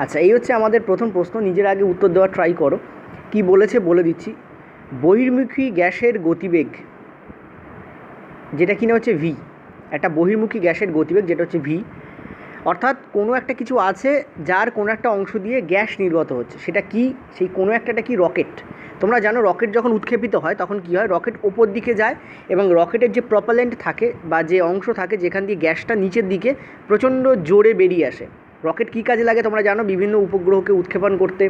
আচ্ছা, এই হচ্ছে আমাদের প্রথম প্রশ্ন। নিজের আগে উত্তর দেওয়ার ট্রাই করো। কি বলেছে বলে দিচ্ছি। বহির্মুখী গ্যাসের গতিবেগ যেটা কিনা হচ্ছে ভি, একটা বহির্মুখী গ্যাসের গতিবেগ যেটা হচ্ছে ভি, অর্থাৎ কোনো একটা কিছু আছে যার কোনো একটা অংশ দিয়ে গ্যাস নির্গত হচ্ছে, সেটা কি, সেই কোনো একটাটা কি, রকেট। তোমরা জানো রকেট যখন উৎক্ষেপিত হয় তখন কি হয়, রকেট ওপর দিকে যায় এবং রকেটের যে প্রপালেন্ট থাকে বা যে অংশ থাকে যেখান দিয়ে গ্যাসটা নিচের দিকে প্রচণ্ড জোরে বেরিয়ে আসে। রকেট কী কাজে লাগে তোমরা জানো, বিভিন্ন উপগ্রহকে উৎক্ষেপণ করতে,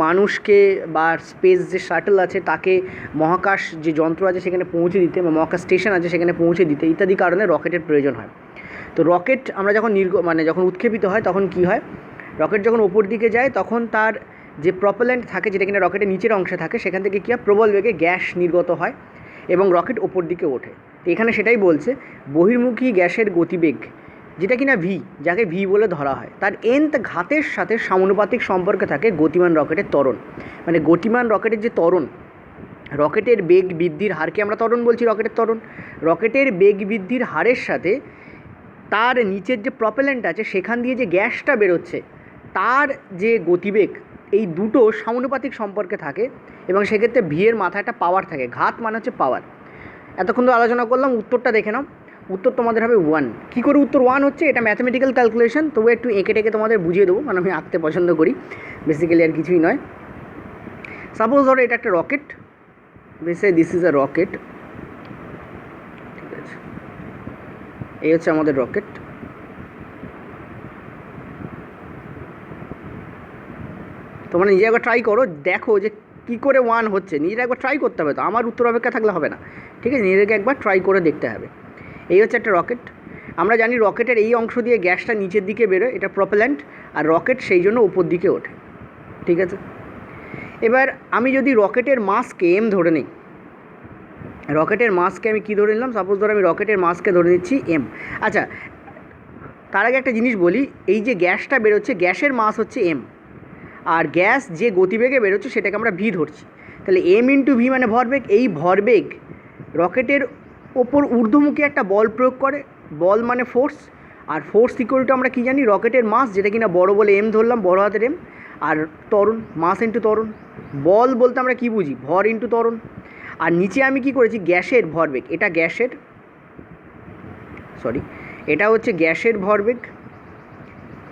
মানুষকে বা স্পেস যে শাটল আছে তাকে মহাকাশ যে যন্ত্র আছে সেখানে পৌঁছে দিতে, বা মহাকাশ স্টেশন আছে সেখানে পৌঁছে দিতে, ইত্যাদি কারণে রকেটের প্রয়োজন হয়। তো রকেট আমরা যখন যখন উৎক্ষেপিত হয় তখন কি হয়, রকেট যখন ওপর দিকে যায় তখন তার যে প্রপেলেন্ট থাকে যেটা কিনা রকেটের নিচের অংশে থাকে সেখান থেকে কী হয়, প্রবল বেগে গ্যাস নির্গত হয় এবং রকেট ওপর দিকে ওঠে। তো এখানে সেটাই বলছে, বহির্মুখী গ্যাসের গতিবেগ যেটা কিনা ভি, যাকে ভি বলে ধরা হয়, তার nth ঘাতের সাথে সমানুপাতিক সম্পর্কে থাকে গতিমান রকেটের ত্বরণ। মানে গতিমান রকেটের যে ত্বরণ, রকেটের বেগ বৃদ্ধির হারকে আমরা ত্বরণ বলছি, রকেটের ত্বরণ। রকেটের বেগ বৃদ্ধির হারের সাথে তার নিচের যে প্রপেলেন্ট আছে সেখান দিয়ে যে গ্যাসটা বেরোচ্ছে তার যে গতিবেগ, এই দুটো সমানুপাতিক সম্পর্কে থাকে এবং সেক্ষেত্রে ভি এর মাথায় একটা পাওয়ার থাকে। ঘাত মানে হচ্ছে পাওয়ার। এতক্ষণ তো আলোচনা করলাম, উত্তরটা দেখে নাও। উত্তর তোমাদের হবে 1। কী করে উত্তর 1 হচ্ছে, এটা ম্যাথমেটিক্যাল ক্যালকুলেশন, তবু একটু এঁকে টেকে তোমাদের বুঝিয়ে দেবো, মানে আমি আঁকতে পছন্দ করি, বেসিক্যালি আর কিছুই নয়। সাপোজ ধরো এটা একটা রকেট, বেসে দিস ইজ আ রকেট, ঠিক আছে, এই হচ্ছে আমাদের রকেট। তোমরা নিজে একবার ট্রাই করো, দেখো যে কী করে 1 হচ্ছে, নিজেরা একবার ট্রাই করতে হবে। তো আমার উত্তর অপেক্ষা থাকলে হবে না, ঠিক আছে, নিজেদেরকে একবার ট্রাই করে দেখতে হবে। এই হচ্ছে একটা রকেট। আমরা জানি রকেটের এই অংশ দিয়ে গ্যাসটা নিচের দিকে বেরোয়, এটা প্রপেল্যান্ট, আর রকেট সেই জন্য উপর দিকে ওঠে, ঠিক আছে। এবার আমি যদি রকেটের মাসকে এম ধরে নিই, রকেটের মাসকে আমি কী ধরে নিলাম, সাপোজ ধরো আমি রকেটের মাসকে ধরে নিচ্ছি এম। আচ্ছা, তার আগে একটা জিনিস বলি, এই যে গ্যাসটা বেরোচ্ছে, গ্যাসের মাস হচ্ছে এম, আর গ্যাস যে গতিবেগে বেরোচ্ছে সেটাকে আমরা ভি ধরছি। তাহলে এম ইন্টু ভি মানে ভরবেগ। এই ভরবেগ রকেটের ওপর ঊর্ধ্বমুখী একটা বল প্রয়োগ করে, বল মানে ফোর্স, আর ফোর্স ইকুয়াল টু আমরা কী জানি, রকেটের মাস, যেটা কিনা বড় বলে এম ধরলাম, বড় হাতের এম, আর ত্বরণ, মাস ইন্টু ত্বরণ। বল বলতে আমরা কী বুঝি, ভর ইন্টু ত্বরণ। আর নিচে আমি কি করেছি, গ্যাসের ভরবেগ, এটা গ্যাসের, এটা হচ্ছে গ্যাসের ভরবেগ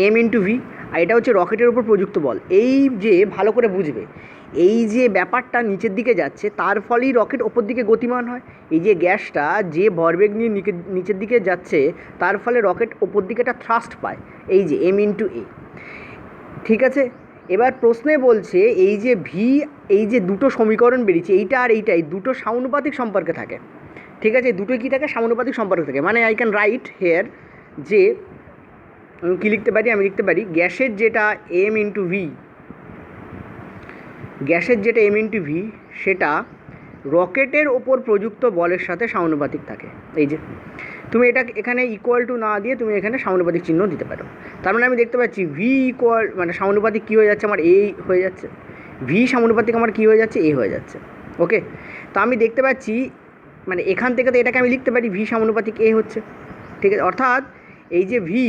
এম ইন্টু ভি, আর এটা হচ্ছে রকেটের উপর প্রযুক্ত বল। এই যে ভালো করে বুঝবে, এই যে ব্যাপারটা নিচের দিকে যাচ্ছে তার ফলেই রকেট ওপর দিকে গতিমান হয়। এই যে গ্যাসটা যে ভরবেগ নিয়ে নিচের দিকে যাচ্ছে তার ফলে রকেট ওপর দিকে একটা থ্রাস্ট পায়, এই যে এম ইন্টু এ, ঠিক আছে। এবার প্রশ্নে বলছে এই যে ভি, এই যে দুটো সমীকরণ বেরিয়েছে, এইটা আর এইটা, এই দুটো সমানুপাতিক সম্পর্কে থাকে, ঠিক আছে। দুটো কী থাকে, সমানুপাতিক সম্পর্কে থাকে। মানে আই ক্যান রাইট হেয়ার যে কী লিখতে পারি, আমি লিখতে পারি গ্যাসের যেটা এম ইন্টু ভি, গ্যাসের যেটা এম ইন্টু ভি সেটা রকেটের ওপর প্রযুক্ত বলের সাথে সমানুপাতিক থাকে। এই যে তুমি এটা এখানে ইকুয়াল টু না দিয়ে তুমি এখানে সমানুপাতিক চিহ্ন দিতে পারো। তার মানে আমি দেখতে পাচ্ছি ভি ইকুয়াল, মানে সমানুপাতিক কী হয়ে যাচ্ছে আমার, এ হয়ে যাচ্ছে, ভি সমানুপাতিক আমার কী হয়ে যাচ্ছে, এ হয়ে যাচ্ছে। ওকে, তো আমি দেখতে পাচ্ছি মানে এখান থেকে তো এটাকে আমি লিখতে পারি ভি সমানুপাতিক এ হচ্ছে, ঠিক আছে। অর্থাৎ এই যে ভি,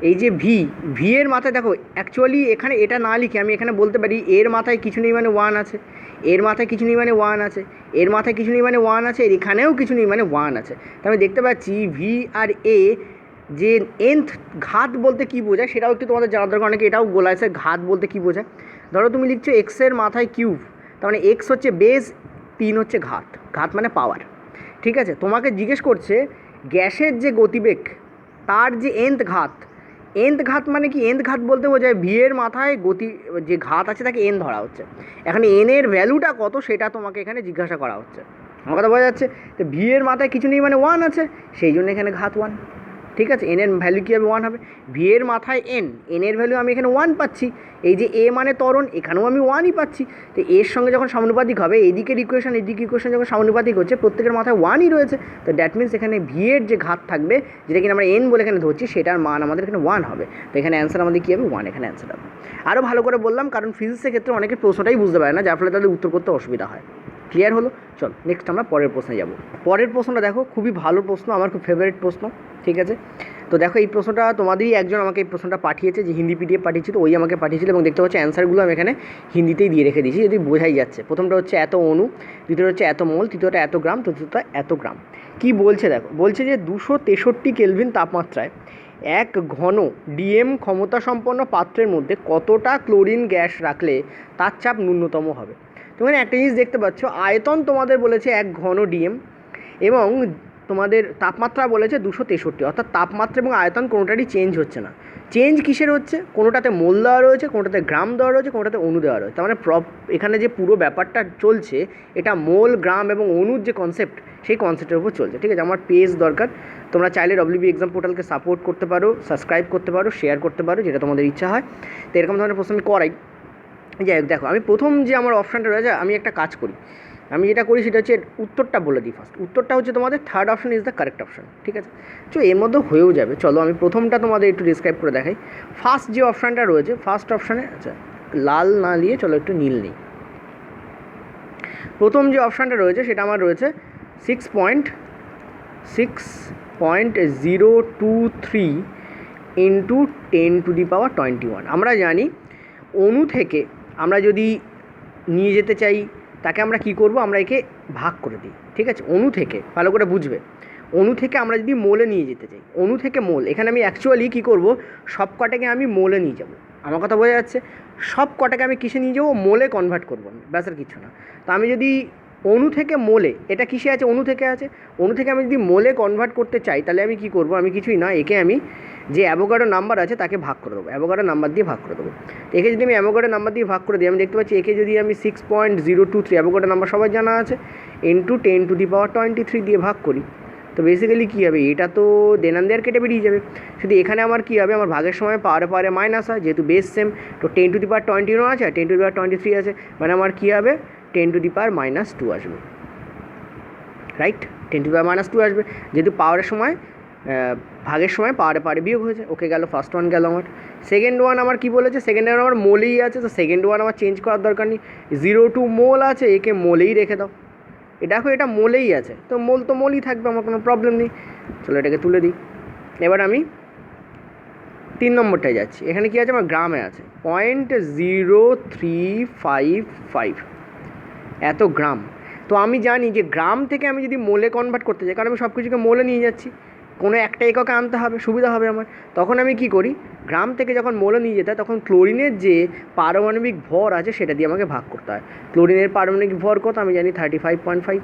এই যে ভি, ভি এর মাথায় দেখো, অ্যাকচুয়ালি এখানে এটা না লিখে আমি এখানে বলতে পারি এর মাথায় কিছু নেই মানে 1 আছে, এর মাথায় কিছু নেই মানে 1 আছে, এর মাথায় কিছু নেই মানে 1 আছে, এর এখানেও কিছু নেই মানে 1 আছে। তা আমি দেখতে পাচ্ছি ভি আর এ যে nth ঘাত বলতে কী বোঝায় সেটাও একটু তোমাদের জানার দরকার। অনেকে এটাও গোলাইছে ঘাত বলতে কী বোঝায়। ধরো তুমি লিখছো এক্সের মাথায় কিউব, তার মানে এক্স হচ্ছে বেস, 3 হচ্ছে ঘাত, ঘাত মানে পাওয়ার, ঠিক আছে। তোমাকে জিজ্ঞেস করছে গ্যাসের যে গতিবেগ তার যে nth ঘাত, nth ঘাত মানে কি, nth ঘাত বলতে বোঝায় ভি এর মাথায় গতি যে ঘাত আছে তাকে এন ধরা হচ্ছে। এখানে এন এর ভ্যালুটা কত সেটা তোমাকে এখানে জিজ্ঞাসা করা হচ্ছে, আমার কথা বোঝা যাচ্ছে। তো ভি এর মাথায় কিছু নেই মানে 1 আছে, সেই জন্য এখানে ঘাত 1, ঠিক আছে। এন এর ভ্যালু কী হবে, 1 হবে। ভি এর মাথায় এন, এন এর ভ্যালু আমি এখানে 1 পাচ্ছি। এই যে এ মানে ত্বরণ, এখানেও আমি 1ই পাচ্ছি। তো এর সঙ্গে যখন সমানুপাতিক হবে, এদিকের ইকুয়েশন এদিকে ইকুয়েশন যখন সমানুপাতিক হচ্ছে, প্রত্যেকের মাথায় 1ই রয়েছে। তো দ্যাট মিনস এখানে ভি এর যে ঘাত থাকবে, যেটা কিনা আমরা এন বলে এখানে ধরছি, সেটার মান আমাদের এখানে 1 হবে। তো এখানে অ্যান্সার আমাদের কী হবে, 1, এখানে অ্যান্সার হবে। আরও ভালো করে বললাম কারণ ফিজিক্সের ক্ষেত্রে অনেকের প্রশ্নটাই বুঝতে পারে না, যার ফলে তাদের উত্তর করতে অসুবিধা হয়। ক্লিয়ার হলো? চল নেক্সট আমরা পরের প্রশ্নে যাব। পরের প্রশ্নটা দেখো, খুবই ভালো প্রশ্ন, আমার খুব ফেভারিট প্রশ্ন, ঠিক আছে। তো দেখো এই প্রশ্নটা তোমাদেরই একজন আমাকে এই প্রশ্নটা পাঠিয়েছে, যে হিন্দি পিডিএফ পাঠিয়েছে, তো ওই আমাকে পাঠিয়েছিল, এবং দেখতে পাচ্ছি অ্যান্সারগুলো আমি এখানে হিন্দিতেই দিয়ে রেখে দিয়েছি, যদি বোঝাই যাচ্ছে। প্রথমটা হচ্ছে এত অণু, দ্বিতীয়টা হচ্ছে এত মোল, তৃতীয়টা এত গ্রাম, চতুর্থটা এত গ্রাম। কি বলছে দেখো, বলছে যে 263 কেলভিন তাপমাত্রায় এক ঘন ডিএম ক্ষমতা সম্পন্ন পাত্রের মধ্যে কতটা ক্লোরিন গ্যাস রাখলে তার চাপ ন্যূনতম হবে। তোমরা একটা জিনিস দেখতে পাচ্ছ, আয়তন তোমাদের বলেছে এক ঘন ডিএম, এবং তোমাদের তাপমাত্রা বলেছে 263, অর্থাৎ তাপমাত্রা এবং আয়তন কোনোটারই চেঞ্জ হচ্ছে না। চেঞ্জ কিসের হচ্ছে, কোনোটাতে মোল দেওয়া রয়েছে, কোনোটাতে গ্রাম দেওয়া রয়েছে, কোনোটাতে অণু দেওয়া রয়েছে। তার মানে এখানে যে পুরো ব্যাপারটা চলছে, এটা মোল, গ্রাম এবং অণুর যে কনসেপ্ট, সেই কনসেপ্টের উপর চলছে। ঠিক আছে, আমার পেজ দরকার, তোমরা চাইলে ডব্লিউবি এক্সাম পোর্টালকে সাপোর্ট করতে পারো, সাবস্ক্রাইব করতে পারো, শেয়ার করতে পারো, যেটা তোমাদের ইচ্ছা হয়। তো এরকম ধরনের প্রশ্ন আমি করাই। যাই হোক, দেখো আমি প্রথম যে আমার অপশানটা রয়েছে, আমি একটা কাজ করি, আমি যেটা করি সেটা হচ্ছে উত্তরটা বলে দিই ফার্স্ট। উত্তরটা হচ্ছে তোমাদের third option is the correct option. ঠিক আছে, এর মধ্যে হয়েও যাবে। চলো আমি প্রথমটা তোমাদের একটু ডিসক্রাইব করে দেখাই। ফার্স্ট যে অপশানটা রয়েছে, ফার্স্ট অপশানে, আচ্ছা লাল না নিয়ে চলো একটু নীল নিই। প্রথম যে অপশানটা রয়েছে সেটা আমার রয়েছে 6.023 ইন্টু 10⁻21। আমরা জানি অণু থেকে আমরা যদি নিয়ে যেতে চাই, তাকে আমরা কি করব, আমরা একে ভাগ করে দিই। ঠিক আছে, অণু থেকে, ভালো করে বুঝবে, অণু থেকে আমরা যদি মোলে নিয়ে যেতে চাই, অণু থেকে মোল, এখানে আমি অ্যাকচুয়ালি কী করব, সব কটাকে আমি মোলে নিয়ে যাব। আমার কথা বোঝা যাচ্ছে? সব কটাকে আমি কিসে নিয়ে যাবো, মোলে কনভার্ট করবো আমি, ব্যাস আর কিছু না। তো আমি যদি অণু থেকে মোলে, এটা কিসে আছে, অণু থেকে আছে, অণু থেকে আমি যদি মোলে কনভার্ট করতে চাই, তাহলে আমি কি করব, আমি কিছুই না, একে আমি যে অ্যাভোগাড্রো নাম্বার আছে তাকে ভাগ করে দেবো, অ্যাভোগাড্রো নাম্বার দিয়ে ভাগ করে দেবো। একে যদি আমি অ্যাভোগাড্রো নাম্বার দিয়ে ভাগ করে দিই, আমি দেখতে পাচ্ছি একে যদি আমি 6.023, অ্যাভোগাড্রো নাম্বার সবাই জানা আছে, ইন্টু 10⁻23 দিয়ে ভাগ করি, তো বেসিক্যালি কী হবে, এটা তো দেনান দেয়ার কেটে বেরিয়ে যাবে। শুধু এখানে আমার কী হবে, আমার ভাগের সময় পাওয়ারে মাইনাস হয়, যেহেতু বেস সেম, তো 10⁻21 আছে আর 10⁻23 আছে, মানে আমার কী হবে, 10⁻2 আসবে, রাইট, 10⁻2 আসবে, যেহেতু পাওয়ারের সময় ভাগের সময় পাওয়ারে বিয়োগ হয়েছে। ওকে, গেল ফার্স্ট ওয়ান, গেল আমার। সেকেন্ড ওয়ান আমার কী বলেছে, সেকেন্ড ওয়ান আমার মোলেই আছে, তো সেকেন্ড ওয়ান আমার চেঞ্জ করার দরকার নেই, 0 মোল আছে, একে মোলেই রেখে দাও। দেখো এটা মোলেই আছে, তো মোল তো মোলই থাকবে, আমার কোনো প্রবলেম নেই। চলো এটাকে তুলে দিই। এবার আমি 3 নম্বরটায় যাচ্ছি। এখানে কী আছে, আমার গ্রামে আছে 0.0355 এত গ্রাম। তো আমি জানি যে গ্রাম থেকে আমি যদি মোলে কনভার্ট করতে চাই, কারণ আমি সব কিছুকে মোলে নিয়ে যাচ্ছি, কোনো একটা এককে আনতে হবে, সুবিধা হবে আমার। তখন আমি কি করি, গ্রাম থেকে যখন মোলে নিয়ে যেতে হয়, তখন ক্লোরিনের যে পারমাণবিক ভর আছে সেটা দিয়ে আমাকে ভাগ করতে হয়। ক্লোরিনের পারমাণবিক ভর কত আমি জানি, 35.5,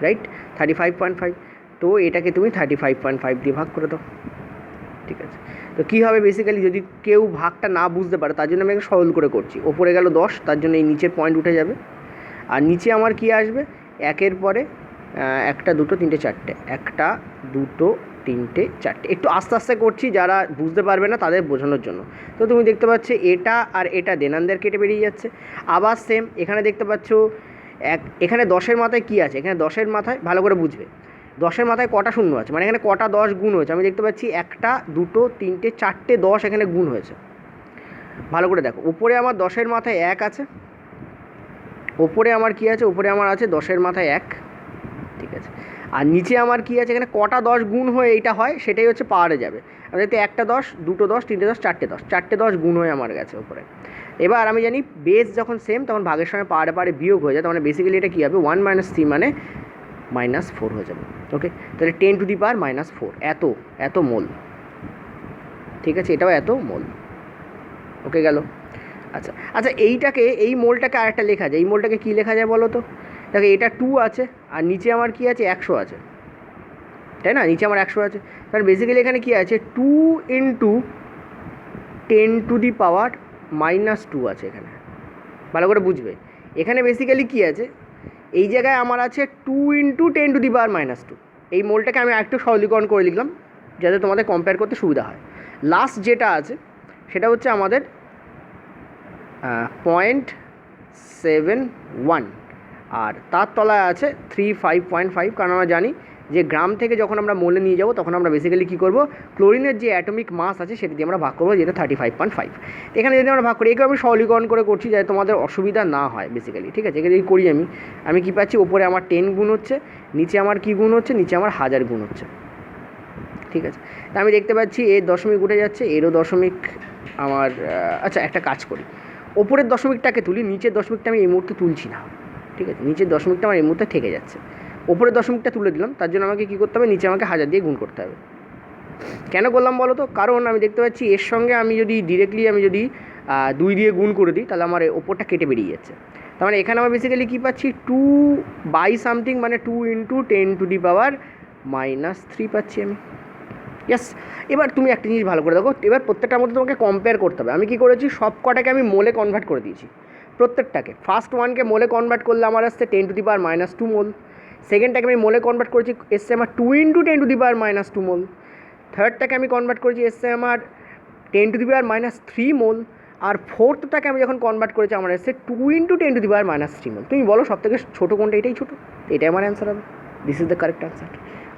রাইট, 35.5। তো এটাকে তুমি 35.5 দিয়ে ভাগ করে দাও। ঠিক আছে, তো কী হবে, বেসিক্যালি যদি কেউ ভাগটা না বুঝতে পারে, তার জন্য আমি একটু সরল করে করছি। ওপরে গেল 10, তার জন্য এই নিচের পয়েন্ট উঠে যাবে, আর নিচে আমার কী আসবে, একের পরে 1 2 3 4, 1 2 3 4। একটু আস্তে আস্তে করছি, যারা বুঝতে পারবে না তাদের বোঝানোর জন্য। তো তুমি দেখতে পাচ্ছ এটা আর এটা দেনানদের কেটে বেরিয়ে যাচ্ছে। আবার সেম এখানে দেখতে পাচ্ছ এখানে 10-এর মাথায় কী আছে, এখানে 10-এর মাথায়, ভালো করে বুঝবে, 10-এর মাথায় কটা শূন্য আছে, মানে এখানে কটা 10 গুণ হয়েছে, আমি দেখতে পাচ্ছি 1 2 3 4 10 এখানে গুণ হয়েছে। ভালো করে দেখো, উপরে আমার 10-এর মাথায় 1 আছে, ওপরে আমার কী আছে, ওপরে আমার আছে 10-এর মাথায় 1। ঠিক আছে, আর নিচে আমার কী আছে, এখানে কটা 10 গুণ হয়ে এইটা হয়, সেটাই হচ্ছে পাওয়ারে যাবে। আমি দেখতে 1 10 2 10 3 10 4 10, 4 10 গুণ হয়ে আমার গেছে ওপরে। এবার আমি জানি বেস যখন সেম, তখন ভাগের সময় পাওয়ারে বিয়োগ হয়ে যায়, মানে বেসিক্যালি এটা কী হবে, 1 - 3 মানে -4 হয়ে যাবে। ওকে, তাহলে 10⁻⁻4 এত মোল। ঠিক আছে, এটাও এত মোল। ওকে, গেল। আচ্ছা, এইটাকে, এই মোলটাকে আরেকটা লেখা যায়, এই মোলটাকে কী লেখা যায় বলো তো? দেখো এটা 2 আছে, আর নিচে আমার কী আছে, 100 আছে, তাই না, নিচে আমার 100 আছে। কারণ বেসিক্যালি এখানে কী আছে, 2 × 10⁻2 আছে এখানে, ভালো করে বুঝবে। এখানে বেসিক্যালি কী আছে, এই জায়গায় আমার আছে 2 × 10⁻²। এই মোলটাকে আমি একটু সরলীকরণ করে লিখলাম, যাতে তোমাদের কম্পেয়ার করতে সুবিধা হয়। লাস্ট যেটা আছে সেটা হচ্ছে আমাদের 0.71, আর তার তলায় আছে 35.5। কারণ আমরা জানি যে গ্রাম থেকে যখন আমরা মোলে নিয়ে যাব, তখন আমরা বেসিক্যালি কী করব, ক্লোরিনের যে অ্যাটমিক মাস আছে সেটা দিয়ে আমরা ভাগ করবো, যেটা 35.5। এখানে যদি আমরা ভাগ করি, একে আমি সরলীকরণ করে করছি যাতে তোমাদের অসুবিধা না হয় বেসিক্যালি। ঠিক আছে, এখানে যদি করি আমি কী পাচ্ছি, ওপরে আমার 10 গুণ হচ্ছে, নিচে আমার কী গুণ হচ্ছে, নিচে আমার 1000 গুণ হচ্ছে। ঠিক আছে, তা আমি দেখতে পাচ্ছি এর দশমিক উঠে যাচ্ছে, এরও দশমিক আমার আচ্ছা একটা কাজ করি, ওপরের দশমিকটাকে তুলি, নিচের দশমিকটা আমি এই মুহূর্তে তুলছি না, ঠিক আছে, নিচের দশমিকটা আমার এই মুহূর্তে থেকে যাচ্ছে, ওপরের দশমিকটা তুলে দিলাম, তার জন্য আমাকে কী করতে হবে, নিচে আমাকে 1000 দিয়ে গুণ করতে হবে। কেন করলাম বলো তো, কারণ আমি দেখতে পাচ্ছি এর সঙ্গে আমি যদি ডিরেক্টলি আমি যদি 2 দিয়ে গুণ করে দিই তাহলে আমার ওপরটা কেটে বেরিয়ে যাচ্ছে, তার মানে এখানে আমার বেসিক্যালি কী পাচ্ছি 2 বাই সামথিং মানে 2 × 10⁻³ পাচ্ছি আমি। ইয়াস, এবার তুমি একটা জিনিস ভালো করে দেখো, এবার প্রত্যেকটার মধ্যে তোমাকে কম্পেয়ার করতে হবে। আমি কী করেছি, সব কটাকে আমি মোলে কনভার্ট করে দিয়েছি, প্রত্যেকটাকে। ফার্স্ট ওয়ানকে মোলে কনভার্ট করলে আমার আসছে 10⁻² মোল, সেকেন্ডটাকে আমি মোলে কনভার্ট করেছি, এসছে আমার 2 × 10⁻² মোল, থার্ডটাকে আমি কনভার্ট করেছি, এসছে আমার 10⁻³ মোল, আর ফোর্থটাকে আমি যখন কনভার্ট করেছি আমার এসছে 2 × 10⁻³ মোল। তুমি বলো সব থেকে ছোটো কোনটা? এটাই ছোটো, এটাই আমার অ্যান্সার হবে, this is the correct answer.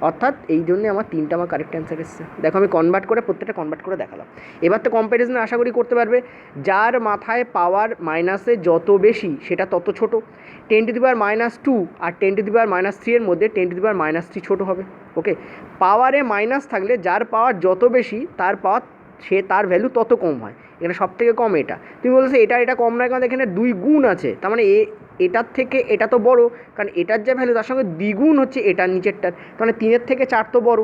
অর্থাৎ এই জন্যে আমার 3টা আমার কারেক্ট অ্যান্সার এসছে। দেখো আমি কনভার্ট করে প্রত্যেকটা কনভার্ট করে দেখালাম। এবার তো কম্প্যারিজন আশা করি করতে পারবে, যার মাথায় পাওয়ার মাইনাসে যত বেশি সেটা তত ছোটো। 10⁻² আর 10⁻³ এর মধ্যে 10⁻³ ছোটো হবে। ওকে, পাওয়ারে মাইনাস থাকলে যার পাওয়ার যত বেশি তার পাওয়ার তার ভ্যালু তত কম হয়, এখানে সব থেকে কম এটা। তুমি বলছো এটা কম নয়, কারণ এখানে 2 গুণ আছে, তার মানে এটার থেকে এটা তো বড়, কারণ এটার যে ভ্যালু তার সঙ্গে দ্বিগুণ হচ্ছে এটার নিচেরটার, তাহলে 3-এর থেকে 4 তো বড়,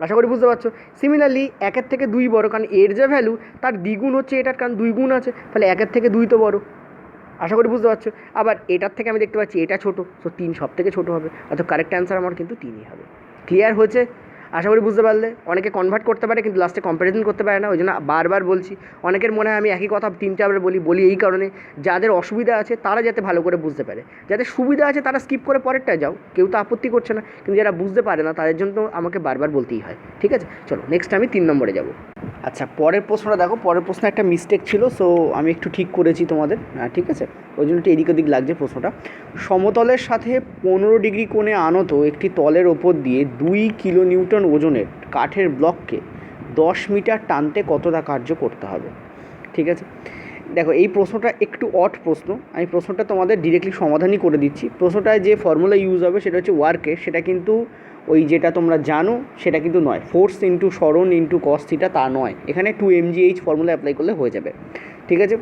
আশা করি বুঝতে পারছো। সিমিলারলি 1-এর থেকে 2 বড়, কারণ এর যে ভ্যালু তার দ্বিগুণ হচ্ছে এটার, কারণ 2 গুণ আছে, তাহলে 1-এর থেকে 2 তো বড়, আশা করি বুঝতে পারছো। আবার এটার থেকে আমি দেখতে পাচ্ছি এটা ছোটো, সো 3 সব থেকে ছোটো হবে, অর্থাৎ কারেক্ট অ্যান্সার আমার কিন্তু 3ই হবে। ক্লিয়ার হয়েছে? আশা করি বুঝতে পারলে। অনেকে কনভার্ট করতে পারে কিন্তু লাস্টে কম্প্যারিজন করতে পারে না, ওই জন্য বারবার বলছি। অনেকের মনে হয় আমি একই কথা 3-4বার বলি এই কারণে, যাদের অসুবিধা আছে তারা যাতে ভালো করে বুঝতে পারে, যাদের সুবিধা আছে তারা স্কিপ করে পরেরটা যাও, কেউ তো আপত্তি করছে না, কিন্তু যারা বুঝতে পারে না তাদের জন্য আমাকে বারবার বলতেই হয়। ঠিক আছে, চলো নেক্সট আমি 3 নম্বরে যাব। আচ্ছা, পরের প্রশ্নটা দেখো, পরের প্রশ্নে একটা মিস্টেক ছিল, সো আমি একটু ঠিক করেছি তোমাদের, ঠিক আছে, ওই জন্য একটু এদিক ওদিক লাগছে প্রশ্নটা। সমতলের সাথে 15 ডিগ্রি কোণে আনত একটি তলের ওপর দিয়ে 2 কিলোনিউটন ওজনের কাঠের ব্লককে 10 মিটার টানতে কতটা কার্য করতে হবে? ঠিক আছে, দেখো এই প্রশ্নটা একটু অড প্রশ্ন, আমি প্রশ্নটা তোমাদের ডিরেক্টলি সমাধানই করে দিচ্ছি। প্রশ্নটায় যে ফর্মুলা ইউজ হবে সেটা হচ্ছে ওয়ার্কের, সেটা কিন্তু ওই যেটা তোমরা জানো সেটা কিন্তু নয়, ফোর্স ইন্টু সরণ ইন্টু কস থিটা তা নয়, এখানে 2 mgh ফর্মুলা অ্যাপ্লাই করলে হয়ে যাবে। ঠিক আছে,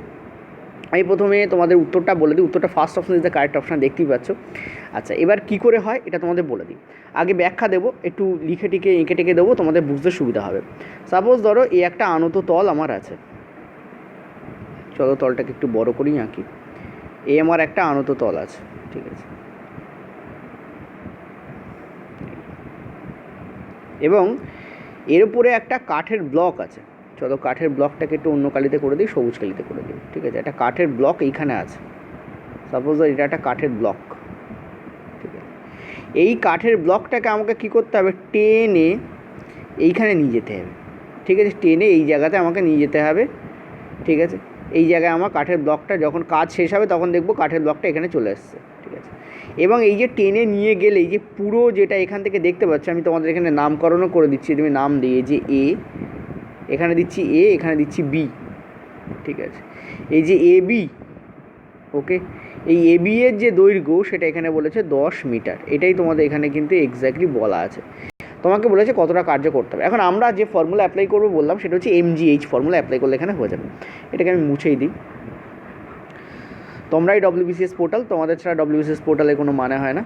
আমি প্রথমে তোমাদের উত্তরটা বলে দিই, উত্তরটা first option is the correct option, দেখতেই পাচ্ছ। আচ্ছা, এবার কী করে হয় এটা তোমাদের বলে দিই, আগে ব্যাখ্যা দেবো, একটু লিখে টিকে এঁকে টেকে দেবো, তোমাদের বুঝতে সুবিধা হবে। সাপোজ ধরো এই একটা আনত তল আমার আছে, চলো তলটাকে একটু বড় করেই আঁকি, এই আমার একটা আনত তল আছে, ঠিক আছে, এবং এর উপরে একটা কাঠের ব্লক আছে, চলো কাঠের ব্লকটাকে একটু অন্য কালিতে করে দিই, সবুজ কালিতে করে দিই, ঠিক আছে, একটা কাঠের ব্লক এইখানে আছে, সাপোজ এটা একটা কাঠের ব্লক, ঠিক আছে, এই কাঠের ব্লকটাকে আমাকে কী করতে হবে, টেনে এইখানে নিয়ে যেতে হবে, ঠিক আছে, টেনে এই জায়গাতে আমাকে নিয়ে যেতে হবে, ঠিক আছে, এই জায়গায় আমার কাঠের ব্লকটা যখন কাজ শেষ হবে তখন দেখবো কাঠের ব্লকটা এখানে চলে আসছে, ঠিক আছে, এবং এই যে টেনে নিয়ে গেলে এই যে পুরো যেটা এখান থেকে দেখতে পাচ্ছ, আমি তোমাদের এখানে নামকরণও করে দিচ্ছি, তুমি নাম দিয়ে যে এ, এখানে দিচ্ছি এ, এখানে দিচ্ছি বি, ঠিক আছে, এই যে এ বি, ওকে, এই এ বি এর যে দৈর্ঘ্য সেটা এখানে বলেছে 10 মিটার, এটাই তোমাদের এখানে কিন্তু এক্স্যাক্টলি বলা আছে, তোমাকে বলেছে কতটা কার্য করতে হবে। এখন আমরা যে ফর্মুলা অ্যাপ্লাই করবো বললাম সেটা হচ্ছে mgh ফর্মুলা অ্যাপ্লাই করলে এখানে হয়ে যাবে। এটাকে আমি মুছেই দিই, তোমরাই WBCS পোর্টাল, তোমাদের ছাড়া WBCS পোর্টালে কোনো মানে হয় না।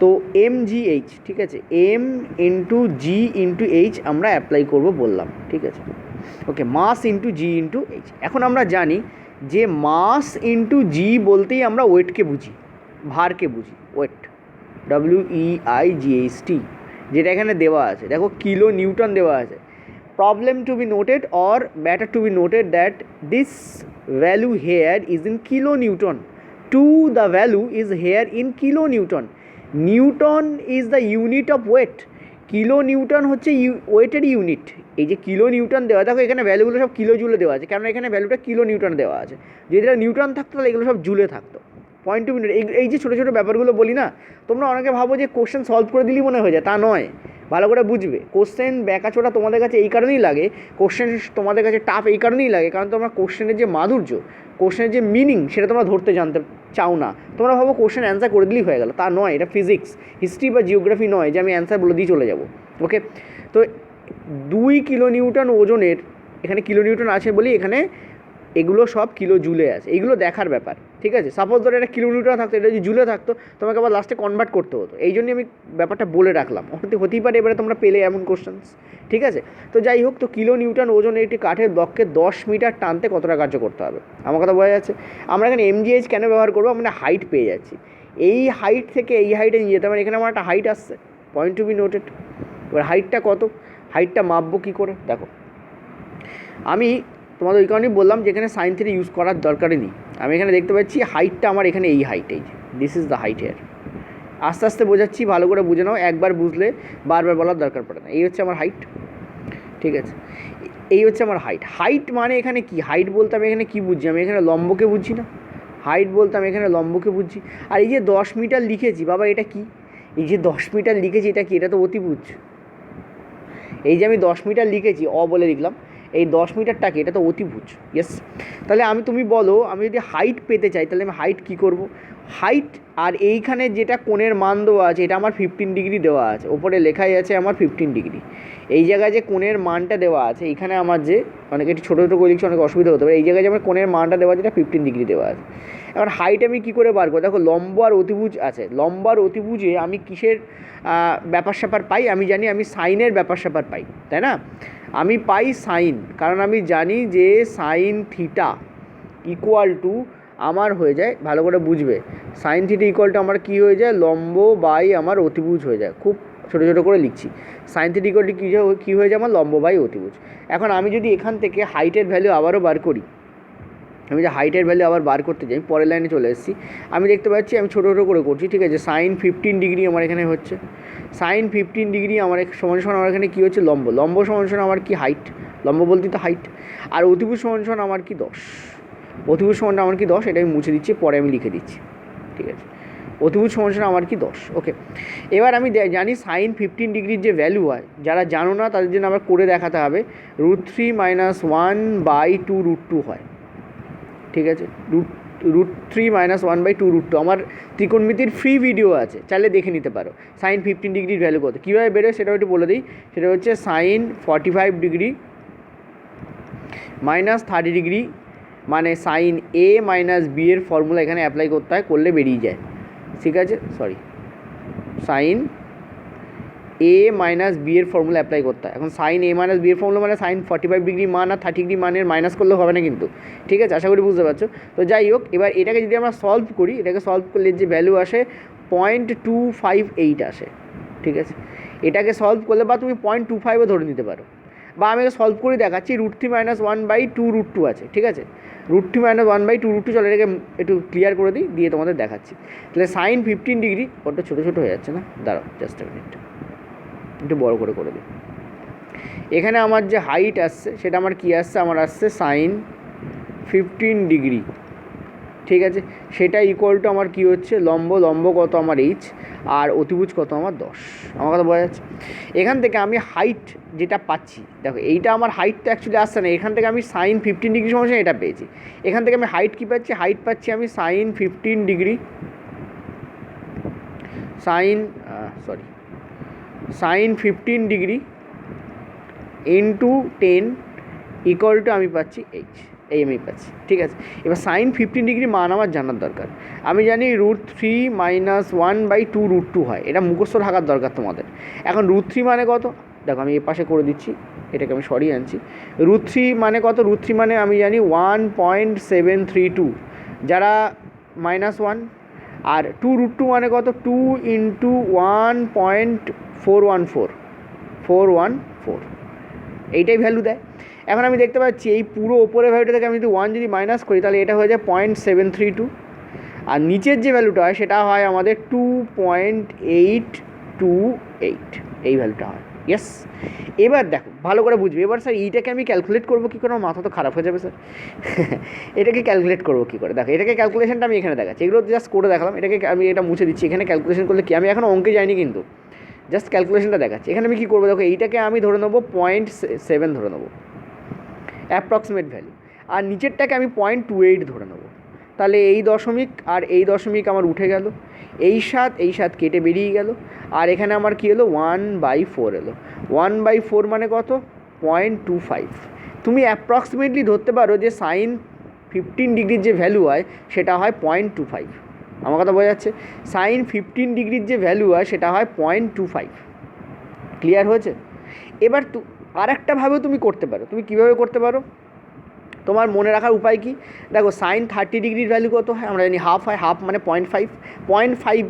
তো mgh, ঠিক আছে, m ইন্টু জি ইন্টু এইচ আমরা অ্যাপ্লাই করবো বললাম, ঠিক আছে, ওকে, মাস ইন্টু জি ইন্টু এইচ। এখন আমরা জানি যে মাস ইন্টু জি বলতেই আমরা ওয়েটকে বুঝি, ভারকে বুঝি, ওয়েট, WEIGHT, যেটা এখানে দেওয়া আছে, দেখো কিলো নিউটন দেওয়া আছে। Problem to be noted or matter to be noted that this value here is in kilo newton, to the value is here in kilo newton, newton is the unit of weight, kilo newton হচ্ছে ওয়েটের unit. এই যে kilo newton দেওয়া, দেখো এখানে ভ্যালুগুলো সব kilo জুলে দেওয়া আছে, কারণ এখানে ভ্যালুটা কিলো নিউটন দেওয়া আছে, যদি এটা নিউটন থাকতো তাহলে এগুলো সব জুলে থাকতো। পয়েন্ট টু মিনিট, এই যে ছোটো ছোটো ব্যাপারগুলো বলি না, তোমরা অনেকে ভাবো যে কোশ্চেন সলভ করে দিলেই মনে হয়ে যায়, তা নয়, ভালো করে বুঝবে। কোশ্চেন ব্যাকাচোটা তোমাদের কাছে এই কারণেই লাগে, কোশ্চেন তোমাদের কাছে টাফ এই কারণেই লাগে, কারণ তোমরা কোশ্চেনের যে মাধুর্য, কোশ্চেনের যে মিনিং সেটা তোমরা ধরতে জানতে চাও না, তোমরা ভাবো কোশ্চেন অ্যান্সার করে দিলেই হয়ে গেল, তা নয়, এটা ফিজিক্স, হিস্ট্রি বা জিওগ্রাফি নয় যে আমি অ্যান্সার বলে দিয়ে চলে যাব। ওকে, তো 2 কিলোনিউটন ওজনের, এখানে কিলোনিউটন আছে বলি এখানে এগুলো সব কিলো জুলে আছে, এইগুলো দেখার ব্যাপার, ঠিক আছে। সাপোজ ধরো এটা কিলোমিটার থাকতো, এটা যদি জুলে থাকতো তোমাকে আবার লাস্টে কনভার্ট করতে হতো, এই জন্যই আমি ব্যাপারটা বলে রাখলাম, হতেই পারে এবারে তোমরা পেলে এমন কোশ্চেন্স, ঠিক আছে। তো যাই হোক, তো কিলো নিউটন ওজনের একটি কাঠের ব্লককে 10 মিটার টানতে কতটা কার্য করতে হবে, আমার কথা বোঝা যাচ্ছে। আমরা এখানে এমজিএইচ কেন ব্যবহার করবো, আমরা হাইট পেয়ে যাচ্ছি, এই হাইট থেকে এই হাইটে নিয়ে যেতে, মানে এখানে আমার একটা হাইট আসছে, পয়েন্ট টু বি নোটেড। এবার হাইটটা কত, হাইটটা মাপবো কী করে, দেখো আমি তোমাদের ওই কারণেই বললাম যে এখানে সাইন থিটা ইউজ করার দরকারই নেই। আমি এখানে দেখতে পাচ্ছি হাইটটা আমার এখানে এই হাইট, এই this is the height here. আস্তে আস্তে বোঝাচ্ছি, ভালো করে বুঝে নাও, একবার বুঝলে বারবার বলার দরকার পড়ে না। এই হচ্ছে আমার হাইট, ঠিক আছে, এই হচ্ছে আমার হাইট। হাইট মানে এখানে কি, হাইট বলতে আমি এখানে কী বুঝছি, আমি এখানে লম্বকে বুঝছি না, হাইট বলতে আমি এখানে লম্বকে বুঝছি। আর এই যে 10 মিটার লিখেছি বাবা, এটা কি, এই যে 10 মিটার লিখেছি এটা কি, এটা তো অতিভুজ। এই যে আমি 10 মিটার লিখেছি, বলে লিখলাম, এই 10 মিটারটাকে, এটা তো অতিভুজ, ইয়েস। তাহলে তুমি বলো, আমি যদি হাইট পেতে চাই তাহলে আমি হাইট কী করব, হাইট আর এইখানে যেটা কোণের মান দেওয়া আছে এটা আমার 15 ডিগ্রি দেওয়া আছে, ওপরে লেখাই আছে আমার 15 ডিগ্রি। এই জায়গায় যে কোণের মানটা দেওয়া আছে, এইখানে আমার যে অনেকে একটু ছোটো ছোটো করে লিখছে, অনেক অসুবিধা হতে পারে, এই জায়গায় যে আমার কোণের মানটা দেওয়া আছে এটা 15 ডিগ্রি দেওয়া আছে। এবার হাইট আমি কী করে বার করবো, দেখো লম্ব আর অতিভুজ আছে, লম্ব আর অতিভুজে আমি কিসের ব্যাপার স্যাপার পাই, আমি জানি আমি সাইনের ব্যাপার স্যাপার পাই, তাই না, আমি পাই সাইন, কারণ আমি জানি যে সাইন থিটা ইকুয়াল টু আমার হয়ে যায়, ভালো করে বুঝবে, সাইন থিটা ইকুয়াল টু আমার কী হয়ে যায়, লম্ব বাই আমার অতিভুজ হয়ে যায়। খুব ছোটো ছোটো করে লিখছি, সাইন থিটা ইকুয়াল টু কী হয়ে যায় আমার লম্ব বাই অতিভুজ। এখন আমি যদি এখান থেকে হাইটের ভ্যালু আবারও বার করি, আমি যে হাইটের ভ্যালু আবার বার করতে যাই, পরের লাইনে চলে এসেছি, আমি দেখতে পাচ্ছি আমি ছোটো ছোটো করে করছি, ঠিক আছে। সাইন 15 ডিগ্রি আমার এখানে হচ্ছে, সাইন 15 ডিগ্রি আমার সমান সমান আমার এখানে কী হচ্ছে, লম্ব, লম্ব সমান সমান আমার কি হাইট, লম্ব বলতে তো হাইট, আর অতিভুজ সমান সমান আমার কি 10, অতিভুজ সমানটা আমার কি 10, এটা আমি মুছে দিচ্ছি, পরে আমি লিখে দিচ্ছি, ঠিক আছে। অতিভুজ সমান সমান আমার কি 10, ওকে। এবার আমি জানি সাইন 15 ডিগ্রির যে ভ্যালু হয়, যারা জানো না তাদের জন্য আমার করে দেখাতে হবে, √3 - 1/2 √2 হয়, ঠিক আছে, √3 - 1/2 √2। আমার ত্রিকোণমিতির ফ্রি ভিডিও আছে, চাইলে দেখে নিতে পারো সাইন 15 ডিগ্রির ভ্যালু কত, কীভাবে বেরোয় সেটাও একটু বলে দিই। সেটা হচ্ছে সাইন 45 ডিগ্রি -30 ডিগ্রি, মানে সাইন এ মাইনাস বি এর ফর্মুলা এখানে অ্যাপ্লাই করতে হয়, করলে বেরিয়ে যায়, ঠিক আছে, সরি, সাইন এ মাইনাস বি এর ফর্মুলা অ্যাপ্লাই করতে হয়। এখন সাইন এ মাইনাস বি এর ফর্মুলা মানে সাইন 45 ডিগ্রি মান আর 30 ডিগ্রি মানের মাইনাস করলে হবে না কিন্তু, ঠিক আছে, আশা করি বুঝতে পারছো। তো যাই হোক, এবার এটাকে যদি আমরা সলভ করি, এটাকে সলভ করলে যে ভ্যালু আসে 0.258 আসে, ঠিক আছে। এটাকে সলভ করলে বা তুমি 0.25ও ধরে নিতে পারো, বা আমি সলভ করে দেখাচ্ছি, √3 - 1/2 √2 আছে, ঠিক আছে, √3 - 1/2 √2, চলো এটাকে একটু ক্লিয়ার করে দিই, দিয়ে তোমাদের দেখাচ্ছি। তাহলে সাইন 15 ডিগ্রি, ওটা ছোটো ছোটো হয়ে যাচ্ছে না, দাঁড়াও জাস্ট এ মিনিট, একটু বড় করে দিই। এখানে আমার যে হাইট আসছে সেটা আমার কি আসছে, আমার আসছে সাইন 15 ডিগ্রি, ঠিক আছে, সেটা ইকুয়াল টু আমার কি হচ্ছে, লম্ব কত আমার এইচ, আর অতিভুজ কত আমার 10, আমার কথা বোঝা যাচ্ছে। এখান থেকে আমি হাইট যেটা পাচ্ছি, দেখো এইটা আমার হাইট তো অ্যাকচুয়ালি আসছে না, এখান থেকে আমি সাইন 15 ডিগ্রি সমস্যা এটা পেয়েছি, এখান থেকে আমি হাইট কী পাচ্ছি, হাইট পাচ্ছি আমি sine 15 degree, sine 15 degree into 10 equal to আমি পাচ্ছি এইচ, এই আমি পাচ্ছি, ঠিক আছে। এবার সাইন 15 ডিগ্রি মান আমার জানার দরকার, আমি জানি √3 - 1/2 √2 হয়, এটা মুখস্থ থাকার দরকার তোমাদের। এখন √3 মানে কত, দেখো আমি এ পাশে করে দিচ্ছি, এটাকে আমি সরিয়ে আনছি, √3 মানে কত, √3 মানে আমি জানি 1.732, যারা -1, আর 2 √2 মানে কত, 2 × 1.414, এইটাই ভ্যালু দেয়। এখন আমি দেখতে পাচ্ছি এই পুরো ওপরের ভ্যালুটা থেকে আমি যদি 1 যদি মাইনাস করি তাহলে এটা হয়ে যায় 0.732, আর নিচের যে ভ্যালুটা হয় সেটা হয় আমাদের 2.828, এই ভ্যালুটা হয়, ইয়েস। এবার দেখো ভালো করে বুঝবে, এবার স্যার এইটাকে আমি ক্যালকুলেট করবো কী করে, আমার মাথা তো খারাপ হয়ে যাবে স্যার এটাকে ক্যালকুলেট করবো কী করে, দেখো এটাকে ক্যালকুলেশনটা আমি এখানে দেখাচ্ছি, এগুলো জাস্ট করে দেখালাম, এটাকে আমি এটা মুছে দিচ্ছি, এখানে ক্যালকুলেশন করলে কি, আমি এখন অঙ্কে যাইনি কিন্তু জাস্ট ক্যালকুলেশনটা দেখাচ্ছি। এখানে আমি কী করবো, দেখো এইটাকে আমি ধরে নেবো 0.7 ধরে নেবো অ্যাপ্রক্সিমেট ভ্যালু, আর নিচেরটাকে আমি 0.28 ধরে নেবো, তাহলে এই দশমিক আর এই দশমিক আমার উঠে গেল, এই 7 কেটে বেরিয়ে গেল, আর এখানে আমার কী হলো 1/4 এলো। 1/4 মানে কত? 0.25। তুমি অ্যাপ্রক্সিমেটলি ধরতে পারো যে সাইন 15 ডিগ্রির যে ভ্যালু হয় সেটা হয় 0.25। আমার কথা বোঝা যাচ্ছে? সাইন 15 ডিগ্রির যে ভ্যালু হয় সেটা হয় 0.25। ক্লিয়ার হয়েছে? এবার আর একটাভাবেও তুমি করতে পারো। তুমি কীভাবে করতে পারো? তোমার মনে রাখার উপায় কি? দেখো সাইন 30 ডিগ্রির ভ্যালু কত হয়? আমরা জানি হাফ হয়, হাফ মানে 0.5। 0.5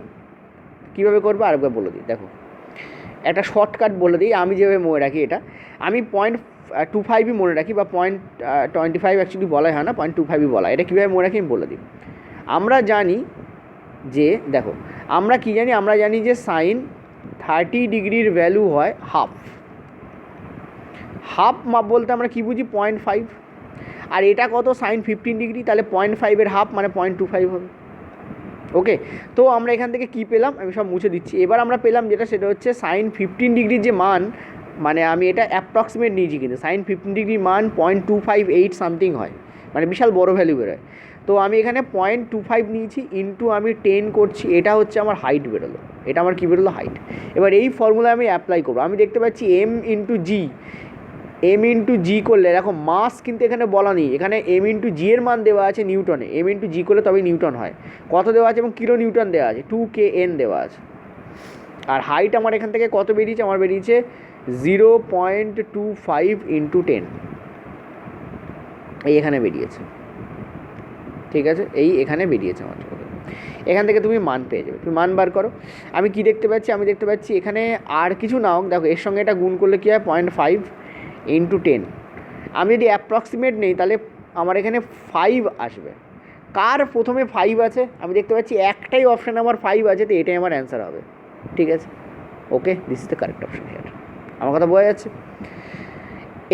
কীভাবে করবো আরেকবার বলে দিই। দেখো একটা শর্টকাট বলে দিই, আমি যেভাবে মনে রাখি এটা, আমি 0.25ই মনে রাখি, বা 0.25 অ্যাকচুয়ালি বলাই হয় না, 0.25ই বলা। এটা কীভাবে মনে রাখি আমি বলে দিই। আমরা জানি যে, দেখো আমরা কি জানি? আমরা জানি যে সাইন 30 ডিগ্রির ভ্যালু হয় হাফ। হাফ মাপ বলতে আমরা কী বুঝি? 0.5। আর এটা কত? সাইন 15 ডিগ্রি, তাহলে 0.5-এর হাফ মানে 0.25 হবে। ওকে, তো আমরা এখান থেকে কী পেলাম? আমি সব মুছে দিচ্ছি। এবার আমরা পেলাম যেটা, সেটা হচ্ছে সাইন 15 ডিগ্রির যে মান, মানে আমি এটা অ্যাপ্রক্সিমেট নিয়েছি, কিন্তু সাইন 15 ডিগ্রির মান 0.258 সামথিং হয়, মানে বিশাল বড় ভ্যালু বেরোয়। তো আমি এখানে 0.25 নিয়েছি, ইন্টু আমি 10 করছি, এটা হচ্ছে আমার হাইট বেরোলো। এটা আমার কী বেরোলো? হাইট। এবার এই ফর্মুলা আমি অ্যাপ্লাই করবো। আমি দেখতে পাচ্ছি এম ইন্টু জি করলে, দেখো মাস কিন্তু এখানে বলা নেই, এখানে এম ইন্টু জি এর মান দেওয়া আছে নিউটনে। এম ইন্টু জি করলে তবেই নিউটন হয়। কত দেওয়া আছে? এবং কিলো নিউটন দেওয়া আছে, 2kN দেওয়া আছে। আর হাইট আমার এখান থেকে কত বেরিয়েছে? আমার বেরিয়েছে 0.25 ইন্টু 10, এই এখানে বেরিয়েছে। ঠিক আছে, এই এখানে বেরিয়েছে আমার। এখান থেকে তুমি মান পেয়ে যাবে। তুমি মান বার করো। আমি কি দেখতে পাচ্ছি? আমি দেখতে পাচ্ছি এখানে আর কিছু না হোক, দেখো এর সঙ্গে এটা গুণ করলে কী হয়? 0.5 ইন্টু 10। আমি যদি অ্যাপ্রক্সিমেট নেই তাহলে আমার এখানে 5 আসবে। কার প্রথমে 5 আছে? আমি দেখতে পাচ্ছি একটাই অপশান আমার 5 আছে, তো এটাই আমার অ্যান্সার হবে। ঠিক আছে, okay, this is the correct option here. আমার কথা বোঝা যাচ্ছে?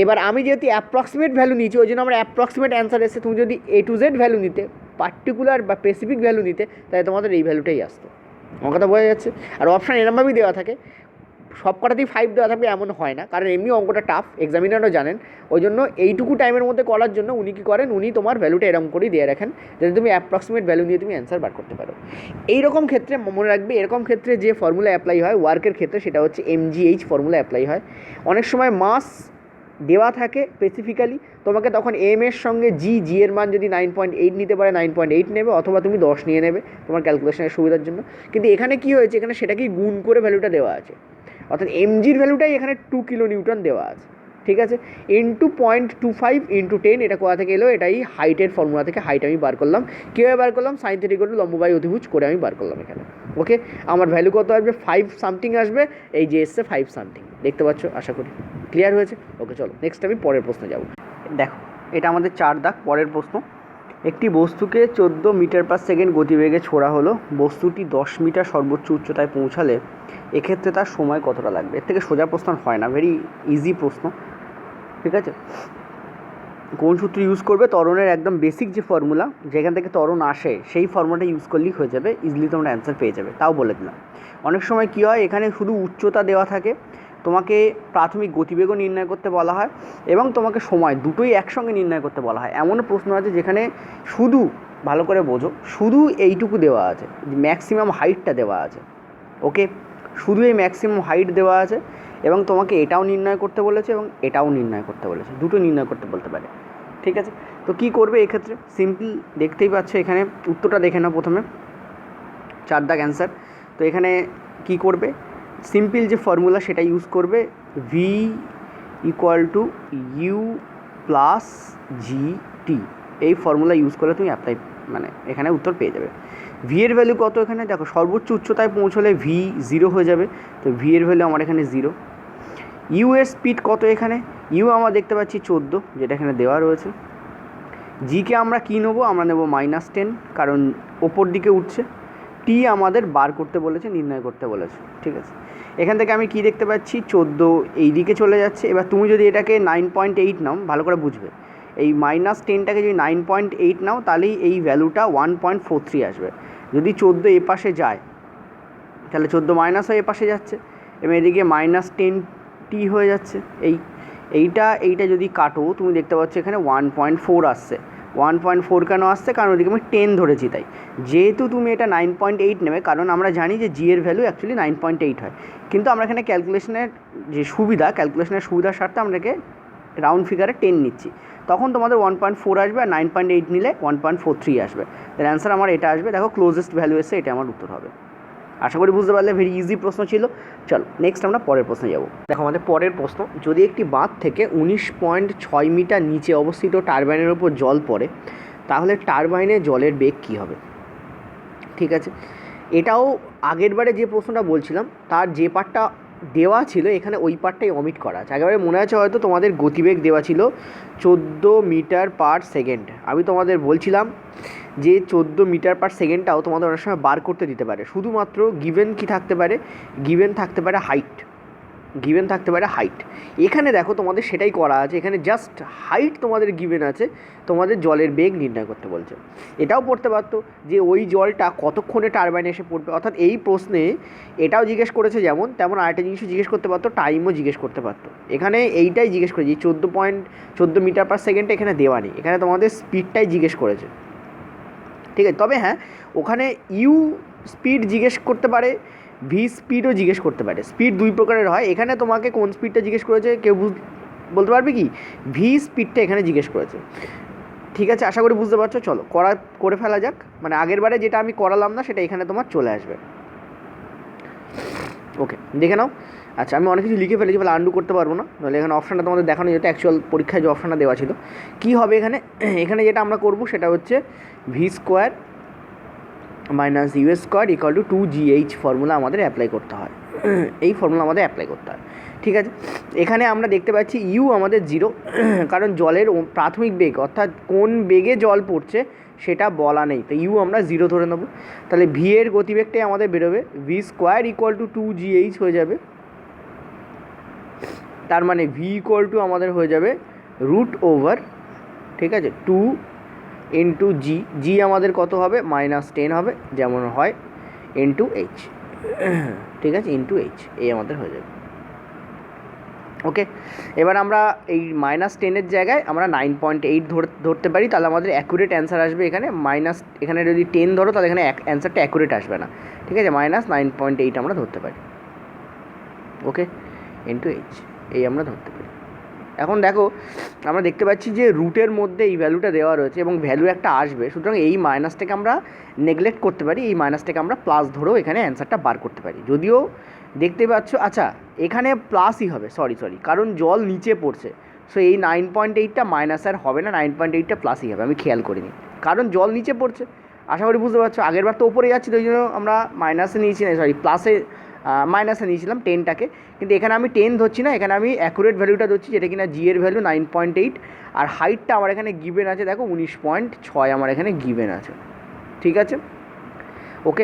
এবার আমি যেহেতু অ্যাপ্রক্সিমেট ভ্যালু নিয়েছি, ওই জন্য আমার অ্যাপ্রক্সিমেট অ্যান্সার এসে। তুমি যদি A to Z ভ্যালু নিতে, পার্টিকুলার বা স্পেসিফিক ভ্যালু নিতে, তাহলে তোমাদের এই ভ্যালুটাই আসতো। আমার কথা বোঝা যাচ্ছে? আর অপশান এরমভাবেই দেওয়া থাকে, সব কটাতেই 5 দেওয়া থাকবে এমন হয় না, কারণ এমনি অঙ্কটা টাফ, এক্সামিনারও জানেন। ওই জন্য এইটুকু টাইমের মধ্যে করার জন্য উনি কী করেন? উনি তোমার ভ্যালুটা এরকম করেই দিয়ে রাখেন, যাতে তুমি অ্যাপ্রক্সিমেট ভ্যালু নিয়ে তুমি অ্যান্সার বার করতে পারো। এইরকম ক্ষেত্রে মনে রাখবে, এরকম ক্ষেত্রে যে ফর্মুলা অ্যাপ্লাই হয় ওয়ার্কের ক্ষেত্রে, সেটা হচ্ছে MGH ফর্মুলা অ্যাপ্লাই হয়। অনেক সময় মাস দেওয়া থাকে স্পেসিফিক্যালি, তোমাকে তখন এম এর সঙ্গে জি এর মান যদি 9.8 নিতে পারে 9.8 নেবে, অথবা তুমি 10 নিয়ে নেবে তোমার ক্যালকুলেশনের সুবিধার জন্য। কিন্তু এখানে কী হয়েছে? এখানে সেটাকেই গুণ করে ভ্যালুটা দেওয়া আছে, অর্থাৎ এমজির ভ্যালুটাই এখানে 2 কিলো নিউটন দেওয়া আছে। ঠিক আছে, ইন্টু 0.25 ইন্টু 10, এটা কোথা থেকে এলো? এটাই হাইটের ফর্মুলা থেকে হাইট আমি বার করলাম। কীভাবে বার করলাম? সাইন থিটা ইকুয়াল টু লম্ব বাই অতিভুজ করে আমি বার করলাম এখানে। ওকে, আমার ভ্যালু কত আসবে? 5 সামথিং আসবে। এই যে এসছে 5 সামথিং, দেখতে পাচ্ছ? আশা করি ক্লিয়ার হয়েছে। ওকে, চলো নেক্সট আমি পরের প্রশ্নে যাব। দেখো এটা আমাদের 4 দাগ। পরের প্রশ্ন, একটি বস্তুকে 14 মিটার পার সেকেন্ড গতিবেগে ছোড়া হলো। বস্তুটি 10 মিটার সর্বোচ্চ উচ্চতায় পৌঁছালে এক্ষেত্রে তার সময় কতটা লাগবে? এর থেকে সোজা প্রশ্ন হয় না, ভেরি ইজি প্রশ্ন। ঠিক আছে, কোন সূত্র ইউজ করবে? ত্বরণের একদম বেসিক যে ফর্মুলা, যেখান থেকে ত্বরণ আসে, সেই ফর্মুলাটা ইউজ করলেই হয়ে যাবে, ইজিলি তোমরা অ্যান্সার পেয়ে যাবে। তাও বলে দিলাম, অনেক সময় কী হয়, এখানে শুধু উচ্চতা দেওয়া থাকে, তোমাকে প্রাথমিক গতিবেগও নির্ণয় করতে বলা হয়, এবং তোমাকে সময় দুটোই একসঙ্গে নির্ণয় করতে বলা হয়। এমনও প্রশ্ন আছে যেখানে শুধু, ভালো করে বোঝো, শুধু এইটুকু দেওয়া আছে, ম্যাক্সিমাম হাইটটা দেওয়া আছে। ওকে, শুধু এই ম্যাক্সিমাম হাইট দেওয়া আছে, এবং তোমাকে এটাও নির্ণয় করতে বলেছে এবং এটাও নির্ণয় করতে বলেছে, দুটো নির্ণয় করতে বলতে পারে। ঠিক আছে, তো কী করবে এক্ষেত্রে? সিম্পল, দেখতেই পাচ্ছ এখানে উত্তরটা দেখে নাও প্রথমে, 4 দাগ অ্যান্সার। তো এখানে কী করবে? সিম্পল যে ফর্মুলা সেটা ইউজ করবে, v equal to u plus g t. এই ফর্মুলা ইউজ করলে তুমি অ্যাপ্লাই, মানে এখানে উত্তর পেয়ে যাবে। ভি এর ভ্যালু কত? এখানে দেখো সর্বোচ্চ উচ্চতায় পৌঁছলে ভি 0 হয়ে যাবে, তো ভি এর ভ্যালু আমার এখানে 0। ইউ এর স্পিড কত? এখানে ইউ আমরা দেখতে পাচ্ছি 14, যেটা এখানে দেওয়া রয়েছে। জিকে আমরা কী নেবো? আমরা নেব -10, কারণ ওপর দিকে উঠছে। টি আমাদের বার করতে বলেছে, নির্ণয় করতে বলেছে। ঠিক আছে, এখান থেকে আমি কি দেখতে পাচ্ছি? 14 এই দিকে চলে যাচ্ছে। এবার তুমি যদি এটাকে 9.8 নাও, ভালো করে বুঝবে, এই -10টাকে যদি 9.8 নাও, তাহলেই এই ভ্যালুটা 1.43 আসবে। যদি 14 এ পাশে যায়, তাহলে 14 মাইনাস হয়ে এ পাশে যাচ্ছে, এবং এদিকে -10t হয়ে যাচ্ছে। এইটা যদি কাটো, তুমি দেখতে পাচ্ছ এখানে 1.4 আসছে। 1.4 কেন আসছে? কারণ ওদিকে আমি 10 ধরেছি তাই। যেহেতু তুমি এটা 9.8 নেবে, কারণ আমরা জানি যে জি এর ভ্যালু অ্যাকচুয়ালি 9.8 হয়, কিন্তু আমরা এখানে ক্যালকুলেশনের যে সুবিধা, ক্যালকুলেশনের সুবিধার স্বার্থে আমরা এটাকে রাউন্ড ফিগারে 10 নিচ্ছি। তখন তোমাদের 1.4 আসবে, আর 9.8 নিলে 1.43 আসবে। তার অ্যান্সার আমার এটা আসবে। দেখো ক্লোজেস্ট ভ্যালু এসে এটা আমার উত্তর হবে। আশা করি বুঝতে পারলে, ভেরি ইজি প্রশ্ন ছিল। চলো নেক্সট আমরা পরের প্রশ্নে যাব। দেখো আমাদের পরের প্রশ্ন, যদি একটি বাঁধ থেকে 19.6 মিটার নিচে অবস্থিত টারবাইনের উপর জল পড়ে, তাহলে টারবাইনে জলের বেগ কী হবে? ঠিক আছে, এটাও আগের বারে যে প্রশ্নটা বলছিলাম তার যে পার্টটা দেওয়া ছিল এখানে ওই পার্টটাই অমিট করা আছে। একেবারে মনে আছে হয়তো তোমাদের গতিবেগ দেওয়া ছিল 14 মিটার পার সেকেন্ড। আমি তোমাদের বলছিলাম যে 14 মিটার পার সেকেন্ডটাও তোমাদের অনেক সময় বার করতে দিতে পারে। শুধুমাত্র গিভেন কি থাকতে পারে? গিভেন থাকতে পারে হাইট, গিভেন থাকতে পারে হাইট। এখানে দেখো তোমাদের সেটাই করা আছে, এখানে জাস্ট হাইট তোমাদের গিভেন আছে, তোমাদের জলের বেগ নির্ণয় করতে বলছে। এটাও পড়তে পারতো যে ওই জলটা কতক্ষণে টারবাইনে এসে পড়বে, অর্থাৎ এই প্রশ্নে এটাও জিজ্ঞেস করেছে যেমন তেমন আরেকটা জিনিসও জিজ্ঞেস করতে পারতো, টাইমও জিজ্ঞেস করতে পারতো। এখানে এইটাই জিজ্ঞেস করেছে, 14 মিটার পার সেকেন্ডে এখানে দেওয়া নেই, এখানে তোমাদের স্পিডটাই জিজ্ঞেস করেছে। ঠিক আছে, তবে হ্যাঁ ওখানে ইউ স্পিড জিজ্ঞেস করতে পারে, ভি স্পিডও জিজ্ঞেস করতে পারে। স্পিড দুই প্রকারের হয়, এখানে তোমাকে কোন স্পিডটা জিজ্ঞেস করেছে কেউ বলতে পারবে কি? ভি স্পিডটা এখানে জিজ্ঞেস করেছে। ঠিক আছে, আশা করি বুঝতে পারছো। চলো করে ফেলা যাক। মানে আগের বারে যেটা আমি করালাম না সেটা এখানে তোমার চলে আসবে। ওকে, দেখে নাও। আচ্ছা, আমি অনেক কিছু লিখে ফেলেছি, বলে আন্ডু করতে পারবো না, নাহলে এখানে অপশানটা তোমাদের দেখানো যেটা অ্যাকচুয়াল পরীক্ষায় যে অপশানটা দেওয়া ছিল। কী হবে এখানে? এখানে যেটা আমরা করবো সেটা হচ্ছে v square minus u square equal to 2GH formula আমাদের অ্যাপ্লাই করতে হয়। এই ফর্মুলা আমাদের অ্যাপ্লাই করতে হয়। ঠিক আছে, এখানে আমরা দেখতে পাচ্ছি ইউ আমাদের 0, কারণ জলের প্রাথমিক বেগ অর্থাৎ কোন বেগে জল পড়ছে সেটা বলা নেই, তো ইউ আমরা 0 ধরে নেব। তাহলে ভি এর গতিবেগটাই আমাদের বেরোবে V square equal to 2GH হয়ে যাবে। তার মানে ভি ইকুয়াল টু আমাদের হয়ে যাবে √, ঠিক আছে, 2 ইন্টু জি আমাদের কত হবে? -10 হবে, যেমন হয় ইন্টু এইচ। ঠিক আছে, ইন্টু এইচ, এই আমাদের হয়ে যাবে। ওকে, এবার আমরা এই -10-এর জায়গায় আমরা 9.8 ধরতে পারি, তাহলে আমাদের অ্যাকুরেট অ্যান্সার আসবে এখানে এখানে যদি 10 ধরো তাহলে এখানে অ্যান্সারটা অ্যাকুরেট আসবে না। ঠিক আছে, -9.8 আমরা ধরতে পারি। ওকে, ইন্টু এইচ, এই আমরা ধরতে পারি। এখন দেখো আমরা দেখতে পাচ্ছি যে রুটের মধ্যে এই ভ্যালুটা দেওয়া রয়েছে এবং ভ্যালু একটা আসবে, সুতরাং এই মাইনাসটাকে আমরা নেগলেক্ট করতে পারি, এই মাইনাসটাকে আমরা প্লাস ধরেও এখানে অ্যান্সারটা বার করতে পারি। যদিও দেখতে পাচ্ছ, আচ্ছা এখানে প্লাসই হবে, সরি কারণ জল নিচে পড়ছে, সো এই 9.8টা মাইনাস আর হবে না, 9.8টা প্লাসই হবে। আমি খেয়াল করিনি, কারণ জল নিচে পড়ছে। আশা করি বুঝতে পারছো। আগের বার তো ওপরে যাচ্ছিল, ওই জন্য আমরা মাইনাসে নিয়েছি, না প্লাসে মাইনাসে নিয়েছিলাম 10টাকে, কিন্তু এখানে আমি 10 ধরছি না, এখানে আমি অ্যাকুরেট ভ্যালুটা ধরছি, যেটা কিনা জি এর ভ্যালু 9.8, আর হাইটটা আমার এখানে গিভেন আছে, দেখো 19.6 আমার এখানে গিভেন আছে। ঠিক আছে, ওকে,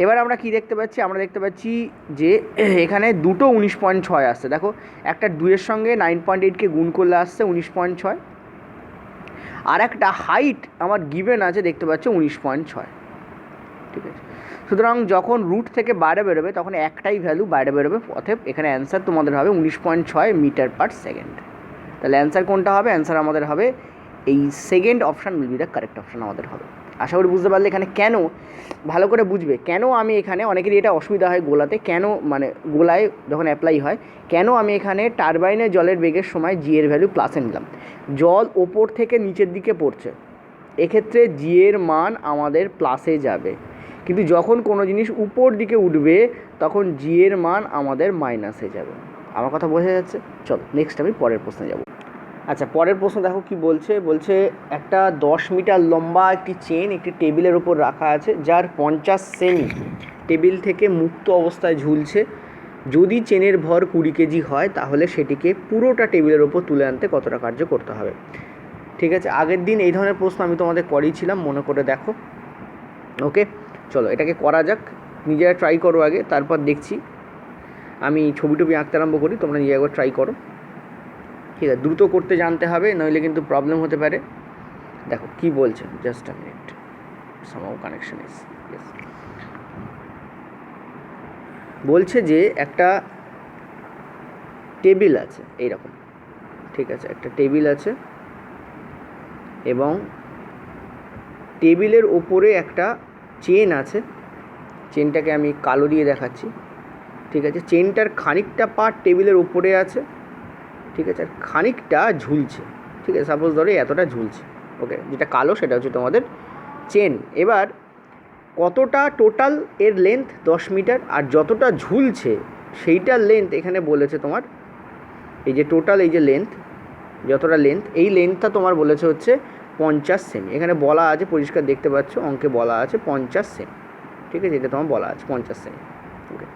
এবার আমরা কি দেখতে পাচ্ছি? আমরা দেখতে পাচ্ছি যে এখানে দুটো 19.6 আসছে। দেখো একটা 2-এর সঙ্গে 9.8কে গুণ করলে আসছে 19.6, আর একটা হাইট আমার গিভেন আছে দেখতে পাচ্ছ 19.6। ঠিক আছে, সুতরাং যখন রুট থেকে বাইরে বেরোবে তখন একটাই ভ্যালু বাইরে বেরোবে, অতএব এখানে অ্যান্সার তোমাদের হবে 19.6 মিটার পার সেকেন্ড। তাহলে অ্যান্সার কোনটা হবে? অ্যান্সার আমাদের হবে এই second option will be the correct option আমাদের হবে। আশা করি বুঝতে পারলে। এখানে কেন ভালো করে বুঝবে, কেন আমি এখানে, অনেকেরই এটা অসুবিধা হয় গোলাতে, কেন মানে গোলায় যখন অ্যাপ্লাই হয়, কেন আমি এখানে টারবাইনে জলের বেগের সময় জি এর ভ্যালু প্লাসে নিলাম। জল ওপর থেকে নিচের দিকে পড়ছে, এক্ষেত্রে জি এর মান আমাদের প্লাসে যাবে, কিন্তু যখন কোনো জিনিস উপর দিকে উঠবে তখন জি এর মান আমাদের মাইনাসে যাবে। আমার কথা বোঝা যাচ্ছে? চলো নেক্সট আমি পরের প্রশ্নে যাব। আচ্ছা, পরের প্রশ্ন দেখো কি বলছে একটা 10 মিটার লম্বা একটি চেন একটি টেবিলের ওপর রাখা আছে, যার 50 সেমি টেবিল থেকে মুক্ত অবস্থায় ঝুলছে। যদি চেনের ভর 20 কেজি হয় তাহলে সেটিকে পুরোটা টেবিলের ওপর তুলে আনতে কতটা কার্য করতে হবে? ঠিক আছে, আগের দিন এই ধরনের প্রশ্ন আমি তোমাদের করিয়েছিলাম, মনে করে দেখো। ওকে, চলো এটাকে করা যাক, নিজেরা ট্রাই করো আগে, তারপর দেখছি। আমি ছবি টবি আঁকতে আরম্ভ করি, তোমরা নিজে একবার ট্রাই করো। ঠিক আছে, দ্রুত করতে জানতে হবে, নইলে কিন্তু প্রবলেম হতে পারে। দেখো কি বলছে, just a minute, somehow connection is yes. বলছে যে একটা টেবিল আছে এইরকম, ঠিক আছে, একটা টেবিল আছে এবং টেবিলের ওপরে একটা চেন আছে, চেনটাকে আমি কালো দিয়ে দেখাচ্ছি, ঠিক আছে। চেনটার খানিকটা পার্ট টেবিলের ওপরে আছে, ঠিক আছে, আর খানিকটা ঝুলছে, ঠিক আছে। সাপোজ ধরো এতটা ঝুলছে, ওকে, যেটা কালো সেটা হচ্ছে তোমাদের চেন। এবার কতটা টোটাল এর লেন্থ 10 মিটার, আর যতটা ঝুলছে সেইটার লেন্থ এখানে বলেছে তোমার, এই যে টোটাল এই যে লেন্থ, যতটা লেন্থ, এই লেন্থটা তোমার বলেছে হচ্ছে 50 সেমি। এখানে বলা আছে, পরিষ্কার দেখতে পাচ্ছ অঙ্কে বলা আছে 50 সেমি, ঠিক আছে, এটা তোমার বলা আছে 50 সেমি, ওকে।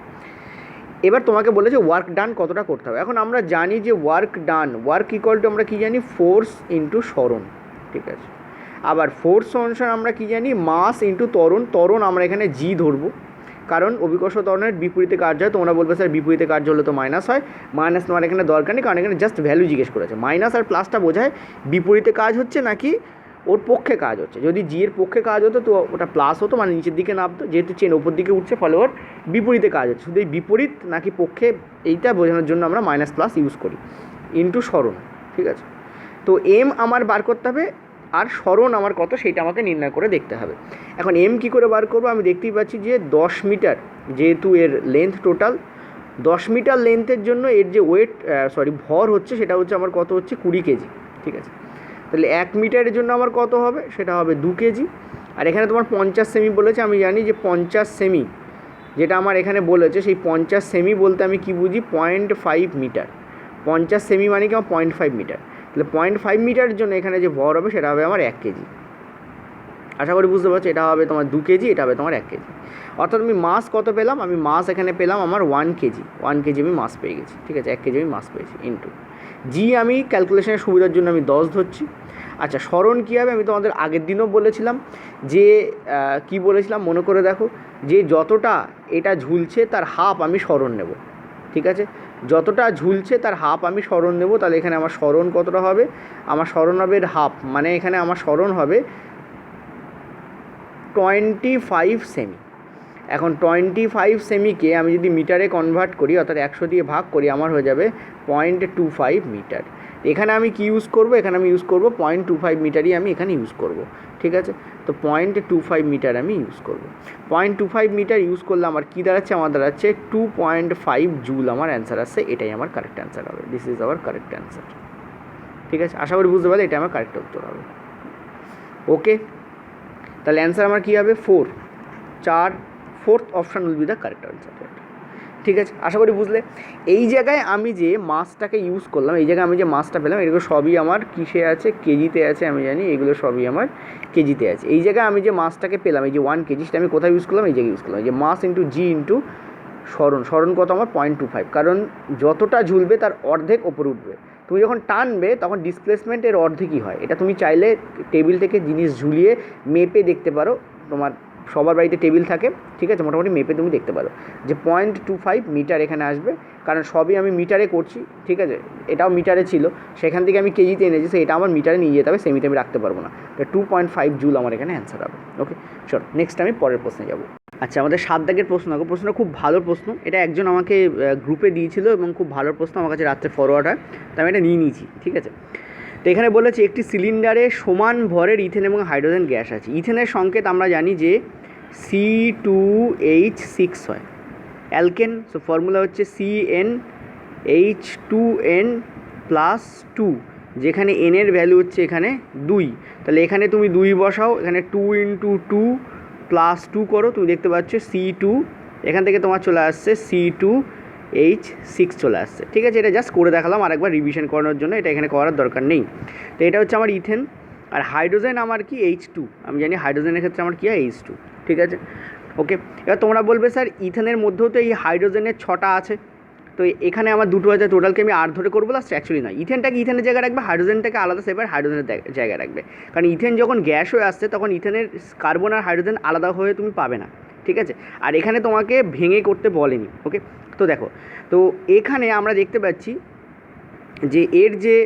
এবার তোমাকে বলেছে ওয়ার্ক ডান কতটা করতে হবে। এখন আমরা জানি যে work done, work equal to আমরা কী জানি, ফোর্স ইন্টু সরণ, ঠিক আছে। আবার ফোর্স অনুসার আমরা কী জানি, মাস ইন্টু ত্বরণ। ত্বরণ আমরা এখানে জি ধরবো, কারণ অভিকর্ষ ত্বরণের বিপরীতে কার্য হয়। তোমরা বলবে স্যার বিপরীতে কার্য হলে তো মাইনাস হয়, মাইনাস তোমার এখানে দরকার নেই, কারণ এখানে জাস্ট ভ্যালু জিজ্ঞেস করেছে। মাইনাস আর প্লাসটা বোঝায় বিপরীতে কাজ হচ্ছে নাকি ওর পক্ষে কাজ হচ্ছে। যদি জি এর পক্ষে কাজ হতো তো ওটা প্লাস হতো, মানে নিচের দিকে নামতো, যেহেতু চেন ওপর দিকে উঠছে ফলে ওর বিপরীতে কাজ হচ্ছে। শুধু এই বিপরীত নাকি পক্ষে এইটা বোঝানোর জন্য আমরা মাইনাস প্লাস ইউজ করি, ইন্টু সরণ, ঠিক আছে। তো এম আমার বার করতে হবে, আর সরণ আমার কত সেইটা আমাকে নির্ণয় করে দেখতে হবে। এখন এম কী করে বার করবো, আমি দেখতেই পাচ্ছি যে 10 মিটার, যেহেতু এর লেন্থ টোটাল 10 মিটার লেন্থের জন্য এর যে ওয়েট ভর হচ্ছে সেটা হচ্ছে আমার কত হচ্ছে 20 কেজি, ঠিক আছে। তাহলে 1 মিটারের জন্য আমার কত হবে, সেটা হবে 2 কেজি। আর এখানে তোমার 50 সেমি বলেছে, আমি জানি যে 50 সেমি যেটা আমার এখানে বলেছে, সেই 50 সেমি বলতে আমি কি বুঝি, 0.5 মিটার। 50 সেমি মানে কি আমার 0.5 মিটার। তাহলে 0.5 মিটারের জন্য এখানে যে ভর হবে সেটা হবে আমার 1 কেজি। আশা করি বুঝতে পারছো, এটা হবে তোমার 2 কেজি, এটা হবে তোমার 1 কেজি। অর্থাৎ আমি মাস কত পেলাম, আমি মাস এখানে পেলাম আমার 1 কেজি, 1 কেজি আমি মাস পেয়ে গেছি, ঠিক আছে। 1 কেজি আমি মাস পেয়েছি, ইন্টু জি আমি ক্যালকুলেশনের সুবিধার জন্য আমি 10 ধরছি। আচ্ছা, সরণ কী হবে, আমি তোমাদের আগের দিনও বলেছিলাম যে কি বলেছিলাম মনে করে দেখো, যে যতটা এটা ঝুলছে তার হাফ আমি সরণ নেব, ঠিক আছে। যতটা ঝুলছে তার হাফ আমি সরণ নেব। তাহলে এখানে আমার সরণ কতটা হবে, আমার সরণ হবে হাফ, মানে এখানে আমার সরণ হবে 25 সেমি। এখন 25 সেমিকে আমি যদি মিটারে কনভার্ট করি, অর্থাৎ 100 দিয়ে ভাগ করি, আমার হয়ে যাবে 0.25 মিটার। এখানে আমি কি ইউজ করব, এখানে আমি ইউজ করব 0.25 মিটারই আমি এখানে ইউজ করব, ঠিক আছে। তো 0.25 মিটার আমি ইউজ করব। 0.25 মিটার ইউজ করলে আমার কী দাঁড়াচ্ছে, আমার দাঁড়াচ্ছে 2.5 জুল আমার অ্যান্সার আসছে। এটাই আমার কারেক্ট অ্যান্সার হবে, this is our correct answer, ঠিক আছে। আশা করি বুঝতে পারলে এটা আমার কারেক্ট উত্তর হবে, ওকে। তাহলে অ্যান্সার আমার কী হবে, 4th option will be the correct answer, ঠিক আছে। আশা করি বুঝলে। এই জায়গায় আমি যে মাসটাকে ইউজ করলাম, এই জায়গায় আমি যে মাসটা পেলাম, এগুলো সবই আমার কিসে আছে, কেজিতে আছে, আমি জানি এগুলো সবই আমার কেজিতে আছে। এই জায়গায় আমি যে মাসটাকে পেলাম, এই যে 1 কেজি, সেটা আমি কোথায় ইউজ করলাম, এই জায়গায় ইউজ করলাম। এই যে মাস ইন্টু জি ইন্টু সরণ কত আমার 0.25, কারণ যতটা ঝুলবে তার অর্ধেক ওপরে উঠবে। তুমি যখন টানবে তখন ডিসপ্লেসমেন্টের অর্ধেকই হয়। এটা তুমি চাইলে টেবিল থেকে জিনিস ঝুলিয়ে মেপে দেখতে পারো, তোমার সবার বাড়িতে টেবিল থাকে, ঠিক আছে, মোটামুটি মেপে তুমি দেখতে পারো যে 0.25 মিটার এখানে আসবে, কারণ সবই আমি মিটারে করছি, ঠিক আছে। এটাও মিটারে ছিল, সেখান থেকে আমি কেজিতে এনেছি, সো এটা আমার মিটারে নিয়ে যেতে হবে, সেমিতে আমি রাখতে পারবো না। তো 2.5 জুল আমার এখানে অ্যান্সার হবে, ওকে। চলো নেক্সট আমি পরের প্রশ্নে যাবো। আচ্ছা, আমাদের 7 দাগের প্রশ্ন দেখো, প্রশ্নটা খুব ভালো প্রশ্ন। এটা একজন আমাকে গ্রুপে দিয়েছিল এবং খুব ভালো প্রশ্ন, আমার কাছে রাত্রে ফরওয়ার্ড হয়, তো আমি এটা নিয়ে নিয়েছি, ঠিক আছে। তো এখানে বলেছে একটি সিলিন্ডারে সমান ভরের ইথেন এবং হাইড্রোজেন গ্যাস আছে। ইথেনের সংকেত আমরা জানি যে C2H6 হয়, অ্যালকেন, সো ফর্মুলা হচ্ছে CnH2n+2, যেখানে n এর ভ্যালু হচ্ছে এখানে 2। তাহলে এখানে তুমি 2 বসাও, এখানে 2 × 2 + 2 করো, তুমি দেখতে পাচ্ছ C2, এখান থেকে তোমার চলে আসছে C2H6 চলে আসছে, ঠিক আছে। এটা জাস্ট করে দেখালাম আরেকবার রিভিশন করানোর জন্য, এটা এখানে করার দরকার নেই। তো এটা হচ্ছে আমার ইথেন। আর হাইড্রোজেন আমার কি, H2, আমি জানি হাইড্রোজেনের ক্ষেত্রে আমার কী হয়, H2, ঠিক আছে, ওকে। এবার তোমরা বলবে স্যার ইথেনের মধ্যেও তো এই হাইড্রোজেনের 6টা আছে, তো এখানে আমার 2টো আছে, টোটালকে আমি 8 ধরে করবো লাস্ট। অ্যাকচুয়ালি নয়, ইথেনটাকে ইথেনের জায়গায় রাখবে, হাইড্রোজেনটাকে আলাদা সেপারেট হাইড্রোজেনের জায়গায় রাখবে, কারণ ইথেন যখন গ্যাস হয়ে আসছে তখন ইথেনের কার্বন আর হাইড্রোজেন আলাদা হয়ে তুমি পাবে না, ঠিক আছে। আর এখানে তোমাকে ভেঙে করতে বলেনি, ওকে। তো দেখো, তো এখানে আমরা দেখতে পাচ্ছি যে এর যে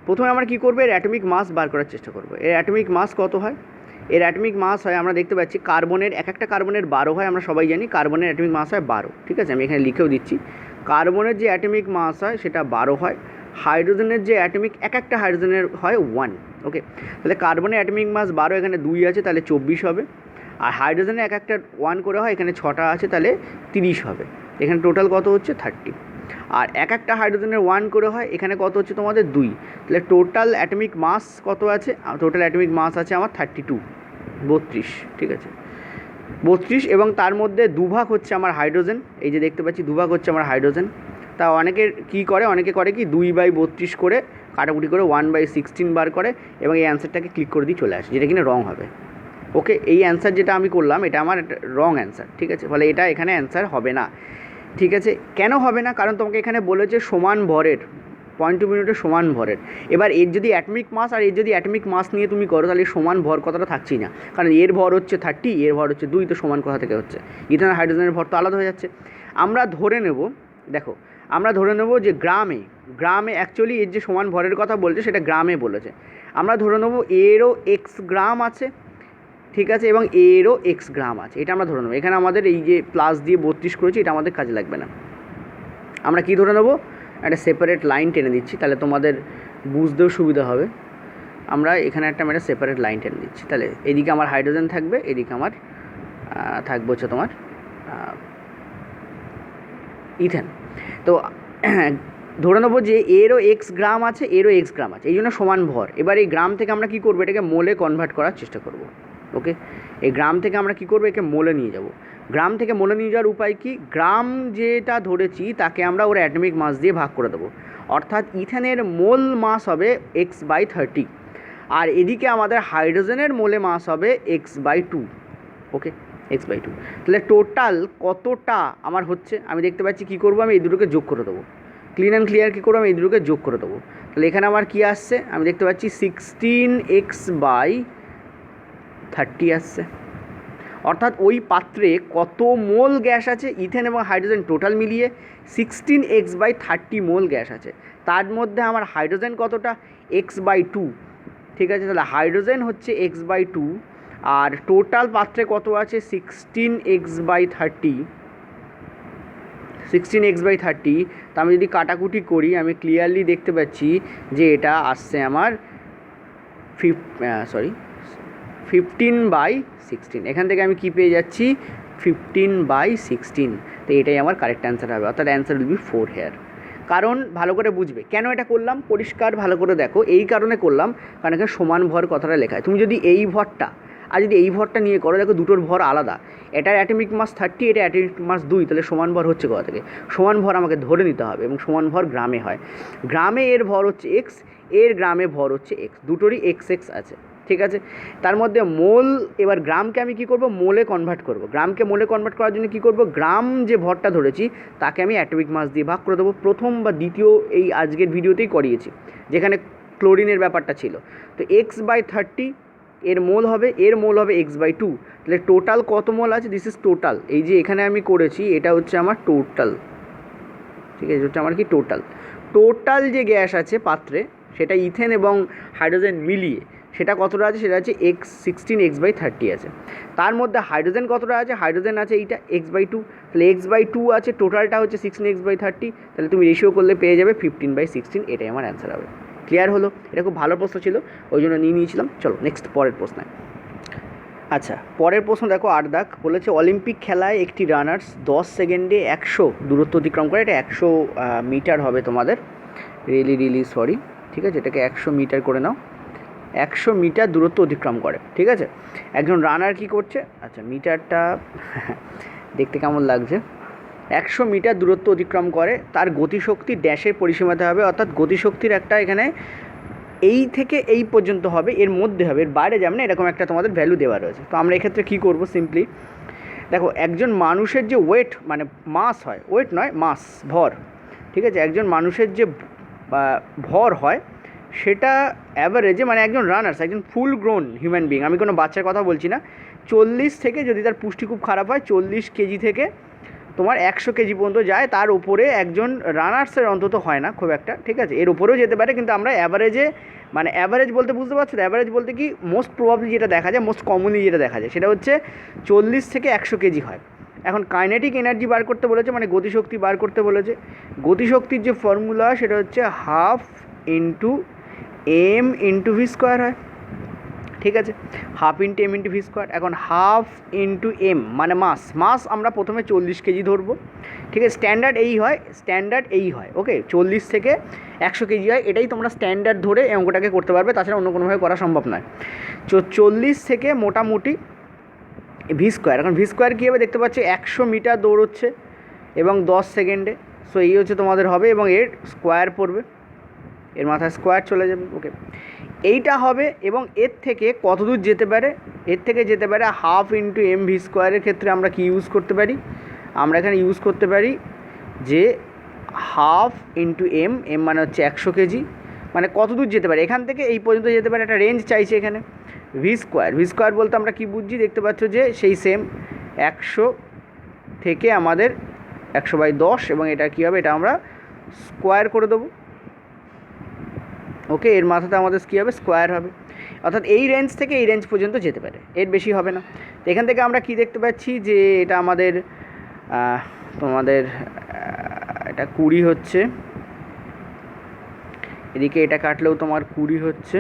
প্রথমে আমরা কী করবো, এর অ্যাটমিক মাস বার করার চেষ্টা করবো। এর অ্যাটমিক মাস কত হয়, এর অ্যাটমিক মাস হয়, আমরা দেখতে পাচ্ছি কার্বনের একটা কার্বনের 12 হয়, আমরা সবাই জানি কার্বনের অ্যাটমিক মাস হয় 12, ঠিক আছে। আমি এখানে লিখেও দিচ্ছি, কার্বনের যে অ্যাটমিক মাস হয় সেটা 12 হয়, হাইড্রোজেনের যে অ্যাটমিক একটা হাইড্রোজেনের হয় 1, ওকে। তাহলে কার্বনের অ্যাটমিক মাস 12, এখানে 2 আছে, তাহলে 24 হবে। আর হাইড্রোজেনের একটা 1 করে হয়, এখানে 6টা আছে, তাহলে 30 হবে। এখানে টোটাল কত হচ্ছে 30। আর একটা হাইড্রোজেনের 1 করে হয়, এখানে কত হচ্ছে তোমাদের 2। তাহলে টোটাল অ্যাটমিক মাস কত আছে? টোটাল অ্যাটমিক মাস আছে আমার 32, ঠিক আছে, 32। এবং তার মধ্যে দুভাগ হচ্ছে আমার হাইড্রোজেন, এই যে দেখতে পাচ্ছি দুভাগ হচ্ছে আমার হাইড্রোজেন। তা অনেকের কী করে, অনেকে করে কি 2/32 করে কাটাকুটি করে 1/16 বার করে এবং এই অ্যান্সারটাকে ক্লিক করে দিয়ে চলে আসে, যেটা কিনা রং হবে। ওকে, এই অ্যান্সার যেটা আমি করলাম এটা আমার রং অ্যান্সার, ঠিক আছে। ফলে এটা এখানে অ্যান্সার হবে না, ঠিক আছে। কেন হবে না? কারণ তোমাকে এখানে বলেছে সমান ভরের, পয়েন্ট অফ ভিউতে সমান ভরের। এবার এর যদি অ্যাটমিক মাস আর এর যদি অ্যাটমিক মাস নিয়ে তুমি করো, তাহলে সমান ভর কথাটা থাকছেই না, কারণ এর ভর হচ্ছে 30, এর ভর হচ্ছে 2, তো সমান কোথা থেকে হচ্ছে? ইথানল হাইড্রোজেনের ভর তো আলাদা হয়ে যাচ্ছে। আমরা ধরে নেব, দেখো আমরা ধরে নেব যে গ্রামে অ্যাকচুয়ালি এর যে সমান ভরের কথা বলছে সেটা গ্রামে বলেছে। আমরা ধরে নেব এরও x গ্রাম আছে, ঠিক আছে, এবং এরও x গ্রাম আছে, এটা আমরা ধরে নেব। এখানে আমাদের এই যে প্লাস দিয়ে 32 করেছি, এটা আমাদের কাজে লাগবে না। আমরা কি ধরে নেব? একটা সেপারেট লাইন টেনে দিচ্ছি, তাহলে তোমাদের বুঝতেও সুবিধা হবে। আমরা এখানে একটা সেপারেট লাইন টেনে দিচ্ছি, তাহলে এদিকে আমার হাইড্রোজেন থাকবে, এদিকে আমার থাকবে হচ্ছে তোমার ইথেন। তো ধরে নেবো যে এরও x গ্রাম আছে, এরও x গ্রাম আছে, এই জন্য সমান ভর। এবার এই গ্রাম থেকে আমরা কী করবো? এটাকে মোলে কনভার্ট করার চেষ্টা করব, ওকে। এই গ্রাম থেকে আমরা কী করবো? একে মোলে নিয়ে যাব। গ্রাম থেকে মোলে নিয়ে যাওয়ার উপায় কি? গ্রাম যেটা ধরেছি তাকে আমরা ওর অ্যাটমিক মাস দিয়ে ভাগ করে দেবো, অর্থাৎ ইথেনের মোল মাস হবে x/30, আর এদিকে আমাদের হাইড্রোজেনের মোলে মাস হবে x/2, ওকে, x/2। তাহলে টোটাল কতটা আমার হচ্ছে আমি দেখতে পাচ্ছি। কী করবো? আমি এই দুটোকে যোগ করে দেবো, ক্লিন অ্যান্ড ক্লিয়ার কী করবো? আমি এই দুটোকে যোগ করে দেবো। তাহলে এখানে আমার কী আসছে? আমি দেখতে পাচ্ছি 16x/30 আসছে, অর্থাৎ ওই পাত্রে কত মোল গ্যাস আছে ইথেন এবং হাইড্রোজেন টোটাল মিলিয়ে 16x/30 মোল গ্যাস আছে। তার মধ্যে আমার হাইড্রোজেন কতটা? x/2, ঠিক আছে। তাহলে হাইড্রোজেন হচ্ছে x/2, আর টোটাল পাত্রে কত আছে? 16x/30। তা আমি যদি কাটাকুটি করি, আমি ক্লিয়ারলি দেখতে পাচ্ছি যে এটা আসছে আমার 15/16। এখান থেকে আমি কী পেয়ে যাচ্ছি? 15/16। তো এটাই আমার কারেক্ট অ্যান্সার হবে, অর্থাৎ অ্যান্সার উইল বি 4 হেয়ার। কারণ ভালো করে বুঝবে কেন এটা করলাম, পরিষ্কার ভালো করে দেখো। এই কারণে করলাম কারণ এখানে সমান ভর কথাটা লেখা হয়। তুমি যদি এই ভরটা আর যদি এই ভরটা নিয়ে করো, দেখো দুটোর ভর আলাদা। এটার অ্যাটমিক মাস 30, এটা অ্যাটমিক মাস 2, তাহলে সমান ভর হচ্ছে কোথা থেকে? সমান ভর আমাকে ধরে নিতে হবে, এবং সমান ভর গ্রামে হয়। গ্রামে এর ভর হচ্ছে x, এর গ্রামে ভর হচ্ছে x, দুটোরই x আছে, ঠিক আছে। তার মধ্যে মোল, এবার গ্রামকে আমি কী করব? মোলে কনভার্ট করব। গ্রামকে মোলে কনভার্ট করার জন্য কী করব? গ্রাম যে ভরটা ধরেছি তাকে আমি অ্যাটমিক মাস দিয়ে ভাগ করে দেবো। প্রথম বা দ্বিতীয় এই আজকের ভিডিওতেই করিয়েছি, যেখানে ক্লোরিনের ব্যাপারটা ছিল। তো x/30 এর মোল হবে, x/2। তাহলে টোটাল কত মোল আছে? This is total. এই যে এখানে আমি করেছি এটা হচ্ছে আমার টোটাল, ঠিক আছে, হচ্ছে আমার কি টোটাল যে গ্যাস আছে পাত্রে, সেটা ইথেন এবং হাইড্রোজেন মিলিয়ে সেটা কতটা আছে? সেটা আছে 16x/30 আছে। তার মধ্যে হাইড্রোজেন কতটা আছে? হাইড্রোজেন আছে এইটা x/2। তাহলে x/2 আছে, টোটালটা হচ্ছে 16x/30। তাহলে তুমি রেশিও করলে পেয়ে যাবে 15/16। এটাই আমার অ্যান্সার হবে। ক্লিয়ার হলো? এটা খুব ভালো প্রশ্ন ছিল, ওই জন্য নিয়েছিলাম। চলো নেক্সট পরের প্রশ্নে। আচ্ছা, পরের প্রশ্ন দেখো, 8 দাগ বলেছে অলিম্পিক খেলায় একটি রানার্স 10 সেকেন্ডে 100 দূরত্ব অতিক্রম করে। এটা 100 মিটার হবে তোমাদের, রিয়েলি সরি, ঠিক আছে, এটাকে 100 মিটার করে নাও। 100 মিটার দূরত্ব অতিক্রম করে, ঠিক আছে। একজন রানার কি করছে? আচ্ছা, মিটারটা দেখতে কেমন লাগছে? 100 মিটার দূরত্ব অতিক্রম করে, তার গতিশক্তি ড্যাশের পরিসীমাতে হবে, অর্থাৎ গতিশক্তির একটা এখানে এই থেকে এই পর্যন্ত হবে, এর মধ্যে হবে, এর বাইরে যাবে না, এরকম একটা তোমাদের ভ্যালু দেওয়া রয়েছে। তো আমরা এক্ষেত্রে কী করবো? সিম্পলি দেখো, একজন মানুষের যে ওয়েট মানে মাস হয়, ওয়েট নয় মাস, ভর, ঠিক আছে, একজন মানুষের যে ভর হয় সেটা অ্যাভারেজে মানে একজন রানার্স, একজন ফুল গ্রোন হিউম্যান বিং, আমি কোনো বাচ্চার কথা বলছি না, 40 থেকে, যদি তার পুষ্টি খুব খারাপ হয়, 40 কেজি থেকে তোমার 100 কেজি পর্যন্ত যায়। তার উপরে একজন রানার্সের অন্তত হয় না খুব একটা, ঠিক আছে, এর উপরেও যেতে পারে, কিন্তু আমরা অ্যাভারেজে মানে অ্যাভারেজ বলতে বুঝতে পারছো তো? অ্যাভারেজ বলতে কি মোস্ট প্রবাবলি যেটা দেখা যায়, মোস্ট কমনলি যেটা দেখা যায় সেটা হচ্ছে 40 থেকে 100 কেজি হয়। এখন কাইনেটিক এনার্জি বার করতে বলেছে, মানে গতিশক্তি বার করতে বলেছে। গতিশক্তির যে ফর্মুলা সেটা হচ্ছে half into m into v square হয়, ঠিক আছে, half into m into v square. এখন হাফ ইন্টু এম মানে মাস আমরা প্রথমে 40 কেজি ধরবো, ঠিক আছে, স্ট্যান্ডার্ড এই হয়, ওকে, 40 থেকে 100 কেজি হয়, এটাই তোমরা স্ট্যান্ডার্ড ধরে এই অঙ্কটাকে করতে পারবে, তাছাড়া অন্য কোনোভাবে করা সম্ভব নয়। 40 থেকে মোটামুটি ভি স্কোয়ার, এখন ভি স্কোয়ার কী হবে দেখতে পাচ্ছি 100 মিটার দৌড়চ্ছে এবং 10 সেকেন্ডে, সো এই হচ্ছে তোমাদের হবে, এবং এর স্কোয়ার পড়বে, এর মাথায় স্কোয়ার চলে যাবে, ওকে, এইটা হবে। এবং এর থেকে কত দূর যেতে পারে, এর থেকে যেতে পারে হাফ ইন্টু এম ভি স্কোয়ারের ক্ষেত্রে আমরা কি ইউজ করতে পারি, আমরা এখানে ইউজ করতে পারি যে হাফ ইন্টু এম মানে হচ্ছে 100 কেজি, মানে কত দূর যেতে পারে এখান থেকে এই পর্যন্ত যেতে পারে, একটা রেঞ্জ চাইছে এখানে। ভি স্কোয়ার বলতে আমরা কি বুঝছি দেখতে পাচ্ছ যে সেই সেম 100 থেকে আমাদের 100/10, এবং এটা কী হবে, এটা আমরা স্কোয়ার করে দেবো, ওকে, এর মাথাতে আমাদের কী হবে, স্কোয়ার হবে, অর্থাৎ এই রেঞ্জ থেকে এই রেঞ্জ পর্যন্ত যেতে পারে, এর বেশি হবে না। তো এখান থেকে আমরা কি দেখতে পাচ্ছি যে এটা আমাদের তোমাদের এটা 20 হচ্ছে, এদিকে এটা কাটলেও তোমার 20 হচ্ছে,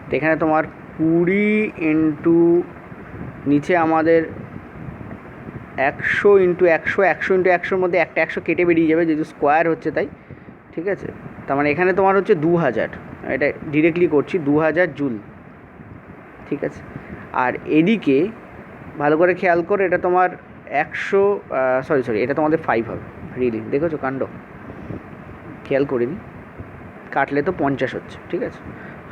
তো এখানে তোমার 20 ইন্টু নিচে আমাদের 100 ইন্টু 100 ইন্টু 100-র মধ্যে একটা 100 কেটে বেরিয়ে যাবে যেহেতু স্কোয়ার হচ্ছে তাই, ঠিক আছে, তার মানে এখানে তোমার হচ্ছে 2000, এটা ডিরেক্টলি করছি 2000 জুল, ঠিক আছে। আর এদিকে ভালো করে খেয়াল করে এটা তোমার 100 সরি এটা তোমাদের 5 হবে, রিলি দেখেছো কাণ্ড, খেয়াল করিনি, কাটলে তো 50 হচ্ছে, ঠিক আছে,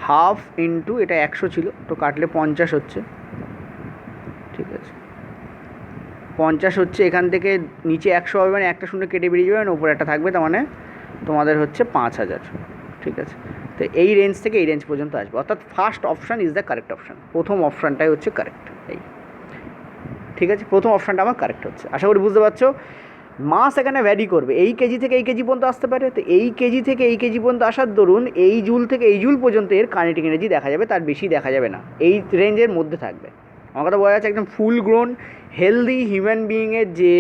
হাফ ইন্টু এটা 100 ছিল তো কাটলে 50 হচ্ছে, ঠিক আছে, 50 হচ্ছে, এখান থেকে নিচে 100 হবে মানে একটা শূন্য কেটে বেরিয়ে যাবে, মানে উপরে একটা থাকবে, তার মানে তোমাদের হচ্ছে 5000, ঠিক আছে। তো এই রেঞ্জ থেকে এই রেঞ্জ পর্যন্ত আসবে, অর্থাৎ first option is the correct option, প্রথম অপশানটাই হচ্ছে কারেক্ট, এই, ঠিক আছে, প্রথম অপশানটা আমার কারেক্ট হচ্ছে, আশা করি বুঝতে পারছো। মাস এখানে ভ্যারি করবে, এই কেজি থেকে এই কেজি পর্যন্ত আসতে পারে, তো এই কেজি থেকে এই কেজি পর্যন্ত আসার দরুন এই জুল থেকে এই জুল পর্যন্ত এর কাইনেটিক এনার্জি দেখা যাবে, তার বেশি দেখা যাবে না, এই রেঞ্জের মধ্যে থাকবে। আমার কথা বোঝা যাচ্ছে, একদম ফুল গ্রোন হেলদি হিউম্যান বিইংয়ের যে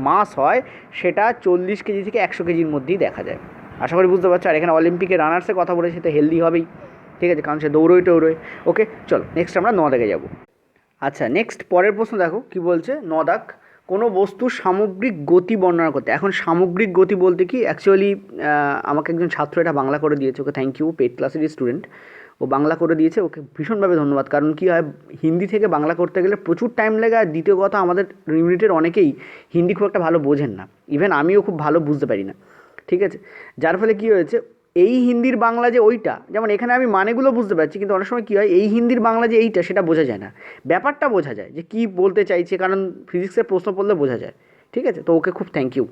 মাস হয় সেটা 40 কেজি থেকে 100 কেজির মধ্যেই দেখা যায়, আশা করি বুঝতে পারছো। আর এখানে অলিম্পিকের রানার্সের কথা বলে, সে তো হেলদি হবেই, ঠিক আছে, কারণ সে দৌড়োয়, ওকে, চলো নেক্সট আমরা 9 দাগে যাব। আচ্ছা, নেক্সট পরের প্রশ্ন দেখো কি বলছে, 9 দাগ, কোনো বস্তুর সামগ্রিক গতি বর্ণনা করতে। এখন সামগ্রিক গতি বলতে কি, অ্যাকচুয়ালি আমাকে একজন ছাত্র এটা বাংলা করে দিয়েছে, ওকে থ্যাংক ইউ, পেড ক্লাসেরই স্টুডেন্ট, ও বাংলা করে দিয়েছে, ওকে ভীষণভাবে ধন্যবাদ। কারণ কী হয়, হিন্দি থেকে বাংলা করতে গেলে প্রচুর টাইম লাগে, আর দ্বিতীয় কথা আমাদের ইউনিটের অনেকেই হিন্দি খুব একটা ভালো বোঝেন না, ইভেন আমিও খুব ভালো বুঝতে পারি না, ঠিক আছে, যার ফলে কী হয়েছে, এই হিন্দির বাংলা যে ওইটা, যেমন এখানে আমি মানেগুলো বুঝতে পারছি, কিন্তু অনেক সময় কী হয়, এই হিন্দির বাংলা যে এইটা সেটা বোঝা যায় না, ব্যাপারটা বোঝা যায় যে কী বলতে চাইছে, কারণ ফিজিক্সের প্রশ্ন পড়লে বোঝা যায়, ঠিক আছে। তো ওকে খুব থ্যাংক ইউ।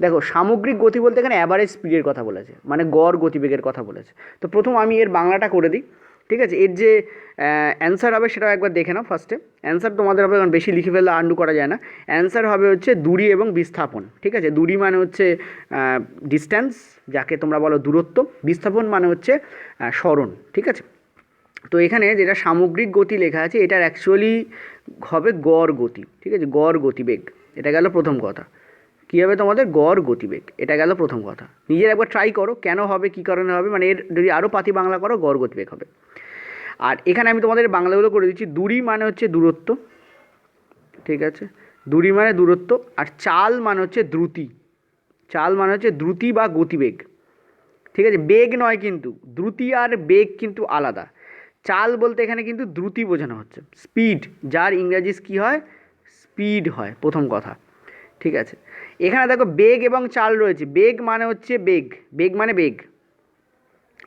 দেখো, সামগ্রিক গতি বলতে এখানে অ্যাভারেজ স্পিডের কথা বলেছে, মানে গড় গতিবেগের কথা বলেছে। তো প্রথম আমি এর বাংলাটা করে দিই, ঠিক আছে, এর যে অ্যান্সার হবে সেটাও একবার দেখে নাও ফার্স্টে। অ্যান্সার তোমাদের হবে, কারণ বেশি লিখে ফেললে আন্ডু করা যায় না। অ্যান্সার হবে হচ্ছে দূরী এবং বিস্থাপন, ঠিক আছে, দূরী মানে হচ্ছে ডিস্ট্যান্স, যাকে তোমরা বলো দূরত্ব, বিস্থাপন মানে হচ্ছে সরণ, ঠিক আছে। তো এখানে যেটা সামগ্রিক গতি লেখা আছে এটার অ্যাকচুয়ালি হবে গড় গতি, ঠিক আছে, গড় গতিবেগ, এটা গেল প্রথম কথা। কী হবে তোমাদের, গড় গতিবেগ, এটা গেল প্রথম কথা। নিজের একবার ট্রাই করো কেন হবে, কী কারণে হবে, মানে এর যদি আরও পাতি বাংলা করো গড় গতিবেগ হবে। আর এখানে আমি তোমাদের বাংলাগুলো করে দিচ্ছি, দূরী মানে হচ্ছে দূরত্ব, ঠিক আছে, দূরী মানে দূরত্ব, আর চাল মানে হচ্ছে দ্রুতি, চাল মানে হচ্ছে দ্রুতি বা গতিবেগ, ঠিক আছে, বেগ নয় কিন্তু, দ্রুতি আর বেগ কিন্তু আলাদা। চাল বলতে এখানে কিন্তু দ্রুতি বোঝানো হচ্ছে, স্পিড, যার ইংরাজি কী হয়, স্পিড হয়, প্রথম কথা, ঠিক আছে। এখানে দেখো বেগ এবং চাল রয়েছে, বেগ মানে হচ্ছে বেগ মানে বেগ,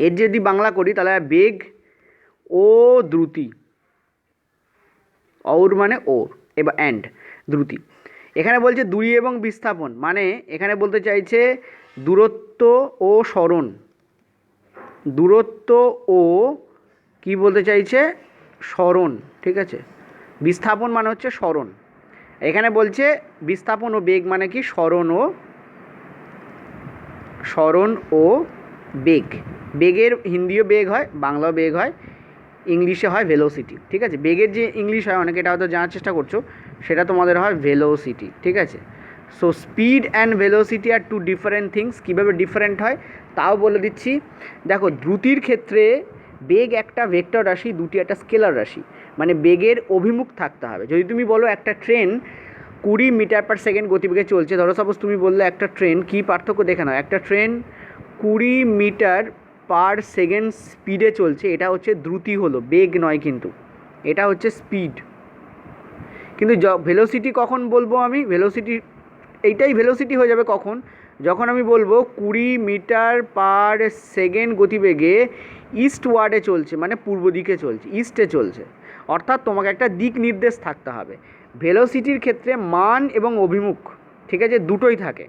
এর যদি বাংলা করি তাহলে বেগ ও দ্রুতি, অউর মানে ওর, এবার অ্যান্ড দ্রুতি। এখানে বলছে দূরী এবং বিস্থাপন, মানে এখানে বলতে চাইছে দূরত্ব ও সরণ, দূরত্ব ও কি বলতে চাইছে, সরণ, ঠিক আছে, বিস্থাপন মানে হচ্ছে সরণ। এখানে বলছে বিস্থাপন ও বেগ মানে কি, সরণ ও বেগ, বেগের হিন্দিও বেগ হয়, বাংলাও বেগ হয়, ইংলিশে হয় ভেলোসিটি, ঠিক আছে। বেগের যে ইংলিশ হয় অনেকে এটা হয়তো জানার চেষ্টা করছো, সেটা তোমাদের হয় ভেলোসিটি, ঠিক আছে। So speed and velocity are two different things. কীভাবে ডিফারেন্ট হয় তাও বলে দিচ্ছি। দেখো দ্রুতির ক্ষেত্রে বেগ একটা ভেক্টর রাশি, দুটি একটা স্কেলার রাশি, মানে বেগের অভিমুখ থাকতে হবে। যদি তুমি বলো একটা ট্রেন 20 মিটার পার সেকেন্ড গতিবেগে চলছে, ধরো সাপোজ তুমি বললে একটা ট্রেন, কী পার্থক্য দেখে নাও, একটা ট্রেন 20 মিটার পার সেকেন্ড স্পিডে চলছে, এটা হচ্ছে দ্রুতি, হলো বেগ নয়, কিন্তু এটা হচ্ছে স্পিড। কিন্তু ভেলোসিটি কখন বলবো আমি? ভেলোসিটি এইটাই ভেলোসিটি হয়ে যাবে কখন? যখন আমি বলবো 20 মিটার পার সেকেন্ড গতিবেগে ইস্ট ওয়ার্ডে চলছে, মানে পূর্ব দিকে চলছে, ইস্টে চলছে, অর্থাৎ তোমাকে একটা দিক নির্দেশ থাকতে হবে। ভেলোসিটির ক্ষেত্রে মান এবং অভিমুখ, ঠিক আছে, দুটোই থাকে,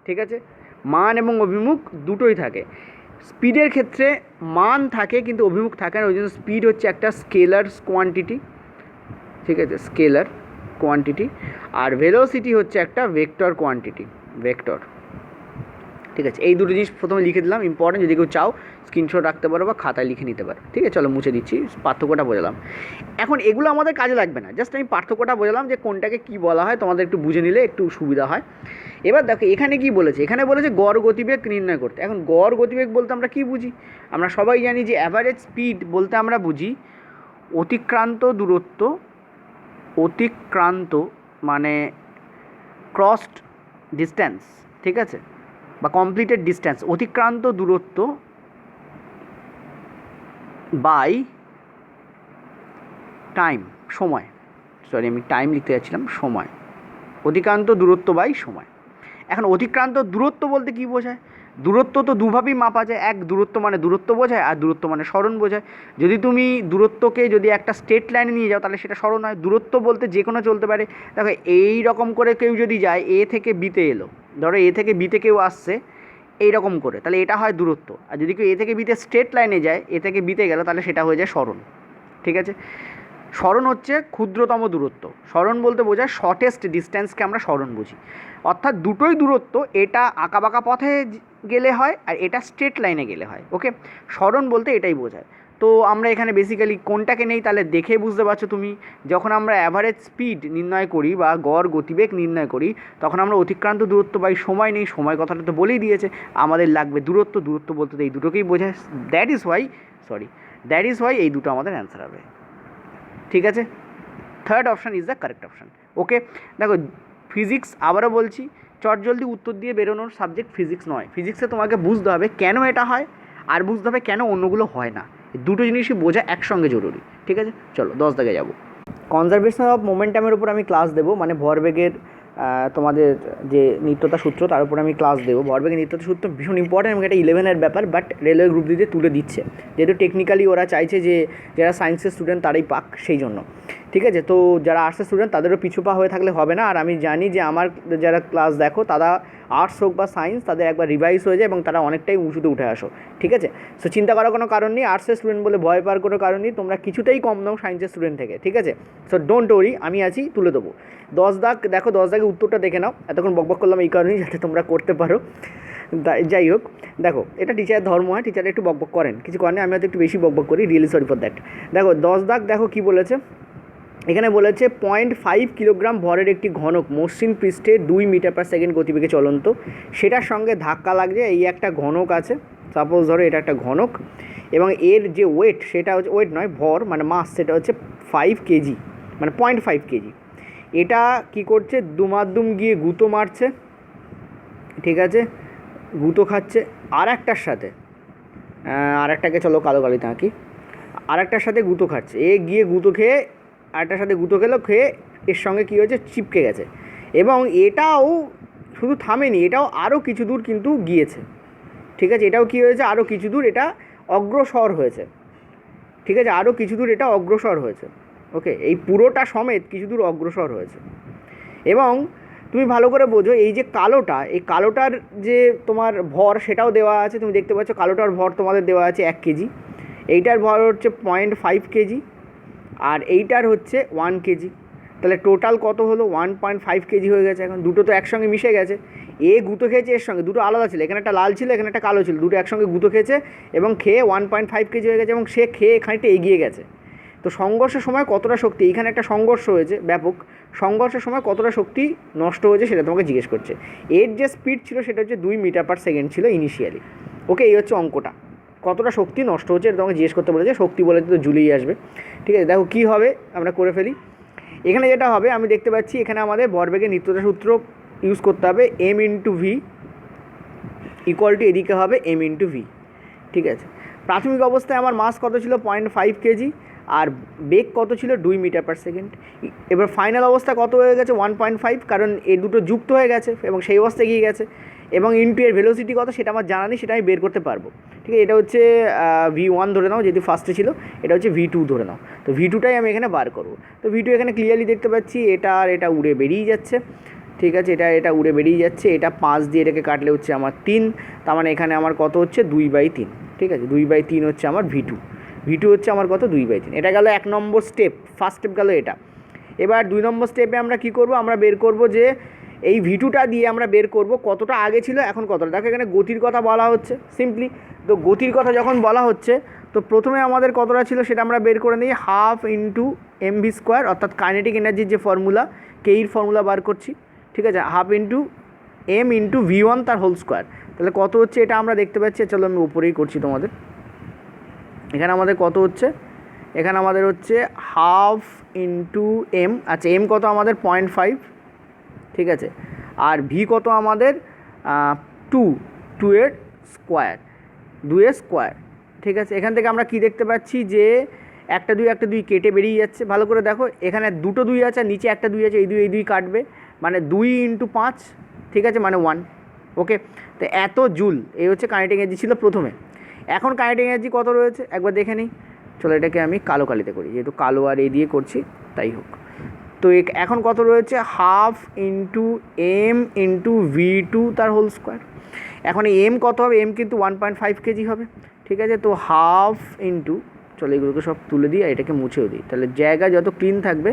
ঠিক আছে, মান এবং অভিমুখ দুটোই থাকে। স্পিডের ক্ষেত্রে মান থাকে কিন্তু অভিমুখ থাকে না, ওই জন্য স্পিড হচ্ছে একটা স্কেলার কোয়ান্টিটি, ঠিক আছে, স্কেলার কোয়ান্টিটি। আর ভেলোসিটি হচ্ছে একটা ভেক্টর কোয়ান্টিটি, ভেক্টর, ঠিক আছে। এই দুটো জিনিস প্রথমে লিখে দিলাম, ইম্পর্টেন্ট, যদি কেউ চাও স্ক্রিনশট রাখতে পারো বা খাতায় লিখে নিতে পারো, ঠিক আছে। চলো মুছে দিচ্ছি, পার্থক্যটা বোঝালাম। এখন এগুলো আমাদের কাজে লাগবে না, জাস্ট আমি পার্থক্যটা বোঝালাম যে কোনটাকে কী বলা হয়, তোমাদের একটু বুঝে নিলে একটু সুবিধা হয়। এবার দেখো এখানে কি বলেছে, এখানে বলেছে গড় গতিবেগ নির্ণয় করতে। এখন গড় গতিবেগ বলতে আমরা কি বুঝি? আমরা সবাই জানি যে অ্যাভারেজ স্পিড বলতে আমরা বুঝি অতিক্রান্ত দূরত্ব, অতিক্রান্ত মানে ক্রসড ডিস্ট্যান্স, ঠিক আছে, বা কমপ্লিটেড ডিস্ট্যান্স, অতিক্রান্ত দূরত্ব বাই টাইম, সময়, সরি আমি টাইম লিখতে যাচ্ছিলাম, সময়, অতিক্রান্ত দূরত্ব বাই সময়। এখন অতিক্রান্ত দূরত্ব বলতে কী বোঝায়? দূরত্ব তো দুভাবেই মাপা যায়, এক দূরত্ব মানে দূরত্ব বোঝায়, আর দূরত্ব মানে সরণ বোঝায়। যদি তুমি দূরত্বকে যদি একটা স্ট্রেট লাইনে নিয়ে যাও তাহলে সেটা সরণ হয়। দূরত্ব বলতে যে কোনো চলতে পারে। দেখো এই রকম করে কেউ যদি যায়, এ থেকে বিতে এলো, ধরো এ থেকে বিতে কেউ আসছে এই রকম করে, তাহলে এটা হয় দূরত্ব। আর যদি কেউ এ থেকে বিতে স্ট্রেট লাইনে যায়, এ থেকে বিতে গেল, তাহলে সেটা হয়ে যায় সরণ, ঠিক আছে। সরণ হচ্ছে ক্ষুদ্রতম দূরত্ব, সরণ বলতে বোঝায় শর্টেস্ট ডিস্ট্যান্সকে আমরা সরণ বুঝি। অর্থাৎ দুটোই দূরত্ব, এটা আঁকাবাঁকা পথে গেলে হয় আর এটা স্ট্রেট লাইনে গেলে হয়, ওকে। সরণ বলতে এটাই বোঝায়। তো আমরা এখানে বেসিক্যালি কোনটাকে নেই তাহলে দেখে বুঝতে পারছো তুমি, যখন আমরা অ্যাভারেজ স্পিড নির্ণয় করি বা গড় গতিবেগ নির্ণয় করি, তখন আমরা অতিক্রান্ত দূরত্ব বাই সময় নেই। সময় কথাটা তো বলেই দিয়েছে, আমাদের লাগবে দূরত্ব, দূরত্ব বলতে এই দুটোকেই বোঝায়। দ্যাট ইজ ওয়াই এই দুটো আমাদের অ্যান্সার হবে, ঠিক আছে। Third option is the correct option, okay. দেখো ফিজিক্স আবারও বলছি, চটজলদি উত্তর দিয়ে বেরোনোর সাবজেক্ট ফিজিক্স নয়। ফিজিক্সে তোমাকে বুঝতে হবে কেন এটা হয়, আর বুঝতে হবে কেন অন্যগুলো হয় না। দুটো জিনিসই বোঝা একসঙ্গে জরুরি, ঠিক আছে। চলো 10 দাগে যাবো। কনজারভেশন অফ মোমেন্টামের উপর আমি ক্লাস দেবো, মানে ভরবেগের তোমাদের যে নিত্যতা সূত্র তার উপর আমি ক্লাস দেবো। ভরবেগের নিত্যতা সূত্র ভীষণ ইম্পর্টেন্ট এবং এটা 11-এর ব্যাপার, বাট রেলওয়ে গ্রুপ দিতে তুলে দিচ্ছে, যেহেতু টেকনিক্যালি ওরা চাইছে যে যারা সায়েন্সের স্টুডেন্ট তারাই পাক, সেই জন্য, ঠিক আছে। তো যারা আর্টসের স্টুডেন্ট তাদেরও পিছুপা হয়ে থাকলে হবে না। আর আমি জানি যে আমার যারা ক্লাস দেখো তারা আর্টস হোক বা সায়েন্স, তাদের একবার রিভাইজ হয়ে যায় এবং তারা অনেকটাই উঁচুতে উঠে আসো, ঠিক আছে। সো চিন্তা করার কোনো কারণ নেই, আর্টসের স্টুডেন্ট বলে ভয় পাওয়ার কোনো কারণ নেই, তোমরা কিছুতেই কম নাও সায়েন্সের স্টুডেন্ট থেকে, ঠিক আছে। সো ডোন্ট ওরি, আমি আছি, তুলে দেবো। 10 দাগ দেখো, 10 দাগে উত্তরটা দেখে নাও। এতক্ষণ বকবক করলাম এই কারণেই যাতে তোমরা করতে পারো। যাই হোক, দেখো এটা টিচারের ধর্ম হয়, টিচার একটু বকবক করেন, কিছু করেন, আমি হয়তো একটু বেশি বকবক করি, রিয়েলি সরি ফর দ্যাট। দেখো 10 দাগ দেখো কী বলেছে এখানে, বলেছে 0.5 কিলোগ্রাম ভরের একটি ঘনক মসৃণ পৃষ্ঠে 2 মিটার পার সেকেন্ড গতিবেগে চলন্ত, সেটার সঙ্গে ধাক্কা লাগছে। এই একটা ঘনক আছে, সাপোজ ধরো এটা একটা ঘনক, এবং এর যে ওয়েট সেটা হচ্ছে, ওয়েট নয় ভর মানে মাস, সেটা হচ্ছে 5 কেজি, মানে 0.5 কেজি। এটা কি করছে, দুমাদুম গিয়ে গুঁতো মারছে, ঠিক আছে, গুঁতো খাচ্ছে আর একটার সাথে, আর একটাকে চলো কালো কালিতে আঁকি, আর একটার সাথে গুঁতো খাচ্ছে। এ গিয়ে গুঁতো খেয়ে আরেকটার সাথে গুঁতো খেয়ে এর সঙ্গে কী হয়েছে, চিপকে গেছে। এবং এটাও শুধু থামেনি, এটাও আরও কিছু দূর কিন্তু গিয়েছে, ঠিক আছে। এটাও কী হয়েছে, আরও কিছু দূর এটা অগ্রসর হয়েছে, ঠিক আছে, আরও কিছু দূর এটা অগ্রসর হয়েছে, ওকে। এই পুরোটা সমেত কিছু দূর অগ্রসর হয়েছে। এবং তুমি ভালো করে বোঝো, এই যে কালোটা, এই কালোটার যে তোমার ভর সেটাও দেওয়া আছে, তুমি দেখতে পাচ্ছ কালোটার ভর তোমাদের দেওয়া আছে 1 কেজি, এইটার ভর হচ্ছে 0.5 কেজি, আর এইটার হচ্ছে 1 কেজি। তাহলে টোটাল কত হলো, 1.5 কেজি হয়ে গেছে। এখন দুটো তো একসঙ্গে মিশে গেছে, এ গুঁতো খেয়েছে এর সঙ্গে, দুটো আলাদা ছিল, এখানে একটা লাল ছিল এখানে একটা কালো ছিল, দুটো একসঙ্গে গুঁতো খেয়েছে এবং খেয়ে 1.5 কেজি হয়ে গেছে, এবং সে খেয়ে খানিকটা এগিয়ে গেছে, তো সংঘর্ষের সময় কতটা শক্তি, এইখানে একটা সংঘর্ষ হয়েছে ব্যাপক, সংঘর্ষের সময় কতটা শক্তি নষ্ট হয়েছে সেটা তোমাকে জিজ্ঞেস করছে। এর যে স্পিড ছিল সেটা হচ্ছে 2 মিটার পার সেকেন্ড ছিল ইনিশিয়ালি। ওকে, এই হচ্ছে অঙ্কটা, কতটা শক্তি নষ্ট হচ্ছে এটা তোমাকে জিজ্ঞেস করতে বলেছে। শক্তি বলে তো জুলেই আসবে। ঠিক আছে, দেখো কী হবে আমরা করে ফেলি। এখানে যেটা হবে আমি দেখতে পাচ্ছি এখানে আমাদের ভরবেগের নিত্যতা সূত্র ইউজ করতে হবে, m into v equal to এদিকে হবে এম ইন্টু ভি। ঠিক আছে, প্রাথমিক অবস্থায় আমার মাস কত ছিল 0.5 কেজি, আর বেগ কত ছিল 2 মিটার পার সেকেন্ড। এবার ফাইনাল অবস্থা কত হয়ে গেছে 1.5, কারণ এই দুটো যুক্ত হয়ে গেছে এবং সেই অবস্থায় গিয়ে গেছে, এবং ইন্টু এর ভেলোসিটি কত সেটা আমার জানা নেই, সেটা আমি বের করতে পারবো। ঠিক আছে, এটা হচ্ছে V1 ধরে নাও, যেহেতু ফার্স্টে ছিল, এটা হচ্ছে V2 ধরে নাও। তো V2টাই আমি এখানে বার করবো। তো V2 এখানে ক্লিয়ারলি দেখতে পাচ্ছি এটা আর এটা উড়ে বেরিয়ে যাচ্ছে। ঠিক আছে, এটা উড়ে বেরিয়ে যাচ্ছে, এটা 5 দিয়ে এটাকে কাটলে হচ্ছে আমার 3, তার মানে এখানে আমার কত হচ্ছে 2/3। ঠিক আছে, 2/3 হচ্ছে আমার V2 হচ্ছে আমার কত 2/3। এটা গেল 1 নম্বর স্টেপ, ফার্স্ট স্টেপ গেল এটা। এবার 2 নম্বর স্টেপে আমরা কি করব, আমরা বের করব যে এই V2টা দিয়ে আমরা বের করব কতটা আগে ছিল এখন কতটা। দেখো এখানে গতির কথা বলা হচ্ছে সিম্পলি, তো গতির কথা যখন বলা হচ্ছে তো প্রথমে আমাদের কতটা ছিল সেটা আমরা বের করে নিই, হাফ ইন্টু mv², অর্থাৎ কাইনেটিক এনার্জির যে ফর্মুলা, কেইর ফর্মুলা বার করছি। ঠিক আছে, half into m into V1 তার হোল স্কোয়ার। তাহলে কত হচ্ছে এটা আমরা দেখতে পাচ্ছি, চলো আমি উপরেই করছি তোমাদের। এখানে আমাদের কত হচ্ছে, এখানে আমাদের হচ্ছে হাফ ইন্টু m, আচ্ছা m কত আমাদের 0.5। ঠিক আছে, আর v কত আমাদের 2 এর স্কোয়ার, 2 এর স্কোয়ার। ঠিক আছে, এখান থেকে আমরা কি দেখতে পাচ্ছি যে একটা দুই কেটে বেরিয়ে যাচ্ছে। ভালো করে দেখো এখানে দুটো 2 আছে আর নিচে একটা 2 আছে, এই দুই কাটবে, মানে 2 ইন্টু 5। ঠিক আছে, মানে 1। ওকে, তো এত জুল এই হচ্ছে কাইনেটিক এনার্জি ছিল প্রথমে। এখন কাইনেটিক এনার্জি কত রয়েছে একবার দেখে নিই। চলো এটাকে আমি কালো কালিতে করি, যেহেতু কালো আর এই দিয়ে করছি তাই হোক। তো এখন কত রয়েছে, half into m into V2 তার হোল স্কোয়ার। এখন এই m কত হবে, m কিন্তু 1.5 কেজি হবে। ঠিক আছে, তো হাফ ইন্টু, চলো এগুলোকে সব তুলে দিই আর এটাকে মুছেও দিই, তাহলে জায়গা যত ক্লিন থাকবে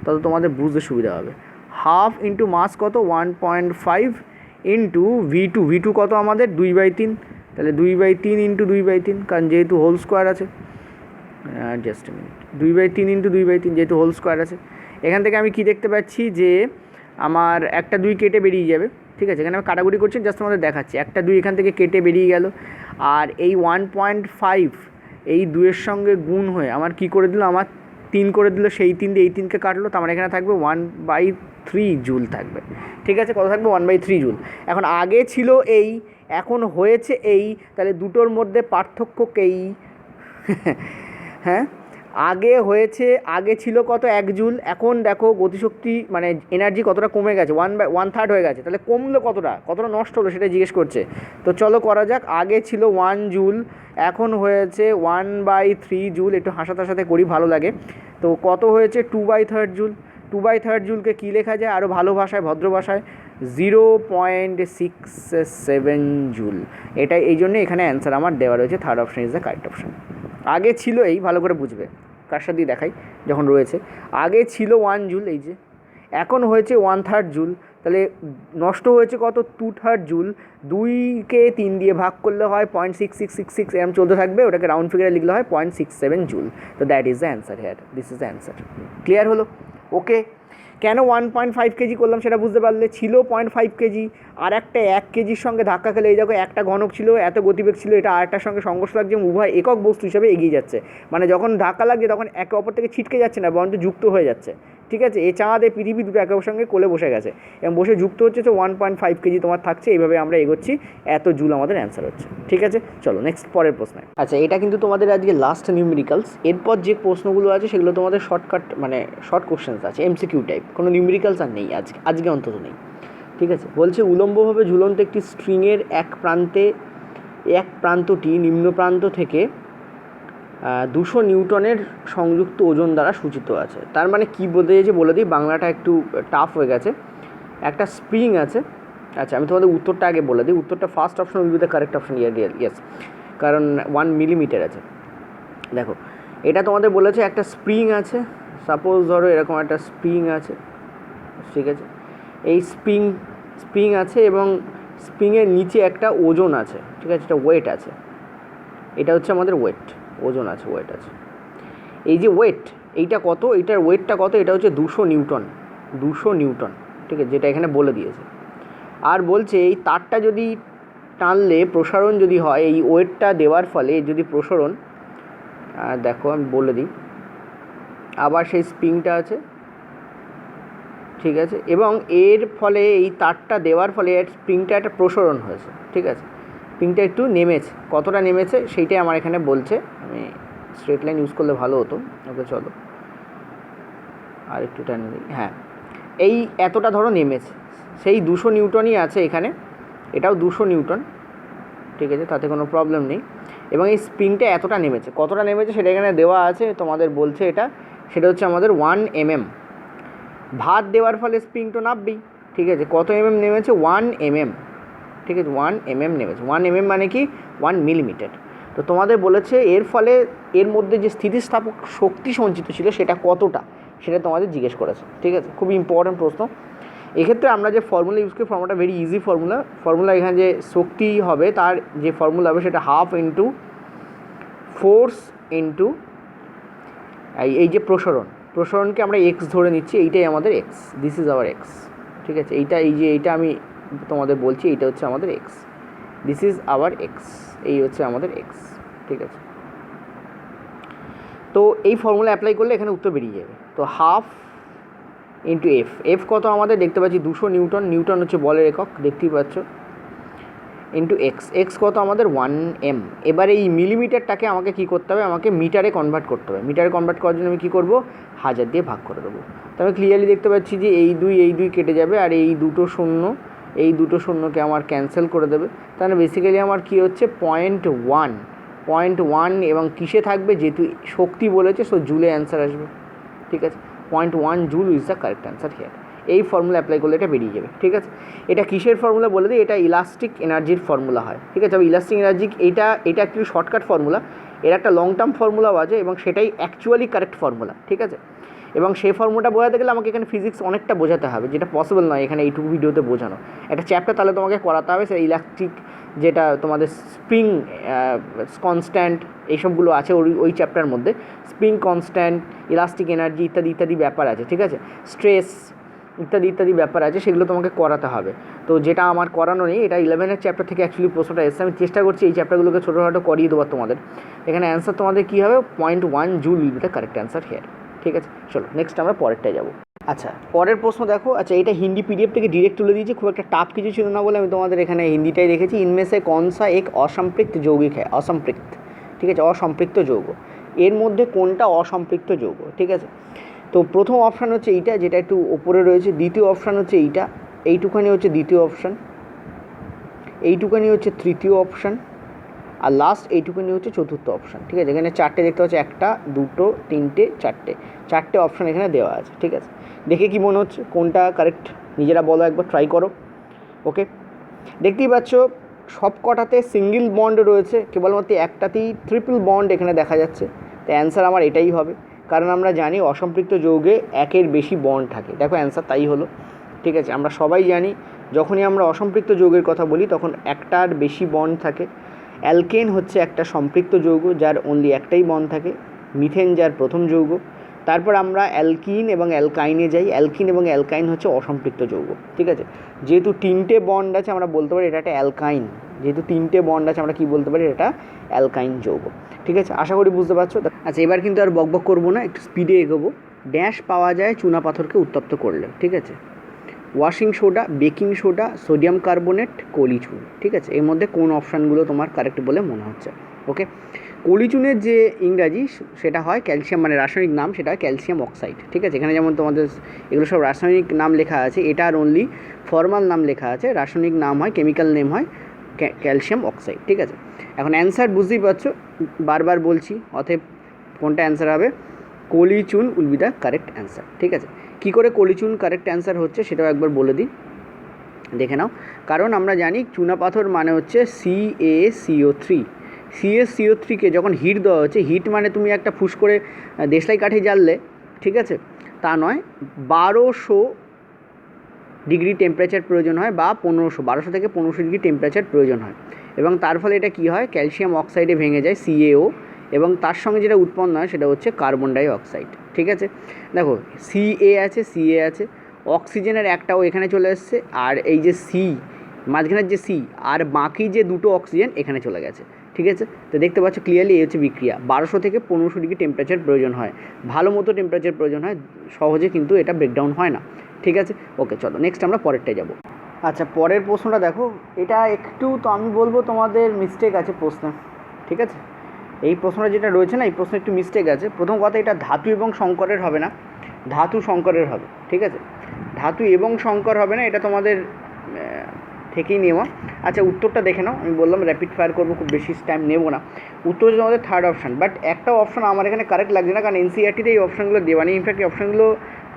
তত তোমাদের বুঝতে সুবিধা হবে। হাফ ইন্টু মাস কত 1.5 ইন্টু V2 কত আমাদের 2/3, তাহলে 2/3 ইন্টু 2/3, কারণ যেহেতু হোল স্কোয়ার আছে, জাস্ট মিনিট, 2/3 ইন্টু 2/3 যেহেতু হোল স্কোয়ার আছে। এখান থেকে আমি কি দেখতে পাচ্ছি যে আমার একটা 2 কেটে বেরিয়ে যাবে। ঠিক আছে, এখানে আমি কাটাকুটি করছি, জাস্ট আমাদের দেখাচ্ছি, একটা 2 এখান থেকে কেটে বেরিয়ে গেল, আর এই 1.5 এই 2-এর সঙ্গে গুণ হয়ে আমার কি করে দিল, আমার 3 করে দিল, সেই 3 দিয়ে এই 3কে কাটলো, তার মানে এখানে থাকবে 1/3 জুল থাকবে। ঠিক আছে, কত থাকবে 1/3 জুল। এখন আগে ছিল এই, এখন হয়েছে এই, তাহলে দুটোর মধ্যে পার্থক্যকেই হ্যাঁ, আগে ছিল কত 1 জুল, এখন দেখো গতিশক্তি মানে এনার্জি কতটা কমে গেছে, 1/3 হয়ে গেছে, তাহলে কমলো কতটা নষ্ট হলো সেটা জিজ্ঞেস করছে। তো চলো করা যাক, আগে ছিল 1 জুল, এখন হয়েছে 1/3 জুল, একটু হাসাতে করি ভালো লাগে। তো কত হয়েছে 2/3 জুল। 2/3 জুলকে কী লেখা যায় আরও ভালো ভাষায়, ভদ্র ভাষায়, 0.67 জুল। এটাই এই জন্য এখানে অ্যান্সার আমার দেওয়া রয়েছে, third option is the correct option. আগে ছিল এই, ভালো করে বুঝবে, কার সাথে দেখাই, যখন রয়েছে আগে ছিল 1 জুল, এই যে এখন হয়েছে 1/3 জুল, তাহলে নষ্ট হয়েছে কত 2/3 জুল। 2কে 3 দিয়ে ভাগ করলে হয় 0.6666 এরম চলতে থাকবে, ওটাকে রাউন্ড ফিগারে লিখলে হয় 0.67 জুল। তো that is the answer here, this is the answer. Clear হলো? ওকে, কেন 1.5 কেজি করলাম সেটা বুঝতে পারলে। ছিল 0.5 কেজি, আর একটা 1 কেজির সঙ্গে ধাক্কা খেলে, এই দেখো একটা ঘনক ছিল, এত গতিবেগ ছিল, এটা আরেকটার সঙ্গে সংঘর্ষ লাগছে, উভয় একক বস্তু হিসাবে এগিয়ে যাচ্ছে, মানে যখন ধাক্কা লাগছে তখন একে অপর থেকে ছিটকে যাচ্ছে না, বরঞ্চ যুক্ত হয়ে যাচ্ছে। ঠিক আছে, এই চাঁদ এই পৃথিবী দুটো একে অপর সঙ্গে কোলে বসে গেছে এবং বসে যুক্ত হচ্ছে, তো 1.5 কেজি তোমার থাকছে, এইভাবে আমরা এগোচ্ছি, এত জুল আমাদের অ্যান্সার হচ্ছে। ঠিক আছে, চলো নেক্সট পরের প্রশ্ন। আচ্ছা, এটা কিন্তু তোমাদের আজকে লাস্ট নিউমেরিক্যালস, এরপর যে প্রশ্নগুলো আছে সেগুলো তোমাদের শর্টকাট মানে শর্ট কোশ্চেন্স আছে, এমসিকিউ টাইপ, কোনো নিউমেরিক্যালস আর নেই আজকে অন্তত নেই। ঠিক আছে, বলছে উলম্বভাবে ঝুলন্ত একটি স্ট্রিংয়ের এক প্রান্তটি নিম্ন প্রান্ত থেকে 200 নিউটনের সংযুক্ত ওজন দ্বারা সূচিত আছে। তার মানে কী বলতে চাইছে বলে দিই, বাংলাটা একটু টাফ হয়ে গেছে। একটা স্প্রিং আছে, আচ্ছা আমি তোমাদের উত্তরটা আগে বলে দিই, উত্তরটা first option will be the correct option, yes, কারণ 1 মিলিমিটার আছে। দেখো এটা তোমাদের বলেছে একটা স্প্রিং আছে, সাপোজ ধরো এরকম একটা স্প্রিং আছে। ঠিক আছে, এই স্প্রিং আছে এবং স্প্রিংয়ের নিচে একটা ওজন আছে। ঠিক আছে, এটা ওয়েট আছে, এটা হচ্ছে আমাদের ওয়েট, ওজন আছে, ওয়েট আছে। এই যে ওয়েট, এইটা কত, এইটার ওয়েটটা কত, এটা হচ্ছে 200 নিউটন, 200 নিউটন, ঠিক আছে, যেটা এখানে বলে দিয়েছে। আর বলছে এই তারটা যদি টানলে প্রসারণ যদি হয়, এই ওয়েটটা দেওয়ার ফলে যদি প্রসারণ, দেখো আমি বলে দিই, আবার সেই স্প্রিংটা আছে, ঠিক আছে, এবং এর ফলে এই তারটা দেওয়ার ফলে এর স্প্রিংটা একটা প্রসারণ হয়েছে, ঠিক আছে, স্প্রিংটা একটু নেমেছে, কতটা নেমেছে সেইটাই আমার এখানে বলছে। আমি স্ট্রেট লাইন ইউজ করলে ভালো হতো। ওকে চলো আর একটু টানে দিই। হ্যাঁ, এই এতটা ধরো নেমেছে, সেই 200 নিউটনই আছে এখানে, এটাও 200 নিউটন, ঠিক আছে, তাতে কোনো প্রবলেম নেই। এবং এই স্প্রিংটা এতটা নেমেছে, কতটা নেমেছে সেটা এখানে দেওয়া আছে, তোমাদের বলছে এটা, সেটা হচ্ছে আমাদের 1 mm। ভার দেওয়ার ফলে স্প্রিং তো নামবেই, ঠিক আছে, কত mm নেমেছে, 1 mm, ঠিক আছে, 1 mm নেমেছে। 1 mm মানে কি 1 মিলিমিটার। তো তোমাদের বলেছে এর ফলে এর মধ্যে যে স্থিতিস্থাপক শক্তি সঞ্চিত ছিল সেটা কতটা, সেটা তোমাদের জিজ্ঞেস করেছে, ঠিক আছে, খুবই ইম্পর্ট্যান্ট প্রশ্ন। এক্ষেত্রে আমরা যে ফর্মুলা ইউজ করি, ফর্মুলাটা ভেরি ইজি ফর্মুলা এখানে যে শক্তি হবে তার যে ফর্মুলা হবে সেটা 1/2 ইন্টু ফোর্স ইন্টু এই যে প্রসারণকে আমরা এক্স ধরে নিচ্ছি, এইটাই আমাদের x, this is our x, ঠিক আছে, এইটা এই যে এইটা আমি তোমাদের বলছি, এইটা হচ্ছে আমাদের x, this is our x, এই হচ্ছে আমাদের এক্স, ঠিক আছে। তো এই ফর্মুলা অ্যাপ্লাই করলে এখানে উত্তর বেরিয়ে যাবে। তো 1/2 ইন্টু এফ কত আমাদের দেখতে পাচ্ছি 200 নিউটন, নিউটন হচ্ছে বলের একক, দেখতেই পাচ্ছ, ইন্টু এক্স কত আমাদের 1 m। এবার এই মিলিমিটারটাকে আমাকে কী করতে হবে, আমাকে মিটারে কনভার্ট করতে হবে। মিটারে কনভার্ট করার জন্য আমি কী করবো, 1000 দিয়ে ভাগ করে দেবো। তো আমি ক্লিয়ারলি দেখতে পাচ্ছি যে এই দুই কেটে যাবে, আর এই দুটো শূন্যকে আমার ক্যান্সেল করে দেবে। তাহলে বেসিক্যালি আমার কী হচ্ছে 0.1 এবং কিসে থাকবে, যেহেতু শক্তি বলেছে সো জুলে অ্যান্সার আসবে, ঠিক আছে, 0.1 joule is the correct answer here. এই ফর্মুলা অ্যাপ্লাই করলে এটা বেরিয়ে যাবে, ঠিক আছে। এটা কিসের ফর্মুলা বলে দিই, এটা ইলাস্টিক এনার্জির ফর্মুলা হয়, ঠিক আছে। ইলাস্টিক এনার্জি এটা অ্যাকচুয়ালি শর্টকাট ফর্মুলা, এর একটা লং টার্ম ফর্মুলাও আছে এবং সেটাই অ্যাকচুয়ালি কারেক্ট ফর্মুলা, ঠিক আছে। এবং সেই ফর্মুলাটা বোঝাতে গেলে আমাকে এখানে ফিজিক্স অনেকটা বোঝাতে হবে, যেটা পসিবল নয় এখানে এইটুকু ভিডিওতে বোঝানো। একটা চ্যাপ্টার তাহলে তোমাকে করাতে হবে, সেটা ইলাস্টিক, যেটা তোমাদের স্প্রিং কনস্ট্যান্ট এইসবগুলো আছে ওই চ্যাপ্টার মধ্যে, স্প্রিং কনস্ট্যান্ট, ইলাস্টিক এনার্জি ইত্যাদি ব্যাপার আছে, ঠিক আছে, স্ট্রেস ইত্যাদি ব্যাপার আছে, সেগুলো তোমাকে করাতে হবে। তো যেটা আমার করানো নেই, এটা 11-এর চ্যাপ্টার থেকে অ্যাকচুয়ালি প্রশ্নটা এসেছে, আমি চেষ্টা করছি এই চ্যাপ্টারগুলোকে ছোটোখাটো করিয়ে দেওয়ার তোমাদের। এখানে অ্যান্সার তোমাদের কী হবে, 0.1 joule will be the correct answer here, ঠিক আছে। চলো নেক্সট আমরা পরেরটায় যাবো। আচ্ছা, পরের প্রশ্ন দেখো। আচ্ছা, এটা হিন্দি পিডিএফ থেকে ডিরেক্ট তুলে দিয়েছি, খুব একটা টাফ কিছু ছিল না বলে আমি তোমাদের এখানে হিন্দিটাই রেখেছি। ইনমে সে কনসা এক অসম্পৃক্ত যৌগিক হ্যাঁ, অসম্পৃক্ত, ঠিক আছে, অসম্পৃক্ত যৌগ, এর মধ্যে কোনটা অসম্পৃক্ত যৌগ, ঠিক আছে। তো প্রথম অপশান হচ্ছে এইটা, যেটা একটু ওপরে রয়েছে। দ্বিতীয় অপশান হচ্ছে এইটা, এইটুখানি হচ্ছে দ্বিতীয় অপশান, এইটুখানি হচ্ছে তৃতীয় অপশান, আর লাস্ট এইটুকুনি হচ্ছে চতুর্থ অপশান, ঠিক আছে। এখানে চারটে দেখতে পাচ্ছি, 1 2 3 চারটে অপশান এখানে দেওয়া আছে, ঠিক আছে। দেখে কি মনে হচ্ছে কোনটা কারেক্ট, নিজেরা বলো, একবার ট্রাই করো। ওকে, দেখতেই পাচ্ছ সব কটাতে সিঙ্গেল বন্ড রয়েছে, কেবলমাত্র একটাতেই ট্রিপল বন্ড এখানে দেখা যাচ্ছে। তো অ্যান্সার আমার এটাই হবে, কারণ আমরা জানি অসম্পৃক্ত যৌগে একের বেশি বন্ড থাকে। দেখো অ্যান্সার তাই হলো, ঠিক আছে। আমরা সবাই জানি যখনই আমরা অসম্পৃক্ত যৌগের কথা বলি তখন একটার বেশি বন্ড থাকে। অ্যালকেন হচ্ছে একটা সম্পৃক্ত যৌগ যার অনলি একটাই বন্ড থাকে, মিথেন যার প্রথম যৌগ। তারপর আমরা অ্যালকিন এবং অ্যালকাইনে যাই, অ্যালকিন এবং অ্যালকাইন হচ্ছে অসম্পৃক্ত যৌগ, ঠিক আছে। যেহেতু 3টে বন্ড আছে আমরা বলতে পারি এটা একটা অ্যালকাইন, যেহেতু 3টে বন্ড আছে আমরা কী বলতে পারি, এটা অ্যালকাইন যৌগ, ঠিক আছে। আশা করি বুঝতে পারছো। আচ্ছা, এবার কিন্তু আর বকবক করবো না, একটু স্পিডে এগোবো। ড্যাশ পাওয়া যায় চুনা পাথরকে উত্তপ্ত করলে, ঠিক আছে। Washing soda, baking soda, sodium carbonate, কলিচুন, ঠিক আছে। এর মধ্যে কোন অপশানগুলো তোমার কারেক্ট বলে মনে হচ্ছে? ওকে, কলিচুনের যে ইংরাজি সেটা হয় ক্যালসিয়াম, মানে রাসায়নিক নাম সেটা হয় ক্যালসিয়াম অক্সাইড, ঠিক আছে। এখানে যেমন তোমাদের এগুলো সব রাসায়নিক নাম লেখা আছে, এটার অনলি ফর্মাল নাম লেখা আছে, রাসায়নিক নাম হয়, কেমিক্যাল নেম হয় ক্যালসিয়াম অক্সাইড, ঠিক আছে। এখন অ্যান্সার বুঝতেই পারছো, বারবার বলছি, অতএব কোনটা অ্যান্সার হবে, কলিচুন will be the correct answer, ঠিক আছে। কী করে কলিচুন কারেক্ট অ্যান্সার হচ্ছে সেটাও একবার বলে দিই, দেখে নাও। কারণ আমরা জানি চুনা পাথর মানে হচ্ছে CaCO3, CaCO3কে যখন হিট দেওয়া হচ্ছে, হিট মানে তুমি একটা ফুস করে দেশলাই কাঠি জ্বাললে, ঠিক আছে, তা নয়, 1200 ডিগ্রি টেম্পারেচার প্রয়োজন হয়, বা 1200 থেকে 1500 ডিগ্রি টেম্পারেচার প্রয়োজন হয়। এবং তার ফলে এটা কী হয়, ক্যালসিয়াম অক্সাইডে ভেঙে যায় CaO এবং তার সঙ্গে যেটা উৎপন্ন হয় সেটা হচ্ছে কার্বন ডাই অক্সাইড। ঠিক আছে, দেখো Ca আছে, অক্সিজেনের একটাও এখানে চলে এসছে, আর এই যে সি মাঝখানের যে সি আর বাকি যে দুটো অক্সিজেন এখানে চলে গেছে। ঠিক আছে, তো দেখতে পাচ্ছ ক্লিয়ারলি এই হচ্ছে বিক্রিয়া। 1200 থেকে 1500 ডিগ্রি টেম্পারেচার প্রয়োজন হয়, ভালো মতো টেম্পারেচার প্রয়োজন হয়, সহজে কিন্তু এটা ব্রেকডাউন হয় না। ঠিক আছে, ওকে চলো নেক্সট আমরা পরেরটায় যাব। আচ্ছা, পরের প্রশ্নটা দেখো, এটা একটু তো আমি বলবো তোমাদের মিস্টেক আছে প্রশ্নে। ঠিক আছে, এই প্রশ্নটা যেটা রয়েছে না, এই প্রশ্নে একটু মিস্টেক আছে। প্রথম কথা, এটা ধাতু এবং সংকরের হবে না, ধাতু সংকরের হবে। ঠিক আছে, ধাতু এবং সংকর হবে না, এটা তোমাদের থেকেই নেওয়া। আচ্ছা, উত্তরটা দেখে নাও, আমি বললাম র্যাপিড ফায়ার করবো, খুব বেশি টাইম নেবো না। উত্তর হচ্ছে তোমাদের থার্ড অপশান, বাট একটা অপশান আমার এখানে কারেক্ট লাগছে না, কারণ এনসিইআরটিতে এই অপশানগুলো দেওয়া নেই। ইনফ্যাক্ট এই অপশানগুলো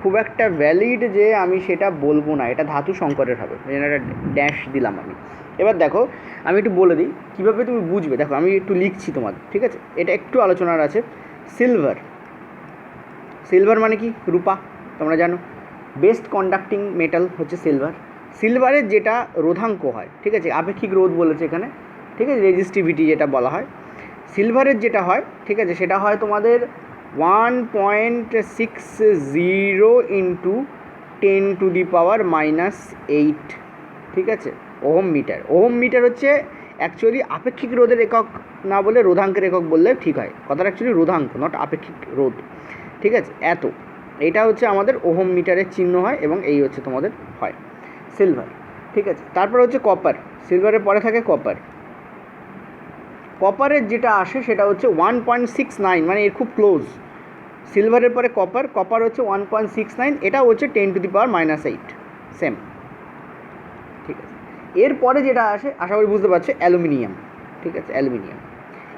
খুব একটা ভ্যালিড যে আমি সেটা বলবো না, এটা ধাতু সংকরের হবে, একটা ড্যাশ দিলাম আমি। এবার দেখো, আমি একটু বলে দিই কীভাবে তুমি বুঝবে। দেখো আমি একটু লিখছি তোমাদের, ঠিক আছে, এটা একটু আলোচনার আছে। সিলভার মানে কি? রূপা, তোমরা জানো। বেস্ট কন্ডাক্টিং মেটাল হচ্ছে সিলভার। সিলভারের যেটা রোধাঙ্ক হয়, ঠিক আছে, আপেক্ষিক রোধ বলেছে এখানে, ঠিক আছে, রেজিস্টিভিটি যেটা বলা হয়, সিলভারের যেটা হয়, ঠিক আছে, সেটা হয় তোমাদের 1.60 ইন্টু 10⁻⁻8, ঠিক আছে, ওহম মিটার। ওহম মিটার হচ্ছে অ্যাকচুয়ালি আপেক্ষিক রোধের একক না বলে রোধাঙ্কের একক বললে ঠিক হয়। কথাটা অ্যাকচুয়ালি রোধাঙ্ক, নট আপেক্ষিক রোধ। ঠিক আছে, এত এটা হচ্ছে আমাদের ওহম মিটারের চিহ্ন হয়, এবং এই হচ্ছে তোমাদের হয় সিলভার। ঠিক আছে, তারপর হচ্ছে কপার। সিলভারের পরে থাকে কপার। কপারের যেটা আসে সেটা হচ্ছে 1.69, মানে এর খুব ক্লোজ। সিলভারের পরে কপার হচ্ছে 1.69, এটা হচ্ছে 10⁻⁻8, সেম। ঠিক আছে, এরপরে যেটা আসে আশা করি বুঝতে পারছো, অ্যালুমিনিয়াম। ঠিক আছে,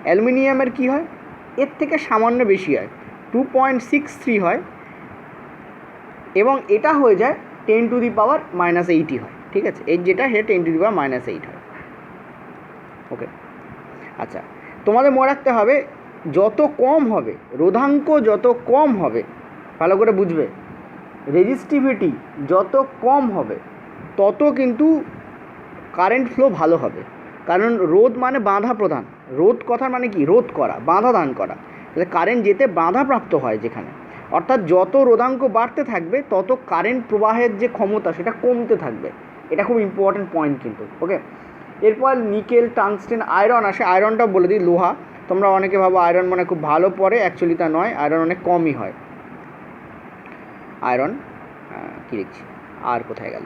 অ্যালুমিনিয়ামের কী হয়? এর থেকে সামান্য বেশি হয়, 2.63 হয়, এবং এটা হয়ে যায় 10⁻⁻8 হয়। ঠিক আছে, এর যেটা সে 10⁻⁻8 হয়। ওকে, আচ্ছা, তোমাদের মনে রাখতে হবে যত কম হবে রোধাঙ্ক, যত কম হবে, ভালো করে বুঝবে, রেজিস্টিভিটি যত কম হবে তত কিন্তু কারেন্ট ফ্লো ভালো হবে। কারণ রোধ মানে বাধা প্রদান, রোধ কথার মানে কি? রোধ করা, বাধা দান করা, তাহলে কারেন্ট যেতে বাধাপ্রাপ্ত হয় যেখানে, অর্থাৎ যত রোধাঙ্ক বাড়তে থাকবে তত কারেন্ট প্রবাহের যে ক্ষমতা সেটা কমতে থাকবে। এটা খুব ইম্পর্ট্যান্ট পয়েন্ট কিন্তু। ওকে, এরপর নিকেল, টাংস্টেন, আয়রন আসে। আয়রনটাও বলে দিই, লোহা। তোমরা অনেকে ভাবো আয়রন মানে খুব ভালো পড়ে, অ্যাকচুয়ালি তা নয়, আয়রন অনেক কমই হয়। আয়রন কী লিখছি, আর কোথায় গেল?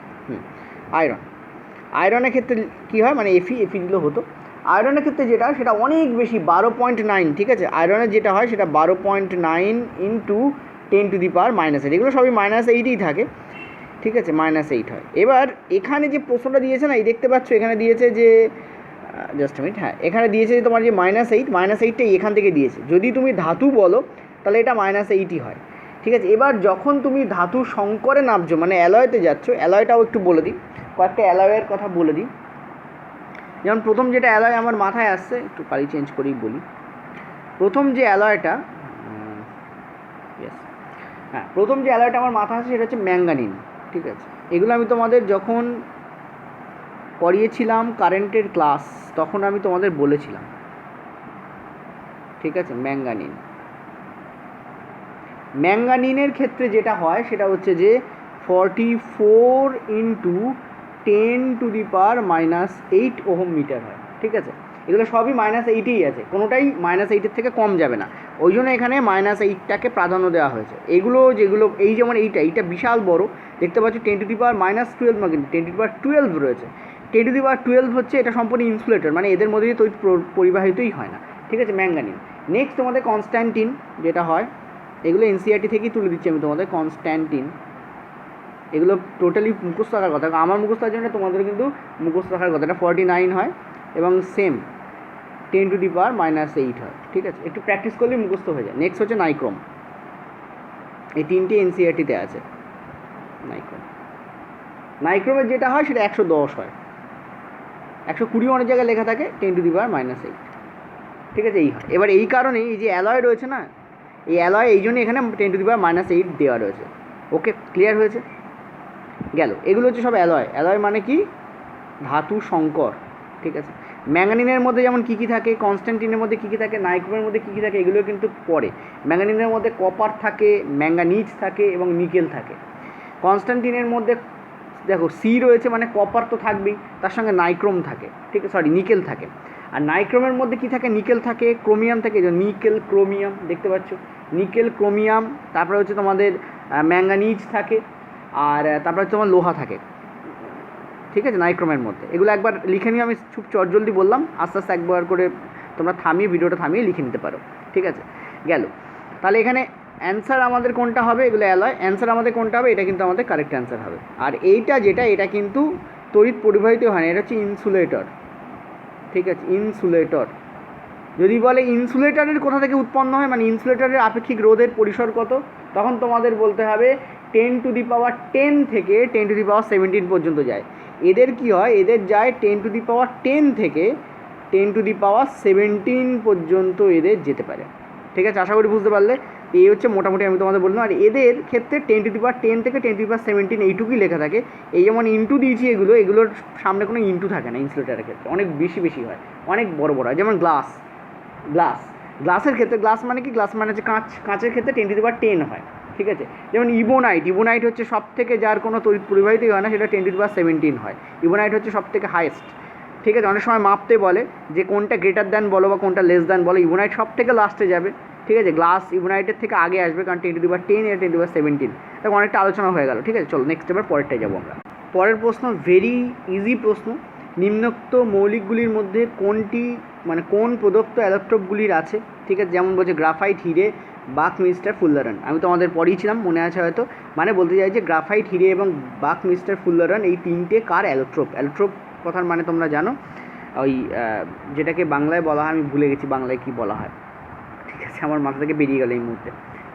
আয়রনের ক্ষেত্রে কী হয়, মানে এফি দিলে হতো। আয়রনের ক্ষেত্রে যেটা সেটা অনেক বেশি, 12.9। ঠিক আছে, আয়রনের যেটা হয় সেটা 12.9 ইন্টু 10⁻⁻8, এগুলো সবই -8ই থাকে। ঠিক আছে, -8 হয়। এবার এখানে যে প্রশ্নটা দিয়েছে না, এই দেখতে পাচ্ছ এখানে দিয়েছে যে, জাস্ট মিনিট, হ্যাঁ এখানে দিয়েছে যে তোমার যে -8টা এখান থেকে দিয়েছে। যদি তুমি ধাতু বলো তাহলে এটা -8ই হয়। ঠিক আছে, এবার যখন তুমি ধাতু সংকরে নামছো, মানে অ্যালয়তে যাচ্ছ, অ্যালয়টাও একটু বলে দিই, কয়েকটা অ্যালয়ের কথা বলে দিই। যেমন প্রথম যেটা অ্যালয় আমার মাথায় আসছে, একটু কালি চেঞ্জ করেই বলি। প্রথম যে অ্যালয়টা আমার মাথায় আসছে সেটা হচ্ছে ম্যাঙ্গানিন। ঠিক আছে, এগুলো আমি তোমাদের যখন পড়িয়েছিলাম কারেন্টের ক্লাস তখন আমি তোমাদের বলেছিলাম। ঠিক আছে, ম্যাঙ্গানিনের ক্ষেত্রে যেটা হয় সেটা হচ্ছে যে 44 ইন্টু 10⁻⁻8 ওহম মিটার হয়। ঠিক আছে, এগুলো সবই -8ই আছে, কোনোটাই -8-এর থেকে কম যাবে না, ওই জন্য এখানে -8টাকে প্রাধান্য দেওয়া হয়েছে। এগুলো যেগুলো এই যেমন এইটা বিশাল বড়, দেখতে পাচ্ছি 10⁻⁻12 না, কিন্তু 10⁻12 রয়েছে। 10⁻12 হচ্ছে এটা সম্পূর্ণ ইনসুলেটর, মানে এদের মধ্যে দিয়ে তড়িৎ পরিবাহিতই হয় না। ঠিক আছে, ম্যাঙ্গানিন। নেক্সট তোমাদের কনস্ট্যান্টিন যেটা হয়, এগুলো এনসিইআরটি থেকেই তুলে দিচ্ছি আমি তোমাদের। কনস্ট্যান্টিন, এগুলো টোটালি মুখস্থ রাখার কথা, আমার মুখস্থ রাখার জন্য তোমাদের কিন্তু মুখস্থ রাখার কথা। এটা 49 হয় এবং সেম 10⁻⁻8 হয়। ঠিক আছে, একটু প্র্যাকটিস করলেই মুখস্থ হয়ে যায়। নেক্সট হচ্ছে নাইক্রোম, এই তিনটে এনসিইআরটিতে আছে। নাইক্রোমের যেটা হয় সেটা 110 হয়, 120 অনেক জায়গায় লেখা থাকে, 10⁻⁻8। ঠিক আছে, এই হয়। এবার এই কারণে এই যে অ্যালয় রয়েছে না, এই অ্যালয় এই জন্য এখানে 10⁻⁻8 দেওয়া রয়েছে। ওকে, ক্লিয়ার হয়েছে? গেল, এগুলো হচ্ছে সব অ্যালয়। অ্যালয় মানে কি? ধাতু সংকর। ঠিক আছে, ম্যাঙ্গানিনের মধ্যে যেমন কী কী থাকে, কনস্ট্যান্টিনের মধ্যে কী কী থাকে, নাইক্রোমের মধ্যে কী কী থাকে, এগুলো কিন্তু পড়ে। ম্যাঙ্গানিনের মধ্যে কপার থাকে, ম্যাঙ্গানিজ থাকে এবং নিকেল থাকে। কনস্ট্যান্টিনের মধ্যে দেখো সি রয়েছে মানে কপার তো থাকবেই, তার সঙ্গে নাইক্রোম থাকে, ঠিক আছে, সরি নিকেল থাকে। আর নাইক্রোমের মধ্যে কী থাকে, নিকেল থাকে, ক্রোমিয়াম থাকে, নিকেল ক্রোমিয়াম দেখতে পাচ্ছ, নিকেল ক্রোমিয়াম, তারপরে হচ্ছে তোমাদের ম্যাঙ্গানিজ থাকে, আর তারপরে হচ্ছে তোমার লোহা থাকে, ঠিক আছে, নাইক্রোমের মধ্যে। এগুলো একবার লিখে নিয়ে আমি খুব চটজলদি বললাম, আস্তে আস্তে একবার করে তোমরা থামিয়ে ভিডিওটা থামিয়ে লিখে নিতে পারো, ঠিক আছে। গেল, তাহলে এখানে অ্যান্সার আমাদের কোনটা হবে, এগুলো অ্যালয়, অ্যান্সার আমাদের কোনটা হবে, এটা কিন্তু আমাদের কারেক্ট অ্যান্সার হবে। আর এইটা যেটা, এটা কিন্তু তড়িৎ পরিবাহিত হয় না, এটা হচ্ছে ইনসুলেটর, ঠিক আছে, ইনসুলেটর। যদি বলে ইনসুলেটরের কোথা থেকে উৎপন্ন হয়, মানে ইনসুলেটরের আপেক্ষিক রোধের পরিসর কত, তখন তোমাদের বলতে হবে 10⁻10 থেকে 10⁻17 পর্যন্ত যায়। এদের কি হয়, এদের যায় 10⁻10 থেকে 10⁻17 পর্যন্ত এদের যেতে পারে, ঠিক আছে। আশা করি বুঝতে পারলে। এই হচ্ছে মোটামুটি আমি তোমাদের বললাম। আর এদের ক্ষেত্রে 10⁻10 থেকে 10⁻17 এইটুকুই লেখা থাকে। এই যেমন ইন্টু দিয়েছি, এগুলোর সামনে কোনো ইন্টু থাকে না ইনসুলেটারের ক্ষেত্রে, অনেক বেশি হয়, অনেক বড় হয়। যেমন গ্লাসের ক্ষেত্রে, গ্লাস মানে কি, গ্লাস মানে হচ্ছে কাঁচ, কাঁচের ক্ষেত্রে 10⁻10 হয়, ঠিক আছে। যেমন ইবোনাইট হচ্ছে সব থেকে, যার কোনো তড়িৎ পরিবাহিতই হয় না, সেটা 10⁻17 হয়। ইবোনাইট হচ্ছে সব থেকে হাইয়েস্ট, ঠিক আছে। অনেক সময় মাপতে বলে যে কোনটা গ্রেটার দ্যান বলো বা কোনটা লেস দ্যান বলো, ইবোনাইট সব থেকে লাস্টে যাবে, ঠিক আছে। গ্লাস ইবোনাইটের থেকে আগে আসবে, কারণ 10⁻10 এটা 10⁻17, তখন অনেকটা আলোচনা হয়ে গেল, ঠিক আছে। চলো নেক্সট এবার পরেরটাই যাবো আমরা। পরের প্রশ্ন ভেরি ইজি প্রশ্ন, নিম্নোক্ত মৌলিকগুলির মধ্যে কোনটি, মানে কোন প্রদত্ত ইলেকট্রোডগুলির আছে, ঠিক আছে। যেমন বলছে গ্রাফাইট, হিরে, বাকমিস্টার, ফুল্লারন। আমি তোমাদের পড়িয়েছিলাম, মনে আছে হয়তো। মানে বলতে চাই যে গ্রাফাইট, হিরে এবং বাকমিস্টার, ফুল্লারন এই তিনটে কার অ্যালোট্রোপ। অ্যালোট্রোপ কথার মানে তোমরা জানো, ওই যেটাকে বাংলায় বলা হয়, আমি ভুলে গেছি বাংলায় কী বলা হয়, ঠিক আছে, আমার মাথা থেকে বেরিয়ে গেল এই মুহূর্তে।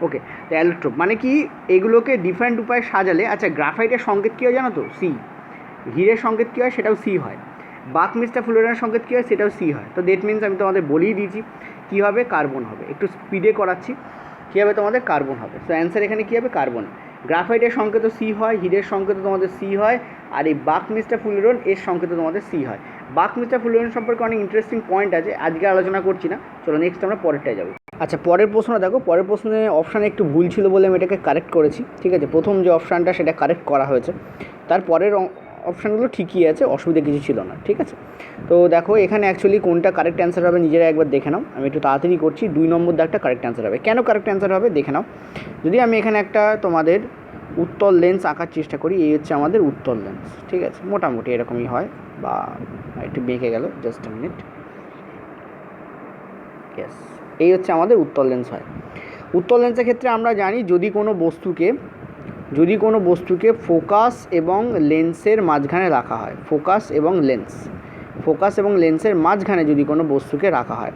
ওকে, তো অ্যালোট্রোপ মানে কি, এগুলোকে ডিফারেন্ট উপায়ে সাজালে, আচ্ছা গ্রাফাইটের সংকেত কী হয় জানো তো, সি। হিরের সংকেত কী হয়, সেটাও সি হয়। বাকমিস্টার, ফুল্লারনের সংকেত কী হয়, সেটাও সি হয়। তো দ্যাট মিনস আমি তোমাদের বলেই দিয়েছি কী হবে, কার্বন হবে। একটু স্পিডে করাচ্ছি, কী হবে তোমাদের, কার্বন হবে। তো অ্যান্সার এখানে কী হবে, কার্বন। গ্রাফাইটের সংকেতও সি হয়, হিরের সংকেতও তোমাদের সি হয়, আর এই বাকমিস্টার, ফুল্লারন এর সংকেতও তোমাদের সি হয়। বাকমিস্টার, ফুল্লারন সম্পর্কে অনেক ইন্টারেস্টিং পয়েন্ট আছে, আজকে আলোচনা করছি না। চলো নেক্সট আমরা পরেরটায় যাবো। আচ্ছা, পরের প্রশ্নটা দেখো। পরের প্রশ্নে অপশানে একটু ভুল ছিল বলে আমি এটাকে কারেক্ট করেছি, ঠিক আছে। প্রথম যে অপশানটা সেটা কারেক্ট করা হয়েছে, তারপরের অপশানগুলো ঠিকই আছে, অসুবিধা কিছু ছিল না, ঠিক আছে। তো দেখো এখানে অ্যাকচুয়ালি কোনটা কারেক্ট অ্যান্সার হবে নিজেরা একবার দেখে নাও। আমি একটু তাড়াতাড়ি করছি। 2 নম্বর দাগটা কারেক্ট অ্যান্সার হবে। কেন কারেক্ট অ্যান্সার হবে দেখে নাও। যদি আমি এখানে একটা তোমাদের উত্তল লেন্স আঁকার চেষ্টা করি, এই হচ্ছে আমাদের উত্তল লেন্স, ঠিক আছে, মোটামুটি এরকমই হয়, বা একটু বেঁকে গেল, জাস্ট আ মিনিট। ইয়েস, এই হচ্ছে আমাদের উত্তল লেন্স হয়। উত্তল লেন্সের ক্ষেত্রে আমরা জানি যদি কোনো বস্তুকে ফোকাস এবং লেন্সের মাঝখানে রাখা হয়, ফোকাস এবং লেন্সের মাঝখানে যদি কোনো বস্তুকে রাখা হয়,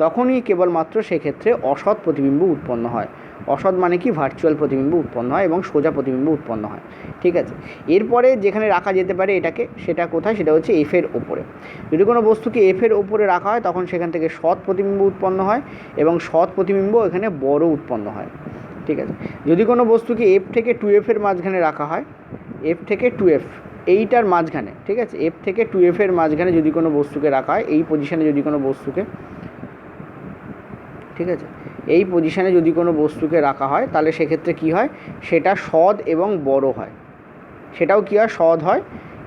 তখনই কেবলমাত্র সেক্ষেত্রে অসৎ প্রতিবিম্ব উৎপন্ন হয়। অসৎ মানে কি, ভার্চুয়াল প্রতিবিম্ব উৎপন্ন হয় এবং সোজা প্রতিবিম্ব উৎপন্ন হয়, ঠিক আছে। এরপরে যেখানে রাখা যেতে পারে এটাকে, সেটা কোথায়, সেটা হচ্ছে এফের ওপরে। যদি কোনো বস্তুকে এফের ওপরে রাখা হয়, তখন সেখান থেকে সৎ প্রতিবিম্ব উৎপন্ন হয় এবং সৎ প্রতিবিম্ব এখানে বড় উৎপন্ন হয়, ঠিক আছে। যদি কোনো বস্তুকে এফ থেকে 2F এর মাঝখানে রাখা হয়, এফ থেকে 2F এইটার মাঝখানে, ঠিক আছে, এফ থেকে 2F এর মাঝখানে যদি কোনো বস্তুকে রাখা হয়, এই পজিশানে যদি কোনো বস্তুকে, ঠিক আছে, এই পজিশানে যদি কোনো বস্তুকে রাখা হয়, তাহলে সেক্ষেত্রে কী হয়, সেটা সৎ এবং বড় হয়, সেটাও কী হয়, সৎ হয়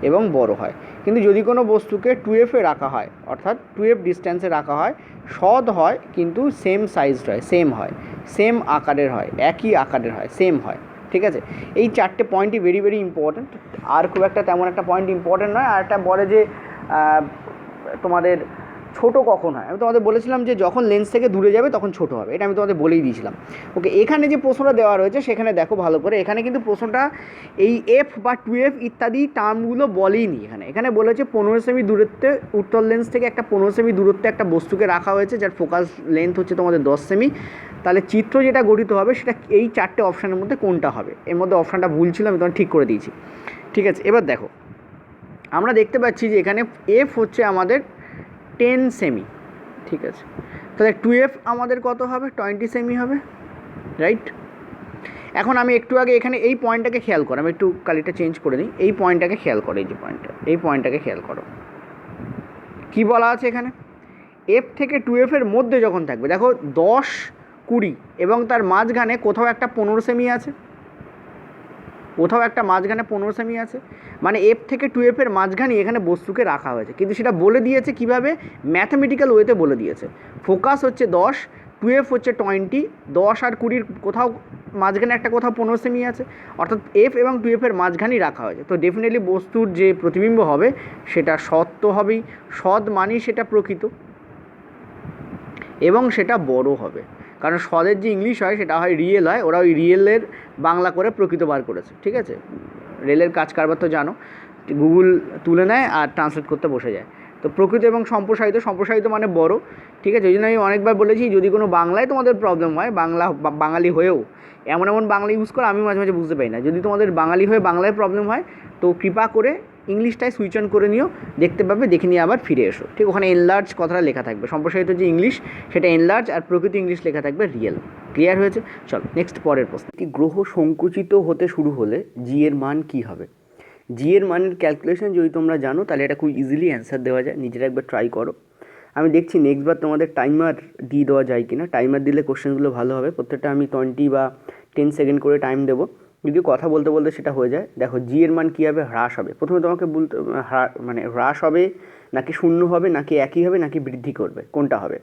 এবং বড় হয়। কিন্তু যদি কোনো বস্তুকে 2F এ রাখা হয়, অর্থাৎ 2F ডিস্ট্যান্সে রাখা হয়, সৎ হয় কিন্তু সেম সাইজড হয়, সেম আকারের হয়, একই আকারের হয়, সেম হয়, ঠিক আছে। এই 4টে পয়েন্টই ভেরি ভেরি ইম্পর্ট্যান্ট। আর খুব একটা তেমন একটা পয়েন্ট ইম্পর্ট্যান্ট নয়। আর একটা বলে যে তোমাদের ছোট কখন হয়, আমি তোমাদের বলেছিলাম যে যখন লেন্স থেকে দূরে যাবে তখন ছোট হবে, এটা আমি তোমাদের বলেই দিয়েছিলাম। ওকে, এখানে যে প্রশ্নটা দেওয়া রয়েছে সেখানে দেখো ভালো করে, এখানে কিন্তু প্রশ্নটা এই এফ বা 2F ইত্যাদি টার্মগুলো বলেইনি। এখানে বলেছে 15 সেমি দূরত্বে, উত্তল লেন্স থেকে একটা 15 সেমি দূরত্বে একটা বস্তুকে রাখা হয়েছে, যার ফোকাস লেন্থ হচ্ছে তোমাদের 10 সেমি। তাহলে চিত্র যেটা গঠিত হবে সেটা এই 4টে অপশানের মধ্যে কোনটা হবে। এর মধ্যে অপশানটা ভুল ছিল, আমি তোমার ঠিক করে দিয়েছি, ঠিক আছে। এবার দেখো, আমরা দেখতে পাচ্ছি যে এখানে এফ হচ্ছে আমাদের 10 সেমি, ঠিক আছে। তাহলে 2F আমাদের কত হবে, 20 সেমি হবে, রাইট। এখন আমি একটু আগে এখানে এই পয়েন্টটাকে খেয়াল করো, আমি একটু কালিটা চেঞ্জ করে নিই, এই পয়েন্টটাকে খেয়াল করো, এই যে পয়েন্টটা, এই পয়েন্টটাকে খেয়াল করো, কি বলা আছে এখানে, এফ থেকে 2F এর মধ্যে যখন থাকবে, দেখো 10, 20 এবং তার মাঝখানে কোথাও একটা 15 সেমি আছে, কোথাও একটা মাঝখানে 15 সেমি আছে, মানে এফ থেকে 2F এর মাঝখানে এখানে বস্তুকে রাখা হয়েছে, কিন্তু সেটা বলে দিয়েছে কিভাবে, ম্যাথামেটিক্যাল ওয়েতে বলে দিয়েছে। ফোকাস হচ্ছে 10, 2F হচ্ছে 20, 10 আর 20 কোথাও মাঝখানে একটা কোথাও 15 সেমি আছে, অর্থাৎ এফ এবং 2F এর মাঝখানেই রাখা হয়েছে। তো ডেফিনেটলি বস্তুর যে প্রতিবিম্ব হবে সেটা সৎ তো হবেই, সৎ মানেই সেটা প্রকৃত এবং সেটা বড় হবে, কারণ সদের যে ইংলিশ হয় সেটা হয় রিয়েল হয়, ওরা ওই রিয়েলের বাংলা করে প্রকৃত বার করেছে, ঠিক আছে। রেলের কাজ কারবার তো জানো, গুগল তুলে নেয় আর ট্রান্সলেট করতে বসে যায়। তো প্রকৃত এবং সম্প্রসারিত, সম্প্রসারিত মানে বড়, ঠিক আছে। ওই জন্য আমি অনেকবার বলেছি যদি কোনো বাংলায় তোমাদের প্রবলেম হয়, বাঙালি হয়েও এমন এমন বাংলা ইউজ করে আমি মাঝে মাঝে বুঝতে পারি না, যদি তোমাদের বাঙালি হয়ে বাংলায় প্রবলেম হয় তো কৃপা করে ইংলিশটাই সুইচ অন করে নিও, দেখতে পাবে, দেখে নিয়ে আবার ফিরে এসো, ঠিক। ওখানে এনলার্জ কথাটা লেখা থাকবে, সম্প্রসারিত যে ইংলিশ সেটা এনলার্জ আর প্রকৃত ইংলিশ লেখা থাকবে রিয়েল। ক্লিয়ার হয়েছে? চল নেক্সট পরের প্রশ্ন। একটি গ্রহ সংকুচিত হতে শুরু হলে জি এর মান কী হবে? জি এর মানের ক্যালকুলেশন যদি তোমরা জানো তাহলে এটা খুব ইজিলি অ্যান্সার দেওয়া যায়, নিজেরা একবার ট্রাই করো। আমি দেখছি নেক্সট বার তোমাদের টাইমার দিয়ে দেওয়া যায় কি না, টাইমার দিলে কোশ্চেনগুলো ভালো হবে। প্রত্যেকটা আমি 20 বা 10 সেকেন্ড করে টাইম দেবো, যদি কথা বলতে বলতে সেটা হয়ে যায়। দেখো জি এর মান কী হবে, হ্রাস হবে। প্রথমে তোমাকে বলতে মানে হ্রাস হবে নাকি শূন্য হবে নাকি একই হবে নাকি বৃদ্ধি করবে, কোনটা হবে?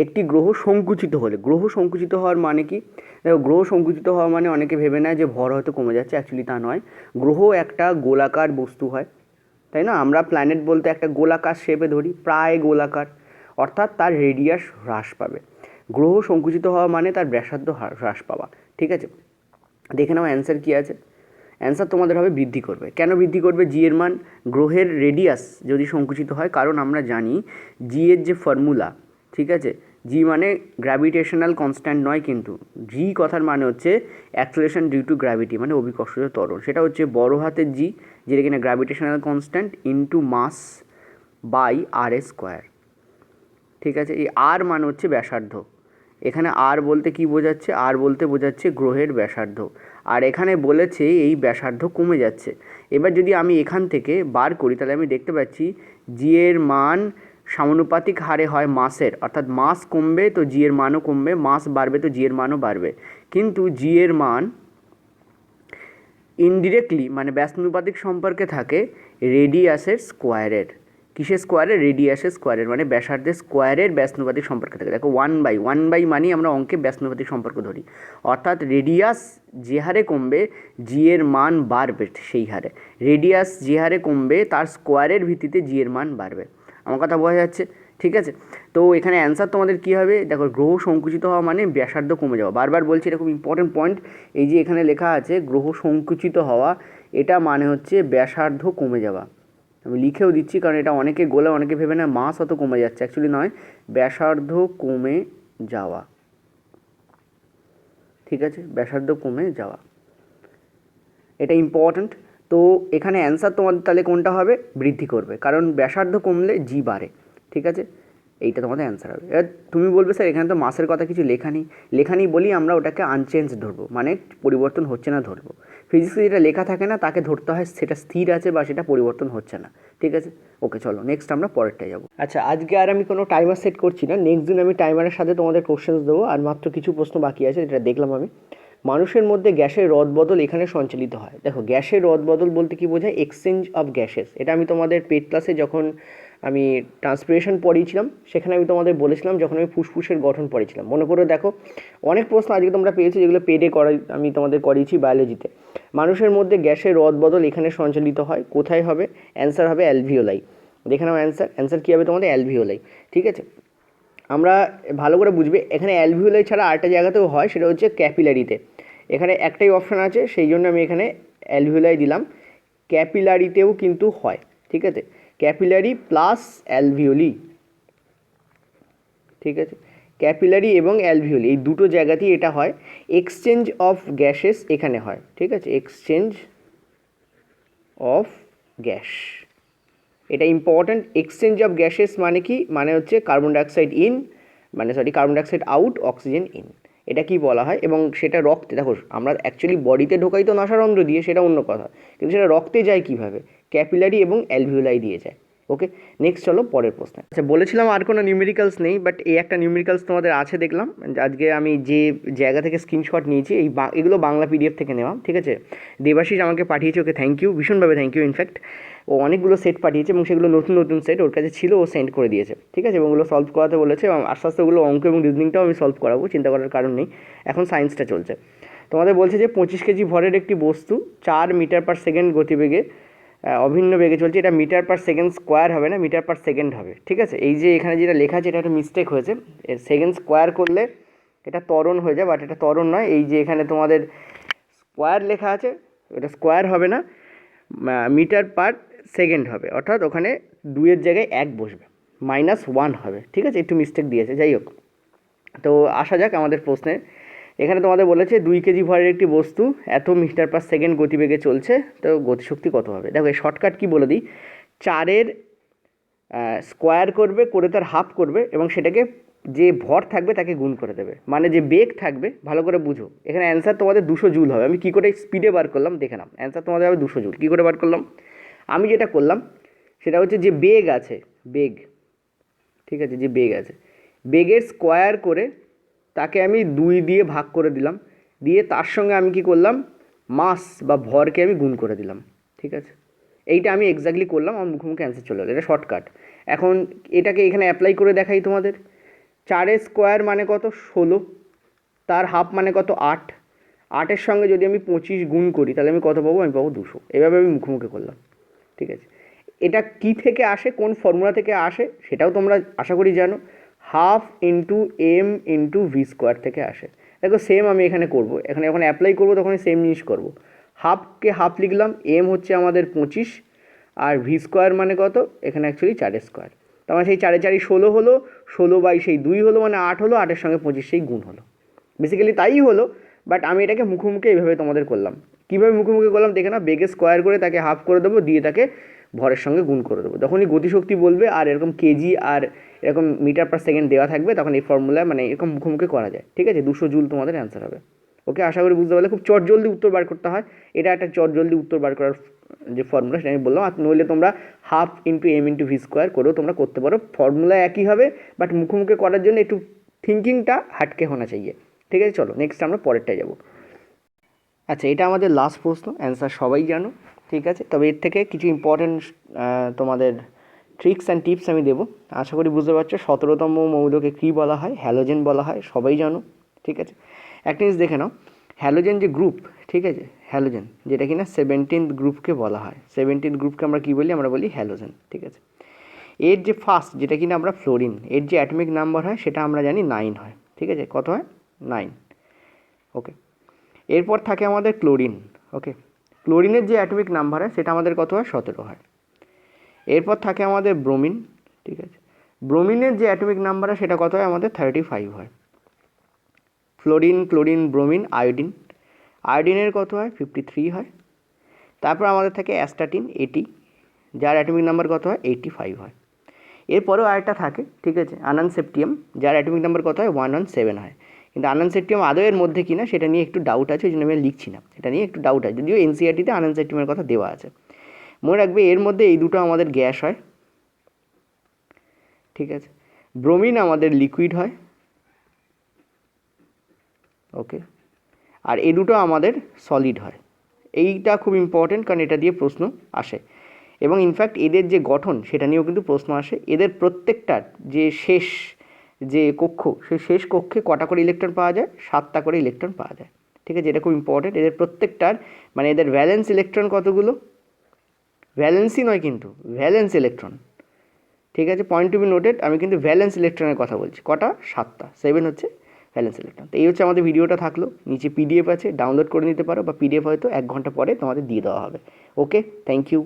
একটি গ্রহ সংকুচিত হলে, গ্রহ সংকুচিত হওয়ার মানে কি? দেখো গ্রহ সংকুচিত হওয়া মানে অনেকে ভেবে নেয় যে ভর হয়তো কমে যাচ্ছে, অ্যাকচুয়ালি তা নয়। গ্রহ একটা গোলাকার বস্তু হয়, তাই না? আমরা প্ল্যানেট বলতে একটা গোলাকার শেপে ধরি, প্রায় গোলাকার, অর্থাৎ তার রেডিয়াস হ্রাস পাবে। গ্রহ সংকুচিত হওয়া মানে তার ব্যাসার্ধ হ্রাস পাওয়া, ঠিক আছে। দেখে নাও অ্যান্সার কী আছে। অ্যান্সার তোমাদের হবে বৃদ্ধি করবে। কেন বৃদ্ধি করবে? জি এর মান, গ্রহের রেডিয়াস যদি সংকুচিত হয়, কারণ আমরা জানি জি এর যে ফর্মুলা, ঠিক আছে, জি মানে গ্র্যাভিটেশনাল কনস্ট্যান্ট নয়, কিন্তু জি কথার মানে হচ্ছে অ্যাক্সেলারেশন ডিউ টু গ্র্যাভিটি, মানে অভিকর্ষজ ত্বরণ। সেটা হচ্ছে বড় হাতের জি, যেটা কিনা gravitational constant into mass by r a square, ঠিক আছে। এই আর মানে হচ্ছে ব্যাসার্ধ। এখানে আর বলতে কি বোঝাচ্ছে? আর বলতে বোঝাচ্ছে গ্রহের ব্যাসার্ধ, আর এখানে বলেছে এই ব্যাসার্ধ কমে যাচ্ছে। এবার যদি আমি এখান থেকে বার করি তাহলে আমি দেখতে পাচ্ছি জি এর মান সমানুপাতিক হারে হয় মাসের, অর্থাৎ মাস কমবে তো জি এর মানও কমবে, মাস বাড়বে তো জি এর মানও বাড়বে। কিন্তু জি এর মান ইনডিরেক্টলি মানে ব্যস্তানুপাতিক সম্পর্কে থাকে রেডিয়াসের স্কোয়ারের। কিসের স্কোয়ারের? রেডিয়াসের স্কোয়ারের, মানে ব্যাসার্ধের স্কোয়ারের ব্যস্তানুপাতিক সম্পর্কে থাকে। দেখো 1/1 মানেই আমরা অঙ্কে ব্যস্তানুপাতিক সম্পর্ক ধরি, অর্থাৎ রেডিয়াস যে হারে কমবে জি এর মান বাড়বে সেই হারে। রেডিয়াস যে হারে কমবে তার স্কোয়ারের ভিত্তিতে জি এর মান বাড়বে। আমার কথা বোঝা যাচ্ছে? ঠিক আছে। তো এখানে অ্যান্সার তোমাদের কী হবে? দেখো গ্রহ সংকুচিত হওয়া মানে ব্যাসার্ধ কমে যাওয়া। বারবার বলছি, এটা খুব ইম্পর্টেন্ট পয়েন্ট। এই যে এখানে লেখা আছে গ্রহ সংকুচিত হওয়া, এটা মানে হচ্ছে ব্যাসার্ধ কমে যাওয়া। আমি লিখেও দিচ্ছি কারণ এটা অনেকে গোলে অনেকে ভেবে না মাস অত কমে যাচ্ছে, অ্যাকচুয়ালি নয়, ব্যাসার্ধ কমে যাওয়া, ঠিক আছে, ব্যাসার্ধ কমে যাওয়া, এটা ইম্পর্ট্যান্ট। তো এখানে অ্যান্সার তোমাদের তাহলে কোনটা হবে? বৃদ্ধি করবে, কারণ ব্যাসার্ধ কমলে জি বাড়ে, ঠিক আছে। এইটা তোমাদের অ্যান্সার হবে। এবার তুমি বলবে স্যার এখানে তো মাসের কথা কিছু লেখা নেই বলি আমরা ওটাকে আনচেঞ্জ ধরবো, মানে পরিবর্তন হচ্ছে না ধরবো। ফিজিক্সে যেটা লেখা থাকে না তাকে ধরতে হয় সেটা স্থির আছে বা সেটা পরিবর্তন হচ্ছে না, ঠিক আছে। ওকে চলো নেক্সট আমরা পরেরটায় যাবো। আচ্ছা, আজকে আর আমি কোনো টাইমার সেট করছি না, নেক্সট দিন আমি টাইমারের সাথে তোমাদের কোশ্চেন্স দেবো। আর মাত্র কিছু প্রশ্ন বাকি আছে, যেটা দেখলাম আমি। মানুষের মধ্যে গ্যাসের রদবদল এখানে সঞ্চালিত হয়। দেখো গ্যাসের রদবদল বলতে কি বোঝায়? Exchange of gases. এটা আমি তোমাদের পেড ক্লাসে যখন আমি ট্রান্সপিরেশন পড়িয়েছিলাম সেখানে আমি তোমাদের বলেছিলাম, যখন আমি ফুসফুসের গঠন পড়িয়েছিলাম, মনে করে দেখো। অনেক প্রশ্ন আজকে তোমরা পেয়েছো যেগুলো পেডে আমি তোমাদের করিয়েছি বায়োলজিতে। মানুষের মধ্যে গ্যাসের রদবদল এখানে সঞ্চালিত হয়, কোথায় হবে? অ্যান্সার হবে অ্যালভিওলাই। দেখে নাও অ্যান্সার কী হবে তোমাদের? অ্যালভিওলাই, ঠিক আছে। আমরা ভালো করে বুঝবে, এখানে অ্যালভিওলাই ছাড়া আরেকটা জায়গাতেও হয়, সেটা হচ্ছে ক্যাপিলারিতে। এখানে একটাই অপশান আছে, সেই জন্য আমি এখানে অ্যালভিওলাই দিলাম। ক্যাপিলারিতেও কিন্তু হয়, ঠিক আছে, ক্যাপিলারি প্লাস অ্যালভিওলি, ঠিক আছে। ক্যাপিলারি এবং অ্যালভিওলি এই দুটো জায়গাতেই এটা হয়। এক্সচেঞ্জ অফ গ্যাসেস এখানে হয়, ঠিক আছে, এক্সচেঞ্জ অফ গ্যাস, এটা ইম্পর্ট্যান্ট। এক্সচেঞ্জ অফ গ্যাসেস মানে কি? মানে হচ্ছে carbon dioxide carbon dioxide out, oxygen in. এটা কি বলা হয়? এবং সেটা রক্তে, দেখো আমরা অ্যাকচুয়ালি বডিতে ঢোকাই তো নাসারন্ধ্র দিয়ে, সেটা অন্য কথা, কিন্তু সেটা রক্তে যায় কীভাবে? ক্যাপিলারি এবং অ্যালভিওলাই দিয়ে যায়। ওকে, নেক্সট চলো পরের প্রশ্নে। আচ্ছা, বলেছিলাম আর কোনো নিউমেরিক্যালস নেই, বাট এই একটা নিউমেরিক্যালস তোমাদের আছে দেখলাম। আজকে আমি যে জায়গা থেকে স্ক্রিনশট নিয়েছি এগুলো বাংলা পিডিএফ থেকে নেওয়া, ঠিক আছে। দেবাশিস আমাকে পাঠিয়েছে, ওকে থ্যাংক ইউ, ভীষণভাবে থ্যাংক ইউ। ইনফ্যাক্ট ও অনেকগুলো সেট পাঠিয়েছে এবং সেগুলো নতুন নতুন সেট ওর কাছে ছিল, ও সেন্ড করে দিয়েছে, ঠিক আছে। এবং ওগুলো সলভ করাতে বলেছে এবং আস্তে আস্তে ওগুলো অঙ্ক এবং রিজনিংটাও আমি সলভ করাবো, চিন্তা করার কারণ নেই। এখন সায়েন্সটা চলছে। তোমাদের বলছে যে 25 কেজি ভরের একটি বস্তু 4 মিটার পার সেকেন্ড গতিবেগে অভিন্ন বেগে চলছে। এটা মিটার পার সেকেন্ড স্কোয়ার হবে না, মিটার পার সেকেন্ড হবে, ঠিক আছে। এই যে এখানে যেটা লেখা আছে এটা একটা মিস্টেক হয়েছে, সেকেন্ড স্কোয়ার করলে এটা ত্বরণ হয়ে যায়, বাট এটা ত্বরণ নয়। এই যে এখানে তোমাদের স্কোয়ার লেখা আছে, এটা স্কোয়ার হবে না, মিটার পার সেকেন্ড হবে, অর্থাৎ ওখানে 2-এর জায়গায় 1 বসবে, -1 হবে, ঠিক আছে। একটু মিস্টেক দিয়েছে, যাই হোক। তো আসা যাক আমাদের প্রশ্নে। এখানে তোমাদের বলেছে 2 কেজি ভরের একটি বস্তু এত মিটার পার সেকেন্ড গতিবেগে চলছে, তো গতিশক্তি কত হবে। দেখো এই শর্টকাট কী বলে দিই, 4-এর স্কোয়ার করবে, করে তার হাফ করবে এবং সেটাকে যে ভর থাকবে তাকে গুণ করে দেবে, মানে যে বেগ থাকবে, ভালো করে বুঝো। এখানে অ্যান্সার তোমাদের 200 জুল হবে। আমি কী করে স্পিডে বার করলাম দেখে নাও, অ্যান্সার তোমাদের হবে 200 জুল। কী করে বার করলাম, আমি যেটা করলাম সেটা হচ্ছে যে বেগ আছে, বেগ, ঠিক আছে, যে বেগ আছে, বেগের স্কোয়ার করে তাকে আমি 2 দিয়ে ভাগ করে দিলাম, দিয়ে তার সঙ্গে আমি কি করলাম, মাস বা ভরকে আমি গুণ করে দিলাম, ঠিক আছে। এইটা আমি এক্স্যাক্টলি করলাম, আমার মুখোমুখি অ্যান্সার চলে গেলো, এটা শর্টকাট। এখন এটাকে এখানে অ্যাপ্লাই করে দেখাই তোমাদের। 4-এর স্কোয়ার মানে কত, 16, তার হাফ মানে কত, 8, 8-এর সঙ্গে যদি আমি 25 গুণ করি তাহলে আমি কত পাবো, আমি পাবো 200। এভাবে আমি মুখোমুখি করলাম, ঠিক আছে। এটা কি থেকে আসে, কোন ফর্মুলা থেকে আসে সেটাও তোমরা আশা করি জানো, half into m into v square থেকে আসে। দেখো সেম আমি এখানে করব, এখানে যখন অ্যাপ্লাই করবো তখন সেম জিনিস করব। হাফকে হাফ লিখলাম, এম হচ্ছে আমাদের 25 আর ভি স্কোয়ার মানে কত, এখানে অ্যাকচুয়ালি 4-এর স্কোয়ার, তো আমার সেই 4-এ 4 16 হলো, 16 বাই সেই 2 হলো, মানে 8 হলো, 8-এর সঙ্গে 25 সেই গুণ হলো, বেসিক্যালি তাই হলো। বাট আমি এটাকে মুখোমুখি এইভাবে তোমাদের করলাম। কীভাবে মুখোমুখি করলাম দেখে না, বেগে স্কোয়ার করে তাকে হাফ করে দেবো, দিয়ে তাকে ভরের সঙ্গে গুণ করে দেবো। যখনই গতিশক্তি বলবে আর এরকম কেজি আর এরকম মিটার পার সেকেন্ড দেওয়া থাকবে তখন এই ফর্মুলায় মানে এরকম মুখোমুখি করা যায়, ঠিক আছে। 200 জুল তোমাদের অ্যান্সার হবে। ওকে, আশা করি বুঝতে পারলে। খুব চটজলদি উত্তর বার করতে হয়, এটা একটা চটজলদি উত্তর বার করার যে ফর্মুলা সেটা আমি বললাম। আর নইলে তোমরা half into m into v square করেও তোমরা করতে পারো, ফর্মুলা একই হবে, বাট মুখোমুখি করার জন্য একটু থিঙ্কিংটা হাটকে হোনা চাইয়ে, ঠিক আছে। চলো নেক্সট আমরা পরেরটায় যাবো। আচ্ছা, এটা আমাদের লাস্ট প্রশ্ন, অ্যান্সার সবাই জানো, ঠিক আছে। তবে এর থেকে কিছু ইম্পর্টেন্ট তোমাদের ট্রিক্স অ্যান্ড টিপস আমি দেবো, আশা করি বুঝতে পারছো। 17তম মৌলকে কী বলা হয়, হ্যালোজেন বলা হয়, সবাই জানো, ঠিক আছে। একটা জিনিস দেখে নাও, হ্যালোজেন যে গ্রুপ, ঠিক আছে, হ্যালোজেন যেটা কিনা 17th গ্রুপকে বলা হয়, 17th গ্রুপকে আমরা কী বলি, আমরা বলি হ্যালোজেন, ঠিক আছে। এর যে ফার্স্ট যেটা কিনা আমরা ফ্লোরিন, এর যে অ্যাটমিক নাম্বার হয় সেটা আমরা জানি 9 হয়, ঠিক আছে। কত হয়, 9, ওকে। এরপর থাকে আমাদের ক্লোরিন, ওকে, ক্লোরিনের যে অ্যাটমিক নাম্বার হয় সেটা আমাদের কত হয়, 17 হয়। এরপর থাকে আমাদের ব্রোমিন, ঠিক আছে, ব্রোমিনের যে অ্যাটমিক নাম্বার হয় সেটা কত হয়, আমাদের 35 হয়। ফ্লোরিন, ক্লোরিন, ব্রোমিন, আয়োডিন, আয়োডিনের কত হয়, 53 হয়। তারপর আমাদের থাকে অ্যাস্টাটিন 80, যার অ্যাটমিক নাম্বার কত হয়, 85 হয়। এরপরেও আরেকটা থাকে, ঠিক আছে, আনানসেপ্টিয়াম, যার অ্যাটমিক নাম্বার কত হয়, 117 হয়। কিন্তু আনানসেপ্টিয়াম আদৌ এর মধ্যে কিনা সেটা নিয়ে একটু ডাউট আছে, ওই জন্য আমি লিখছি না, সেটা নিয়ে একটু ডাউট আছে, যদিও এনসিইআরটিতে আনানসেপ্টিয়ামের কথা দেওয়া আছে। মনে রাখবে এর মধ্যে এই দুটো আমাদের গ্যাস হয়, ঠিক আছে। ব্রোমিন আমাদের লিকুইড হয়, ওকে, আর এই দুটো আমাদের সলিড হয়। এইটা খুব ইম্পর্টেন্ট, কারণ এটা দিয়ে প্রশ্ন আসে এবং ইনফ্যাক্ট এদের যে গঠন সেটা নিয়েও কিন্তু প্রশ্ন আসে। এদের প্রত্যেকটার যে শেষ যে কক্ষ, সেই শেষ কক্ষে কটা করে ইলেকট্রন পাওয়া যায়, 7টা করে ইলেকট্রন পাওয়া যায়, ঠিক আছে। এটা খুব ইম্পর্টেন্ট, এদের প্রত্যেকটার মানে এদের ভ্যালেন্স ইলেকট্রন কতগুলো, ভ্যালেন্সি নয় কিন্তু ভ্যালেন্স ইলেকট্রন, ঠিক আছে, পয়েন্ট টু বি নোটেড। আমি কিন্তু ভ্যালেন্স ইলেকট্রনের কথা বলছি, কটা, 7টা, 7 হচ্ছে ভ্যালেন্স ইলেকট্রন। তো এই হচ্ছে আমাদের ভিডিওটা থাকলো, নিচে পিডিএফ আছে, ডাউনলোড করে নিতে পারো, বা পিডিএফ হয়তো 1 ঘন্টা পরে তোমাদের দিয়ে দেওয়া হবে। ওকে, থ্যাংক ইউ।